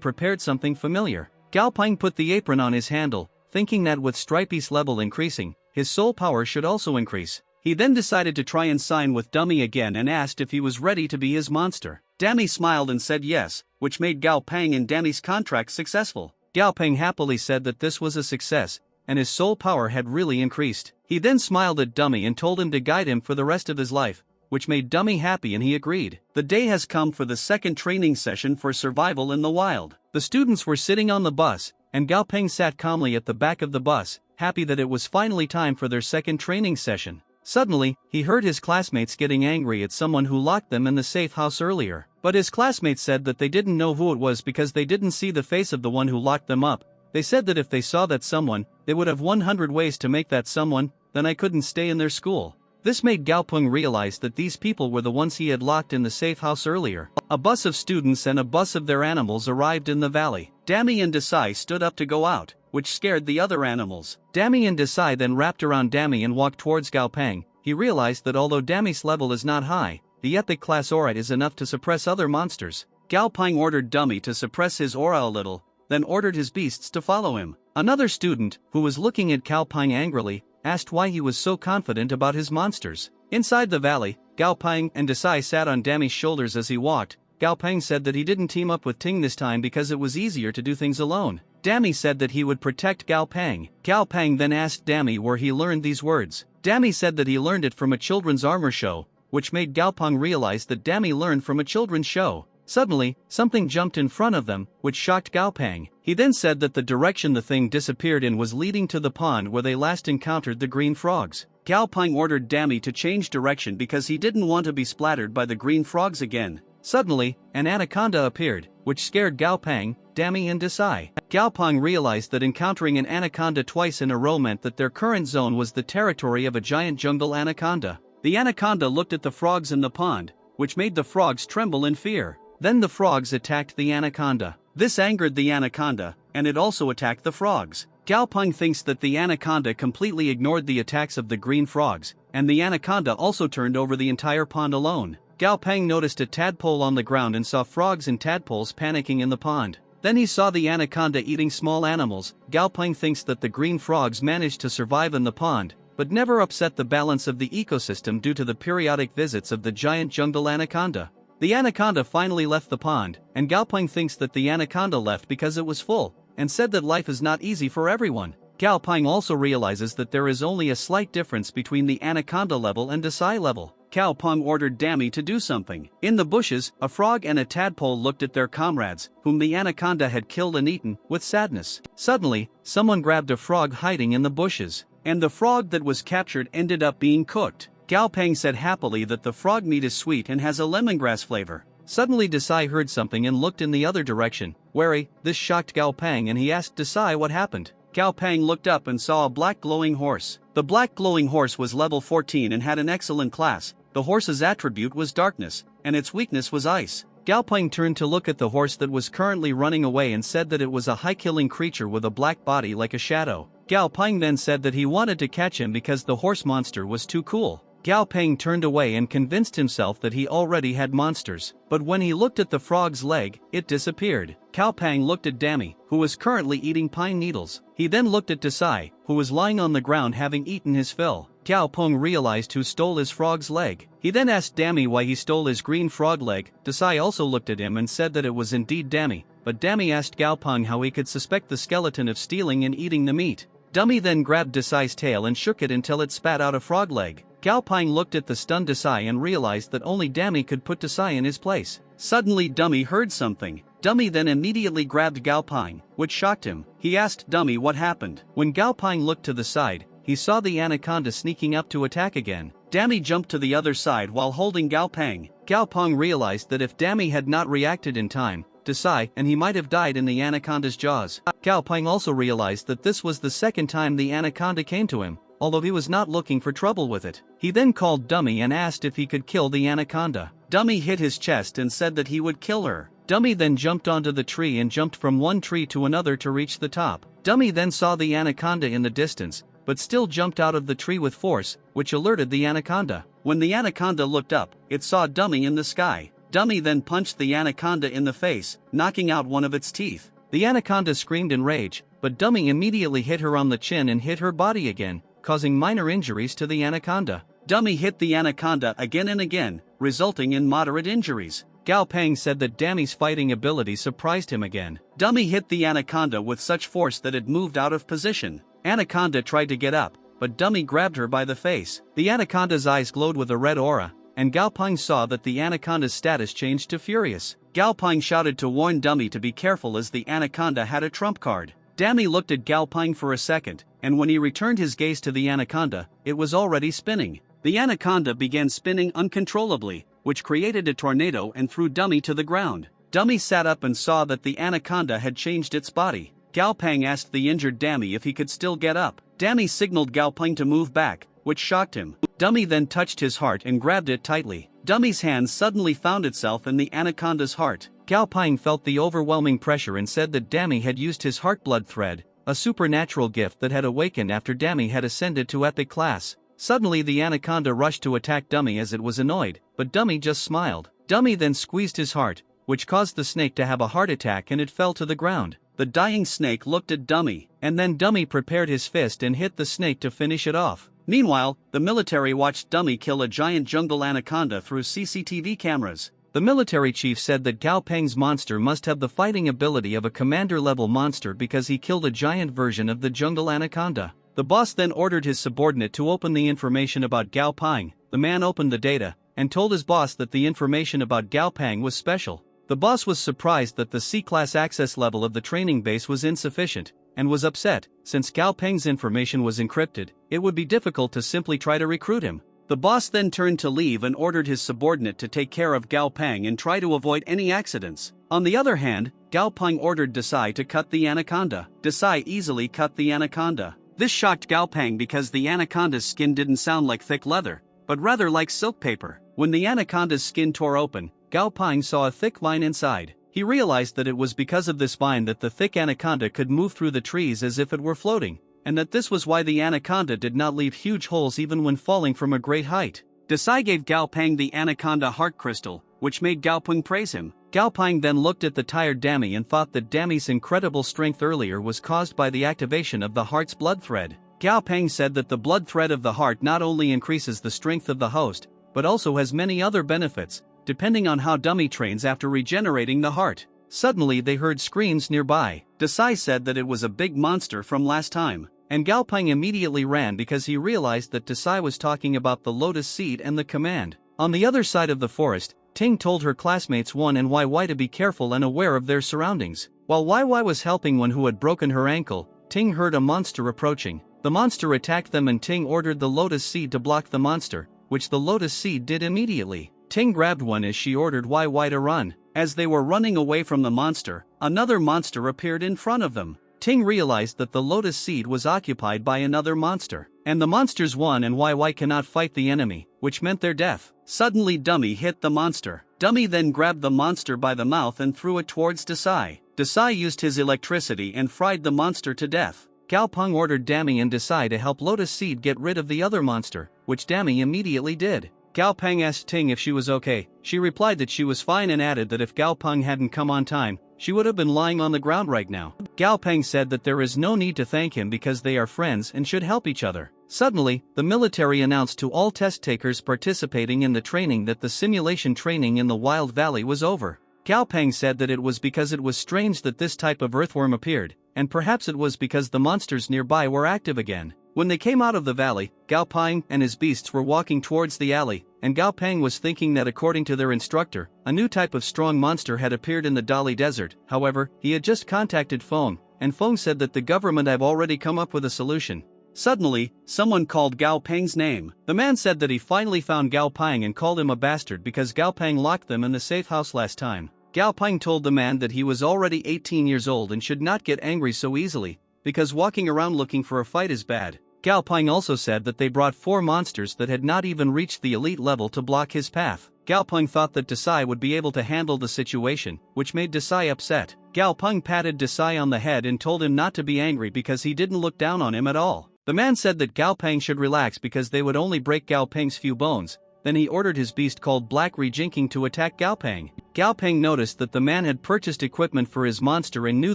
prepared something familiar. Gao Peng put the apron on his handle, thinking that with Stripey's level increasing, his soul power should also increase. He then decided to try and sign with Dummy again and asked if he was ready to be his monster. Dummy smiled and said yes, which made Gao Peng and Dummy's contract successful. Gao Peng happily said that this was a success, and his soul power had really increased. He then smiled at Dummy and told him to guide him for the rest of his life, which made Dummy happy and he agreed. The day has come for the second training session for survival in the wild. The students were sitting on the bus, and Gao Peng sat calmly at the back of the bus, happy that it was finally time for their second training session. Suddenly, he heard his classmates getting angry at someone who locked them in the safe house earlier. But his classmates said that they didn't know who it was because they didn't see the face of the one who locked them up, They said that if they saw that someone, they would have 100 ways to make that someone, then I couldn't stay in their school. This made Gaopeng realize that these people were the ones he had locked in the safe house earlier. A bus of students and a bus of their animals arrived in the valley. Dami and Desai stood up to go out, which scared the other animals. Dami and Desai then wrapped around Dami and walked towards Gaopeng. He realized that although Dami's level is not high, the epic class aura is enough to suppress other monsters. Gaopeng ordered Dami to suppress his aura a little, then ordered his beasts to follow him. Another student, who was looking at Gaopeng angrily, asked why he was so confident about his monsters. Inside the valley, Gaopeng and Desai sat on Dami's shoulders as he walked. Gaopeng said that he didn't team up with Ting this time because it was easier to do things alone. Dami said that he would protect Gaopeng. Gaopeng then asked Dami where he learned these words. Dami said that he learned it from a children's armor show, which made Gaopeng realize that Dami learned from a children's show. Suddenly, something jumped in front of them, which shocked Gaopeng. He then said that the direction the thing disappeared in was leading to the pond where they last encountered the green frogs. Gaopeng ordered Dami to change direction because he didn't want to be splattered by the green frogs again. Suddenly, an anaconda appeared, which scared Gaopeng, Dami and Desai. Gaopeng realized that encountering an anaconda twice in a row meant that their current zone was the territory of a giant jungle anaconda. The anaconda looked at the frogs in the pond, which made the frogs tremble in fear. Then the frogs attacked the anaconda. This angered the anaconda, and it also attacked the frogs. Gaopeng thinks that the anaconda completely ignored the attacks of the green frogs, and the anaconda also turned over the entire pond alone. Gaopeng noticed a tadpole on the ground and saw frogs and tadpoles panicking in the pond. Then he saw the anaconda eating small animals. Gaopeng thinks that the green frogs managed to survive in the pond, but never upset the balance of the ecosystem due to the periodic visits of the giant jungle anaconda. The anaconda finally left the pond, and Gaopeng thinks that the anaconda left because it was full, and said that life is not easy for everyone. Gaopeng also realizes that there is only a slight difference between the anaconda level and Desai level. Gaopeng ordered Dami to do something. In the bushes, a frog and a tadpole looked at their comrades, whom the anaconda had killed and eaten, with sadness. Suddenly, someone grabbed a frog hiding in the bushes, and the frog that was captured ended up being cooked. Gaopeng said happily that the frog meat is sweet and has a lemongrass flavor. Suddenly Desai heard something and looked in the other direction. Wary, this shocked Gaopeng and he asked Desai what happened. Gaopeng looked up and saw a black glowing horse. The black glowing horse was level 14 and had an excellent class. The horse's attribute was darkness, and its weakness was ice. Gaopeng turned to look at the horse that was currently running away and said that it was a high-killing creature with a black body like a shadow. Gaopeng then said that he wanted to catch him because the horse monster was too cool. Gaopeng turned away and convinced himself that he already had monsters, but when he looked at the frog's leg, it disappeared. Gaopeng looked at Dami, who was currently eating pine needles. He then looked at Desai, who was lying on the ground having eaten his fill. Gaopeng realized who stole his frog's leg. He then asked Dami why he stole his green frog leg. Desai also looked at him and said that it was indeed Dami, but Dami asked Gaopeng how he could suspect the skeleton of stealing and eating the meat. Dami then grabbed Desai's tail and shook it until it spat out a frog leg. Gaopeng looked at the stunned Desai and realized that only Dami could put Desai in his place. Suddenly Dami heard something. Dami then immediately grabbed Gaopeng, which shocked him. He asked Dami what happened. When Gaopeng looked to the side, he saw the anaconda sneaking up to attack again. Dami jumped to the other side while holding Gaopeng. Gaopeng realized that if Dami had not reacted in time, Desai and he might have died in the anaconda's jaws. Gaopeng also realized that this was the second time the anaconda came to him, although he was not looking for trouble with it. He then called Dami and asked if he could kill the anaconda. Dami hit his chest and said that he would kill her. Dami then jumped onto the tree and jumped from one tree to another to reach the top. Dami then saw the anaconda in the distance, but still jumped out of the tree with force, which alerted the anaconda. When the anaconda looked up, it saw Dami in the sky. Dami then punched the anaconda in the face, knocking out one of its teeth. The anaconda screamed in rage, but Dami immediately hit her on the chin and hit her body again, causing minor injuries to the anaconda. Dami hit the anaconda again and again, resulting in moderate injuries. Gaopeng said that Dami's fighting ability surprised him again. Dami hit the anaconda with such force that it moved out of position. Anaconda tried to get up, but Dami grabbed her by the face. The anaconda's eyes glowed with a red aura, and Gaopeng saw that the anaconda's status changed to furious. Gaopeng shouted to warn Dami to be careful as the anaconda had a trump card. Dami looked at Gaopeng for a second, and when he returned his gaze to the anaconda, it was already spinning. The anaconda began spinning uncontrollably, which created a tornado and threw Dami to the ground. Dami sat up and saw that the anaconda had changed its body. Gao Pang asked the injured Dummy if he could still get up. Dummy signaled Gao Pang to move back, which shocked him. Dummy then touched his heart and grabbed it tightly. Dummy's hand suddenly found itself in the anaconda's heart. Gao Pang felt the overwhelming pressure and said that Dummy had used his heart blood thread, a supernatural gift that had awakened after Dummy had ascended to epic class. Suddenly the anaconda rushed to attack Dummy as it was annoyed, but Dummy just smiled. Dummy then squeezed his heart, which caused the snake to have a heart attack and it fell to the ground. The dying snake looked at Dummy, and then Dummy prepared his fist and hit the snake to finish it off. Meanwhile, the military watched Dummy kill a giant jungle anaconda through CCTV cameras. The military chief said that Gao Pang's monster must have the fighting ability of a commander-level monster because he killed a giant version of the jungle anaconda. The boss then ordered his subordinate to open the information about Gao Pang. The man opened the data, and told his boss that the information about Gao Pang was special. The boss was surprised that the C-class access level of the training base was insufficient, and was upset. Since Gao Pang's information was encrypted, it would be difficult to simply try to recruit him. The boss then turned to leave and ordered his subordinate to take care of Gao Pang and try to avoid any accidents. On the other hand, Gao Pang ordered Desai to cut the anaconda. Desai easily cut the anaconda. This shocked Gao Pang because the anaconda's skin didn't sound like thick leather, but rather like silk paper. When the anaconda's skin tore open, Gao Pang saw a thick vine inside. He realized that it was because of this vine that the thick anaconda could move through the trees as if it were floating, and that this was why the anaconda did not leave huge holes even when falling from a great height. Desai gave Gao Pang the anaconda heart crystal, which made Gao Pang praise him. Gao Pang then looked at the tired Dummy and thought that Dummy's incredible strength earlier was caused by the activation of the heart's blood thread. Gao Pang said that the blood thread of the heart not only increases the strength of the host, but also has many other benefits, depending on how Dummy trains after regenerating the heart. Suddenly they heard screams nearby. Desai said that it was a big monster from last time, and Gao Pang immediately ran because he realized that Desai was talking about the lotus seed and the command. On the other side of the forest, Ting told her classmates Wan and YY to be careful and aware of their surroundings. While YY was helping one who had broken her ankle, Ting heard a monster approaching. The monster attacked them and Ting ordered the lotus seed to block the monster, which the lotus seed did immediately. Ting grabbed one as she ordered YY to run. As they were running away from the monster, another monster appeared in front of them. Ting realized that the lotus seed was occupied by another monster, and the monsters Wan and YY cannot fight the enemy, which meant their death. Suddenly Dummy hit the monster. Dummy then grabbed the monster by the mouth and threw it towards Desai. Desai used his electricity and fried the monster to death. Gao Pang ordered Dummy and Desai to help Lotus Seed get rid of the other monster, which Dummy immediately did. Gao Pang asked Ting if she was okay. She replied that she was fine and added that if Gao Pang hadn't come on time, she would have been lying on the ground right now. Gao Pang said that there is no need to thank him because they are friends and should help each other. Suddenly, the military announced to all test takers participating in the training that the simulation training in the Wild Valley was over. Gao Pang said that it was because it was strange that this type of earthworm appeared, and perhaps it was because the monsters nearby were active again. When they came out of the valley, Gao Pang and his beasts were walking towards the alley, and Gao Pang was thinking that according to their instructor, a new type of strong monster had appeared in the Dali Desert. However, he had just contacted Feng, and Feng said that the government have already come up with a solution. Suddenly, someone called Gao Pang's name. The man said that he finally found Gao Pang and called him a bastard because Gao Pang locked them in the safe house last time. Gao Pang told the man that he was already 18 years old and should not get angry so easily, because walking around looking for a fight is bad. Gao Pang also said that they brought 4 monsters that had not even reached the elite level to block his path. Gao Pang thought that Desai would be able to handle the situation, which made Desai upset. Gao Pang patted Desai on the head and told him not to be angry because he didn't look down on him at all. The man said that Gao Pang should relax because they would only break Gao Pang's few bones. Then he ordered his beast called Black Rejinking to attack Gao Pang. Gao Pang noticed that the man had purchased equipment for his monster and knew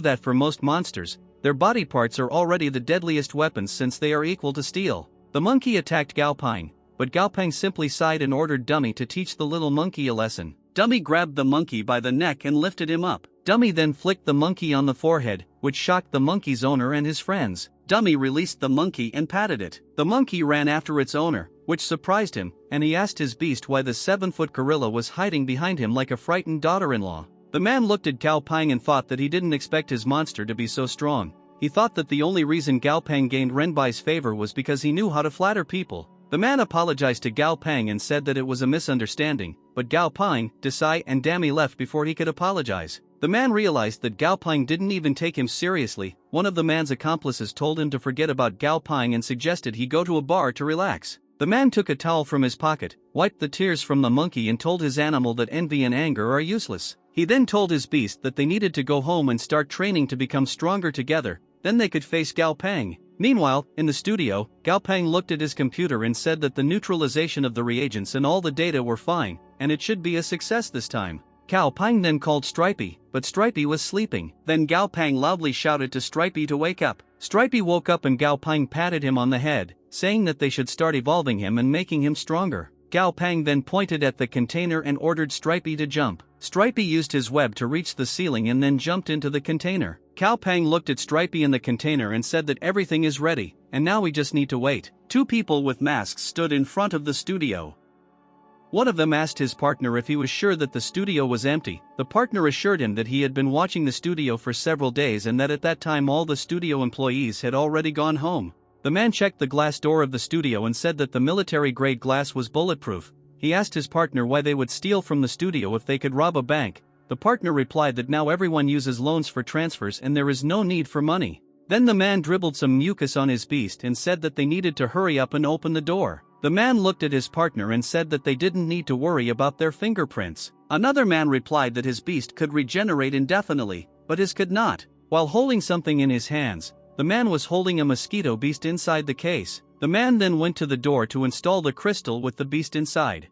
that for most monsters, their body parts are already the deadliest weapons since they are equal to steel. The monkey attacked Gao Pang, but Gao Pang simply sighed and ordered Dummy to teach the little monkey a lesson. Dummy grabbed the monkey by the neck and lifted him up. Dummy then flicked the monkey on the forehead, which shocked the monkey's owner and his friends. Dummy released the monkey and patted it. The monkey ran after its owner, which surprised him, and he asked his beast why the 7-foot gorilla was hiding behind him like a frightened daughter-in-law. The man looked at Gao Pang and thought that he didn't expect his monster to be so strong. He thought that the only reason Gao Pang gained Renbai's favor was because he knew how to flatter people. The man apologized to Gao Pang and said that it was a misunderstanding, but Gao Pang, Desai and Dummy left before he could apologize. The man realized that Gao Peng didn't even take him seriously. One of the man's accomplices told him to forget about Gao Peng and suggested he go to a bar to relax. The man took a towel from his pocket, wiped the tears from the monkey and told his animal that envy and anger are useless. He then told his beast that they needed to go home and start training to become stronger together, then they could face Gao Peng. Meanwhile, in the studio, Gao Peng looked at his computer and said that the neutralization of the reagents and all the data were fine, and it should be a success this time. Gao Peng then called Stripey, but Stripey was sleeping. Then Gao Peng loudly shouted to Stripey to wake up. Stripey woke up and Gao Peng patted him on the head, saying that they should start evolving him and making him stronger. Gao Peng then pointed at the container and ordered Stripey to jump. Stripey used his web to reach the ceiling and then jumped into the container. Gao Peng looked at Stripey in the container and said that everything is ready, and now we just need to wait. Two people with masks stood in front of the studio. One of them asked his partner if he was sure that the studio was empty. The partner assured him that he had been watching the studio for several days and that at that time all the studio employees had already gone home. The man checked the glass door of the studio and said that the military-grade glass was bulletproof. He asked his partner why they would steal from the studio if they could rob a bank. The partner replied that now everyone uses loans for transfers and there is no need for money. Then the man dribbled some mucus on his beast and said that they needed to hurry up and open the door. The man looked at his partner and said that they didn't need to worry about their fingerprints. Another man replied that his beast could regenerate indefinitely, but his could not. While holding something in his hands, the man was holding a mosquito beast inside the case. The man then went to the door to install the crystal with the beast inside.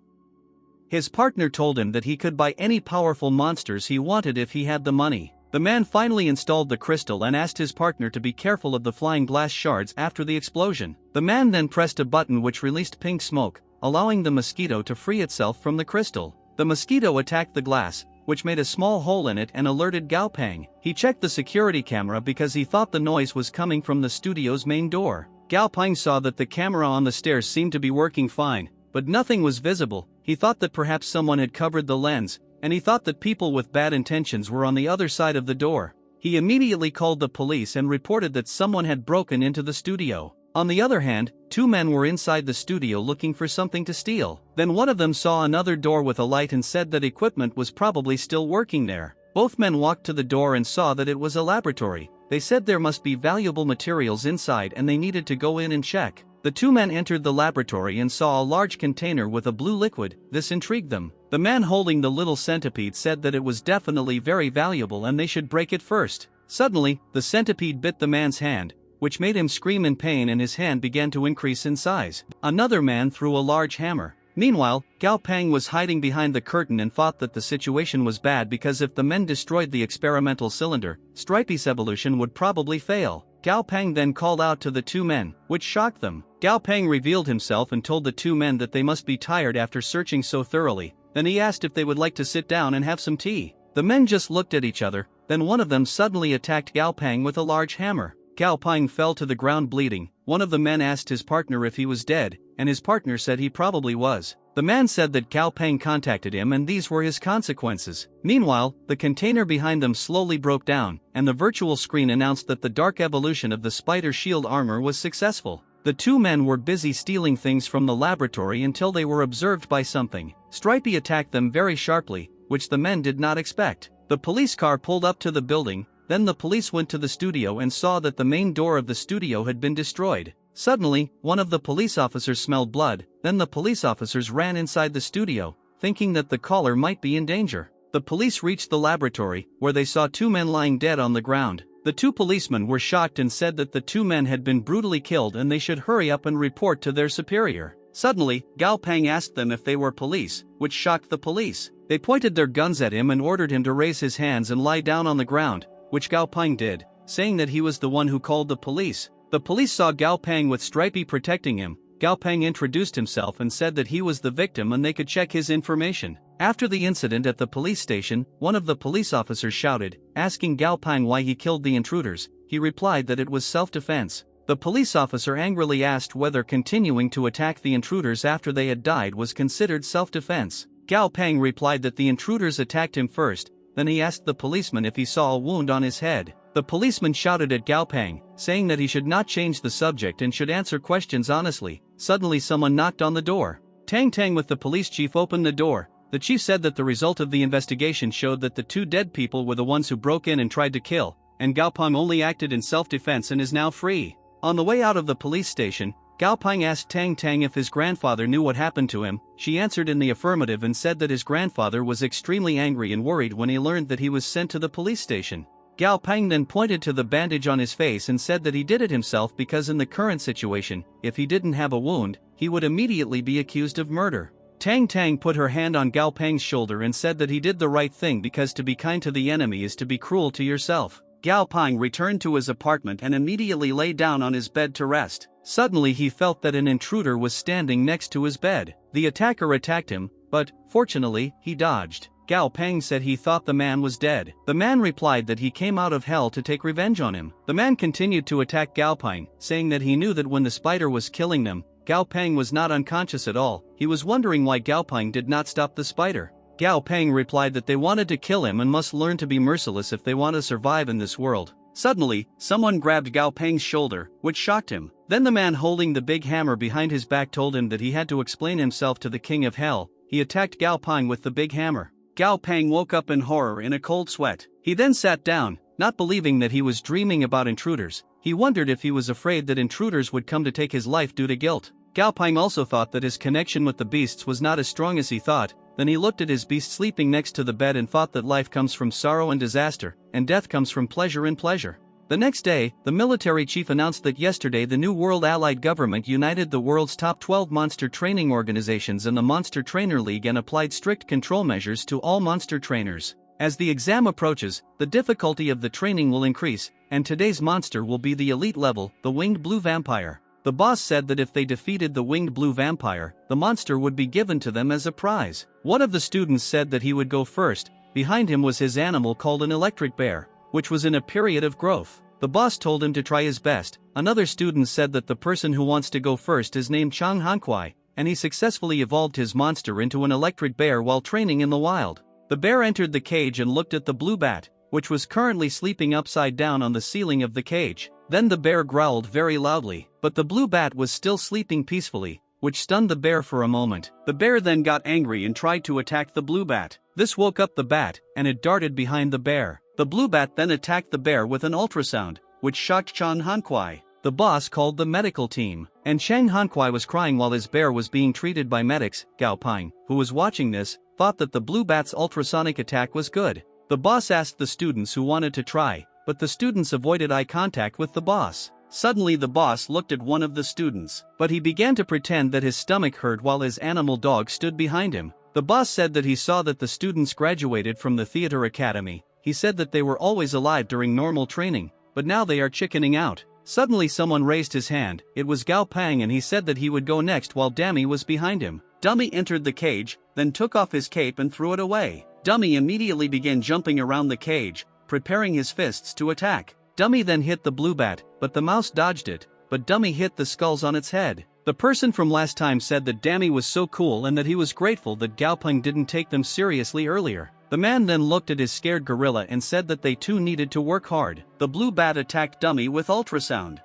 His partner told him that he could buy any powerful monsters he wanted if he had the money. The man finally installed the crystal and asked his partner to be careful of the flying glass shards after the explosion. The man then pressed a button which released pink smoke, allowing the mosquito to free itself from the crystal. The mosquito attacked the glass, which made a small hole in it and alerted Gao Peng. He checked the security camera because he thought the noise was coming from the studio's main door. Gao Peng saw that the camera on the stairs seemed to be working fine, but nothing was visible. He thought that perhaps someone had covered the lens, and he thought that people with bad intentions were on the other side of the door. He immediately called the police and reported that someone had broken into the studio. On the other hand, two men were inside the studio looking for something to steal. Then one of them saw another door with a light and said that equipment was probably still working there. Both men walked to the door and saw that it was a laboratory. They said there must be valuable materials inside and they needed to go in and check. The two men entered the laboratory and saw a large container with a blue liquid. This intrigued them. The man holding the little centipede said that it was definitely very valuable and they should break it first. Suddenly, the centipede bit the man's hand, which made him scream in pain and his hand began to increase in size. Another man threw a large hammer. Meanwhile, Gao Peng was hiding behind the curtain and thought that the situation was bad because if the men destroyed the experimental cylinder, Stripey's evolution would probably fail. Gao Peng then called out to the two men, which shocked them. Gao Peng revealed himself and told the two men that they must be tired after searching so thoroughly. Then he asked if they would like to sit down and have some tea. The men just looked at each other, then one of them suddenly attacked Gao Peng with a large hammer. Gao Peng fell to the ground bleeding. One of the men asked his partner if he was dead, and his partner said he probably was. The man said that Gao Peng contacted him and these were his consequences. Meanwhile, the container behind them slowly broke down, and the virtual screen announced that the dark evolution of the spider shield armor was successful. The two men were busy stealing things from the laboratory until they were observed by something. Stripey attacked them very sharply, which the men did not expect. The police car pulled up to the building. Then the police went to the studio and saw that the main door of the studio had been destroyed. Suddenly, one of the police officers smelled blood. Then the police officers ran inside the studio, thinking that the caller might be in danger. The police reached the laboratory, where they saw two men lying dead on the ground. The two policemen were shocked and said that the two men had been brutally killed and they should hurry up and report to their superior. Suddenly, Gao Peng asked them if they were police, which shocked the police. They pointed their guns at him and ordered him to raise his hands and lie down on the ground, which Gao Peng did, saying that he was the one who called the police. The police saw Gao Peng with Stripey protecting him. Gao Peng introduced himself and said that he was the victim and they could check his information. After the incident at the police station, one of the police officers shouted, asking Gao Peng why he killed the intruders. He replied that it was self-defense. The police officer angrily asked whether continuing to attack the intruders after they had died was considered self-defense. Gao Peng replied that the intruders attacked him first. Then he asked the policeman if he saw a wound on his head. The policeman shouted at Gao Peng, saying that he should not change the subject and should answer questions honestly. Suddenly someone knocked on the door. Tang Tang with the police chief opened the door. The chief said that the result of the investigation showed that the two dead people were the ones who broke in and tried to kill, and Gao Peng only acted in self-defense and is now free. On the way out of the police station, Gao Peng asked Tang Tang if his grandfather knew what happened to him. She answered in the affirmative and said that his grandfather was extremely angry and worried when he learned that he was sent to the police station. Gao Peng then pointed to the bandage on his face and said that he did it himself because in the current situation, if he didn't have a wound, he would immediately be accused of murder. Tang Tang put her hand on Gao Peng's shoulder and said that he did the right thing because to be kind to the enemy is to be cruel to yourself. Gao Peng returned to his apartment and immediately lay down on his bed to rest. Suddenly he felt that an intruder was standing next to his bed. The attacker attacked him, but, fortunately, he dodged. Gao Peng said he thought the man was dead. The man replied that he came out of hell to take revenge on him. The man continued to attack Gao Peng, saying that he knew that when the spider was killing them, Gao Peng was not unconscious at all. He was wondering why Gao Peng did not stop the spider. Gao Peng replied that they wanted to kill him and must learn to be merciless if they want to survive in this world. Suddenly, someone grabbed Gao Peng's shoulder, which shocked him. Then the man holding the big hammer behind his back told him that he had to explain himself to the king of hell. He attacked Gao Peng with the big hammer. Gao Peng woke up in horror in a cold sweat. He then sat down, not believing that he was dreaming about intruders. He wondered if he was afraid that intruders would come to take his life due to guilt. Gao Peng also thought that his connection with the beasts was not as strong as he thought. Then he looked at his beast sleeping next to the bed and thought that life comes from sorrow and disaster, and death comes from pleasure and pleasure. The next day, the military chief announced that yesterday the New World Allied Government united the world's top 12 monster training organizations in the Monster Trainer League and applied strict control measures to all monster trainers. As the exam approaches, the difficulty of the training will increase, and today's monster will be the elite level, the winged blue vampire. The boss said that if they defeated the winged blue vampire, the monster would be given to them as a prize. One of the students said that he would go first. Behind him was his animal called an electric bear, which was in a period of growth. The boss told him to try his best. Another student said that the person who wants to go first is named Chang Hankwai, and he successfully evolved his monster into an electric bear while training in the wild. The bear entered the cage and looked at the blue bat, which was currently sleeping upside down on the ceiling of the cage. Then the bear growled very loudly, but the blue bat was still sleeping peacefully, which stunned the bear for a moment. The bear then got angry and tried to attack the blue bat. This woke up the bat, and it darted behind the bear. The blue bat then attacked the bear with an ultrasound, which shocked Chang Hankwai. The boss called the medical team, and Chang Hankwai was crying while his bear was being treated by medics. Gao Peng, who was watching this, thought that the blue bat's ultrasonic attack was good. The boss asked the students who wanted to try, but the students avoided eye contact with the boss. Suddenly the boss looked at one of the students, but he began to pretend that his stomach hurt while his animal dog stood behind him. The boss said that he saw that the students graduated from the theater academy. He said that they were always alive during normal training, but now they are chickening out. Suddenly someone raised his hand. It was Gao Peng, and he said that he would go next while Dummy was behind him. Dummy entered the cage, then took off his cape and threw it away. Dummy immediately began jumping around the cage, preparing his fists to attack. Dummy then hit the blue bat, but the mouse dodged it, but Dummy hit the skulls on its head. The person from last time said that Dummy was so cool and that he was grateful that Gao Peng didn't take them seriously earlier. The man then looked at his scared gorilla and said that they too needed to work hard. The blue bat attacked Dummy with ultrasound.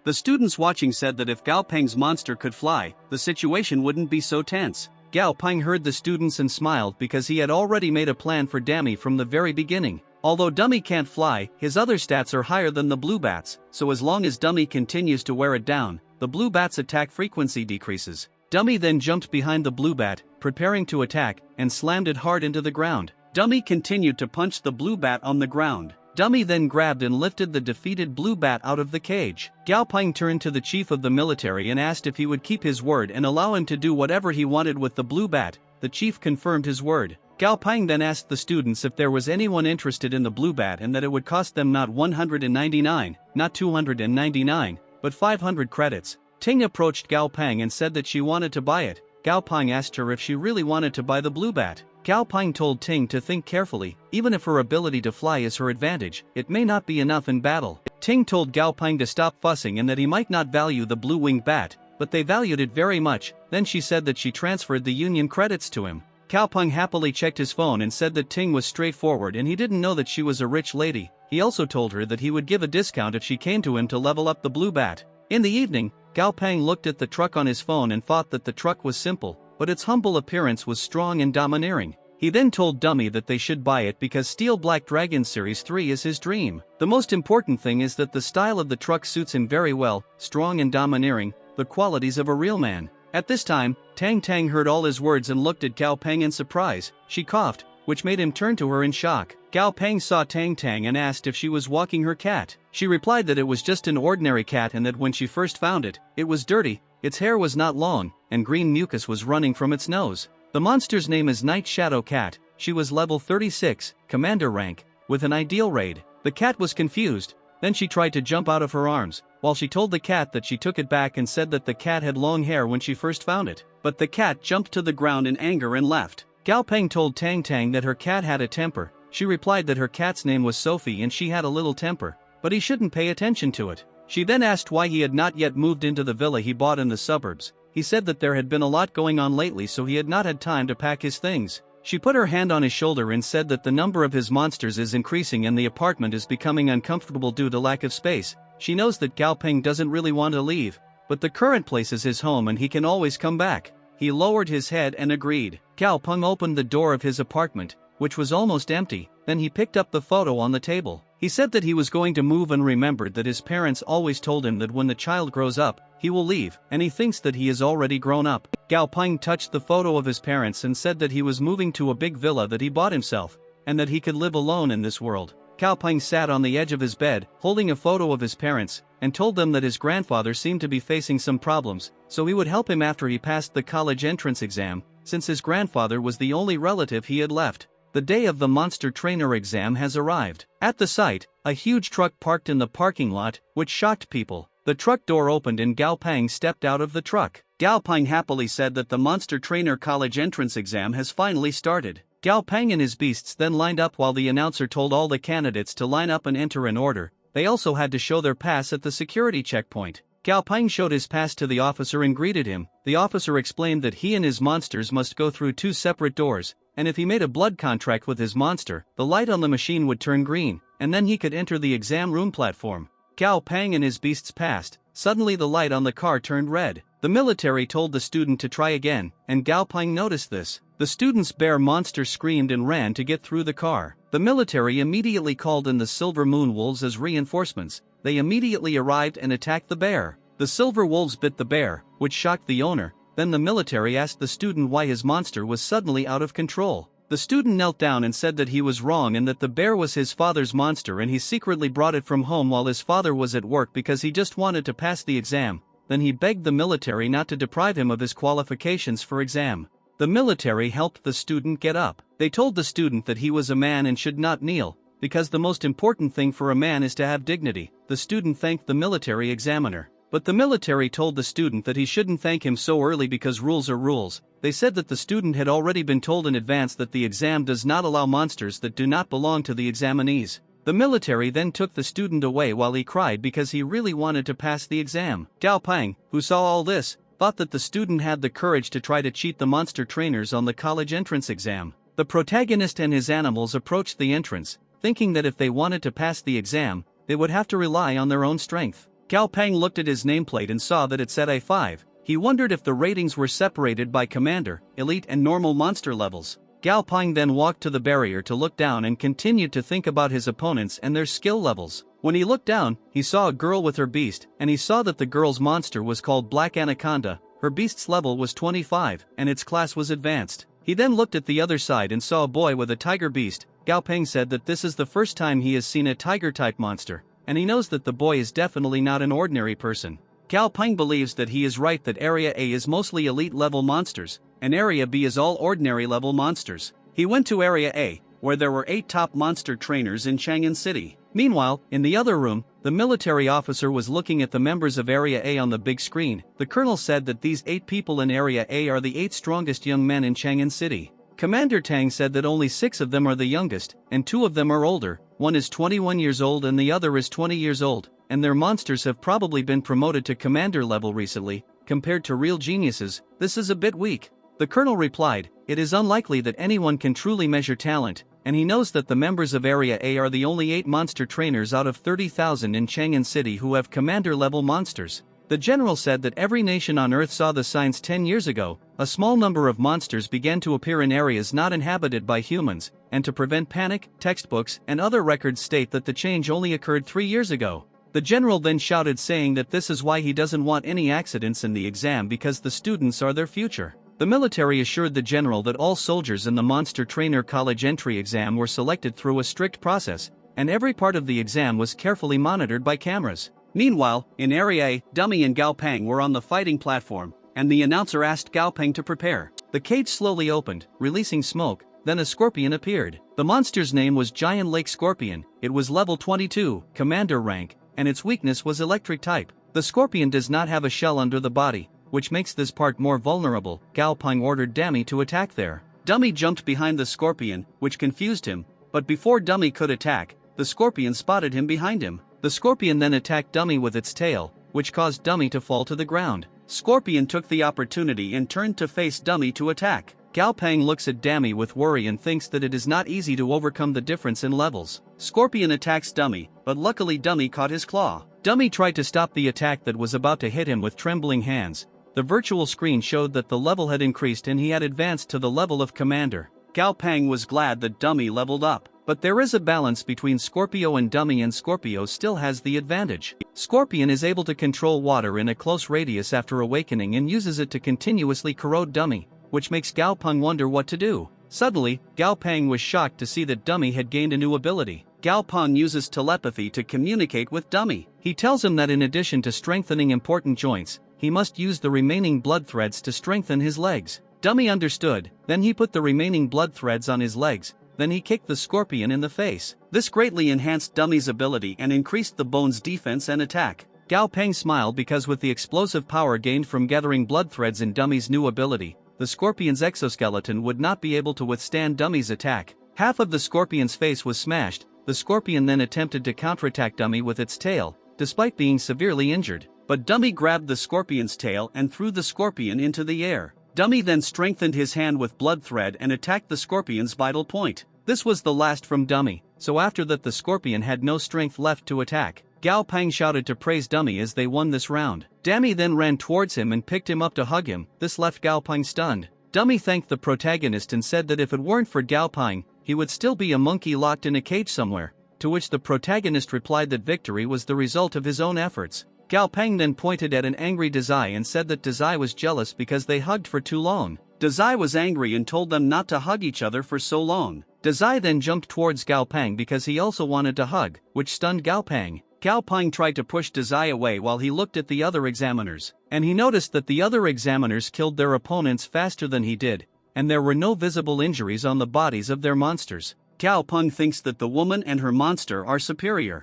The students watching said that if Gao Peng's monster could fly, the situation wouldn't be so tense. Gao Peng heard the students and smiled because he had already made a plan for Dummy from the very beginning. Although Dummy can't fly, his other stats are higher than the blue bat's, so as long as Dummy continues to wear it down, the blue bat's attack frequency decreases. Dummy then jumped behind the blue bat, preparing to attack, and slammed it hard into the ground. Dummy continued to punch the blue bat on the ground. Dummy then grabbed and lifted the defeated blue bat out of the cage. Gao Peng turned to the chief of the military and asked if he would keep his word and allow him to do whatever he wanted with the blue bat. The chief confirmed his word. Gao Peng then asked the students if there was anyone interested in the blue bat and that it would cost them not 199, not 299, but 500 credits. Ting approached Gao Peng and said that she wanted to buy it. Gao Peng asked her if she really wanted to buy the blue bat. Gao Peng told Ting to think carefully. Even if her ability to fly is her advantage, it may not be enough in battle. Ting told Gao Peng to stop fussing and that he might not value the blue-winged bat, but they valued it very much. Then she said that she transferred the union credits to him. Gao Peng happily checked his phone and said that Ting was straightforward and he didn't know that she was a rich lady. He also told her that he would give a discount if she came to him to level up the blue bat. In the evening, Gao Peng looked at the truck on his phone and thought that the truck was simple. but its humble appearance was strong and domineering. He then told Dummy that they should buy it because Steel Black Dragon Series 3 is his dream. The most important thing is that the style of the truck suits him very well, strong and domineering, the qualities of a real man. At this time, Tang Tang heard all his words and looked at Gao Peng in surprise. She coughed, which made him turn to her in shock. Gao Peng saw Tang Tang and asked if she was walking her cat. She replied that it was just an ordinary cat and that when she first found it, it was dirty, its hair was not long, and green mucus was running from its nose. The monster's name is Night Shadow Cat. She was level 36, commander rank, with an ideal raid. The cat was confused, then she tried to jump out of her arms, while she told the cat that she took it back and said that the cat had long hair when she first found it. But the cat jumped to the ground in anger and left. Gao Peng told Tang Tang that her cat had a temper. She replied that her cat's name was Sophie and she had a little temper, but he shouldn't pay attention to it. She then asked why he had not yet moved into the villa he bought in the suburbs. He said that there had been a lot going on lately, so he had not had time to pack his things. She put her hand on his shoulder and said that the number of his monsters is increasing and the apartment is becoming uncomfortable due to lack of space. She knows that Gao Peng doesn't really want to leave, but the current place is his home and he can always come back. He lowered his head and agreed. Gao Peng opened the door of his apartment, which was almost empty. Then he picked up the photo on the table. He said that he was going to move and remembered that his parents always told him that when the child grows up, he will leave, and he thinks that he is already grown up. Gao Peng touched the photo of his parents and said that he was moving to a big villa that he bought himself, and that he could live alone in this world. Gao Peng sat on the edge of his bed, holding a photo of his parents, and told them that his grandfather seemed to be facing some problems, so he would help him after he passed the college entrance exam, since his grandfather was the only relative he had left. The day of the monster trainer exam has arrived. At the site, a huge truck parked in the parking lot, which shocked people. The truck door opened and Gao Peng stepped out of the truck. Gao Peng happily said that the monster trainer college entrance exam has finally started. Gao Peng and his beasts then lined up while the announcer told all the candidates to line up and enter in order. They also had to show their pass at the security checkpoint. Gao Peng showed his pass to the officer and greeted him. The officer explained that he and his monsters must go through 2 separate doors, and if he made a blood contract with his monster, the light on the machine would turn green, and then he could enter the exam room platform. Gao Peng and his beasts passed. Suddenly the light on the car turned red. The military told the student to try again, and Gao Peng noticed this. The student's bear monster screamed and ran to get through the car. The military immediately called in the Silver Moon Wolves as reinforcements. They immediately arrived and attacked the bear. The Silver Wolves bit the bear, which shocked the owner. Then the military asked the student why his monster was suddenly out of control. The student knelt down and said that he was wrong and that the bear was his father's monster and he secretly brought it from home while his father was at work because he just wanted to pass the exam. Then he begged the military not to deprive him of his qualifications for exam. The military helped the student get up. They told the student that he was a man and should not kneel, because the most important thing for a man is to have dignity. The student thanked the military examiner. But the military told the student that he shouldn't thank him so early because rules are rules. They said that the student had already been told in advance that the exam does not allow monsters that do not belong to the examinees. The military then took the student away while he cried because he really wanted to pass the exam. Gao Peng, who saw all this, thought that the student had the courage to try to cheat the monster trainers on the college entrance exam. The protagonist and his animals approached the entrance, thinking that if they wanted to pass the exam, they would have to rely on their own strength. Gao Peng looked at his nameplate and saw that it said A5. He wondered if the ratings were separated by commander, elite and normal monster levels. Gao Peng then walked to the barrier to look down and continued to think about his opponents and their skill levels. When he looked down, he saw a girl with her beast, and he saw that the girl's monster was called Black Anaconda. Her beast's level was 25, and its class was advanced. He then looked at the other side and saw a boy with a tiger beast. Gao Peng said that this is the first time he has seen a tiger-type monster, and he knows that the boy is definitely not an ordinary person. Gao Peng believes that he is right that Area A is mostly elite-level monsters, and Area B is all ordinary-level monsters. He went to Area A, where there were 8 top monster trainers in Chang'an City. Meanwhile, in the other room, the military officer was looking at the members of Area A on the big screen. The colonel said that these 8 people in Area A are the 8 strongest young men in Chang'an City. Commander Tang said that only 6 of them are the youngest, and 2 of them are older. One is 21 years old and the other is 20 years old, and their monsters have probably been promoted to commander level recently. Compared to real geniuses, this is a bit weak. The colonel replied, "It is unlikely that anyone can truly measure talent, and he knows that the members of Area A are the only 8 monster trainers out of 30,000 in Chang'an City who have commander level monsters. The general said that every nation on Earth saw the signs 10 years ago. A small number of monsters began to appear in areas not inhabited by humans, and to prevent panic, textbooks and other records state that the change only occurred 3 years ago. The general then shouted, saying that this is why he doesn't want any accidents in the exam because the students are their future. The military assured the general that all soldiers in the Monster Trainer College entry exam were selected through a strict process, and every part of the exam was carefully monitored by cameras. Meanwhile, in Area A, Dummy and Gao Peng were on the fighting platform, and the announcer asked Gao Peng to prepare. The cage slowly opened, releasing smoke, then a scorpion appeared. The monster's name was Giant Lake Scorpion. It was level 22, commander rank, and its weakness was electric type. The scorpion does not have a shell under the body, which makes this part more vulnerable. Gao Peng ordered Dummy to attack there. Dummy jumped behind the scorpion, which confused him, but before Dummy could attack, the scorpion spotted him behind him. The scorpion then attacked Dummy with its tail, which caused Dummy to fall to the ground. Scorpion took the opportunity and turned to face Dummy to attack. Gao Peng looks at Dummy with worry and thinks that it is not easy to overcome the difference in levels. Scorpion attacks Dummy, but luckily Dummy caught his claw. Dummy tried to stop the attack that was about to hit him with trembling hands. The virtual screen showed that the level had increased and he had advanced to the level of commander. Gao Peng was glad that Dummy leveled up. But there is a balance between Scorpio and Dummy, and Scorpio still has the advantage. Scorpion is able to control water in a close radius after awakening and uses it to continuously corrode Dummy, which makes Gao Peng wonder what to do. Suddenly, Gao Peng was shocked to see that Dummy had gained a new ability. Gao Peng uses telepathy to communicate with Dummy. He tells him that in addition to strengthening important joints, he must use the remaining blood threads to strengthen his legs. Dummy understood, then he put the remaining blood threads on his legs. Then he kicked the scorpion in the face. This greatly enhanced Dummy's ability and increased the bone's defense and attack. Gao Peng smiled because with the explosive power gained from gathering blood threads in Dummy's new ability, the scorpion's exoskeleton would not be able to withstand Dummy's attack. Half of the scorpion's face was smashed. The scorpion then attempted to counterattack Dummy with its tail, despite being severely injured. But Dummy grabbed the scorpion's tail and threw the scorpion into the air. Dummy then strengthened his hand with blood thread and attacked the scorpion's vital point. This was the last from Dummy, so after that the scorpion had no strength left to attack. Gao Peng shouted to praise Dummy as they won this round. Dummy then ran towards him and picked him up to hug him. This left Gao Peng stunned. Dummy thanked the protagonist and said that if it weren't for Gao Peng, he would still be a monkey locked in a cage somewhere, to which the protagonist replied that victory was the result of his own efforts. Gao Peng then pointed at an angry Dazai and said that Dazai was jealous because they hugged for too long. Dazai was angry and told them not to hug each other for so long. Dazai then jumped towards Gao Peng because he also wanted to hug, which stunned Gao Peng. Gao Peng tried to push Dazai away while he looked at the other examiners, and he noticed that the other examiners killed their opponents faster than he did, and there were no visible injuries on the bodies of their monsters. Gao Peng thinks that the woman and her monster are superior.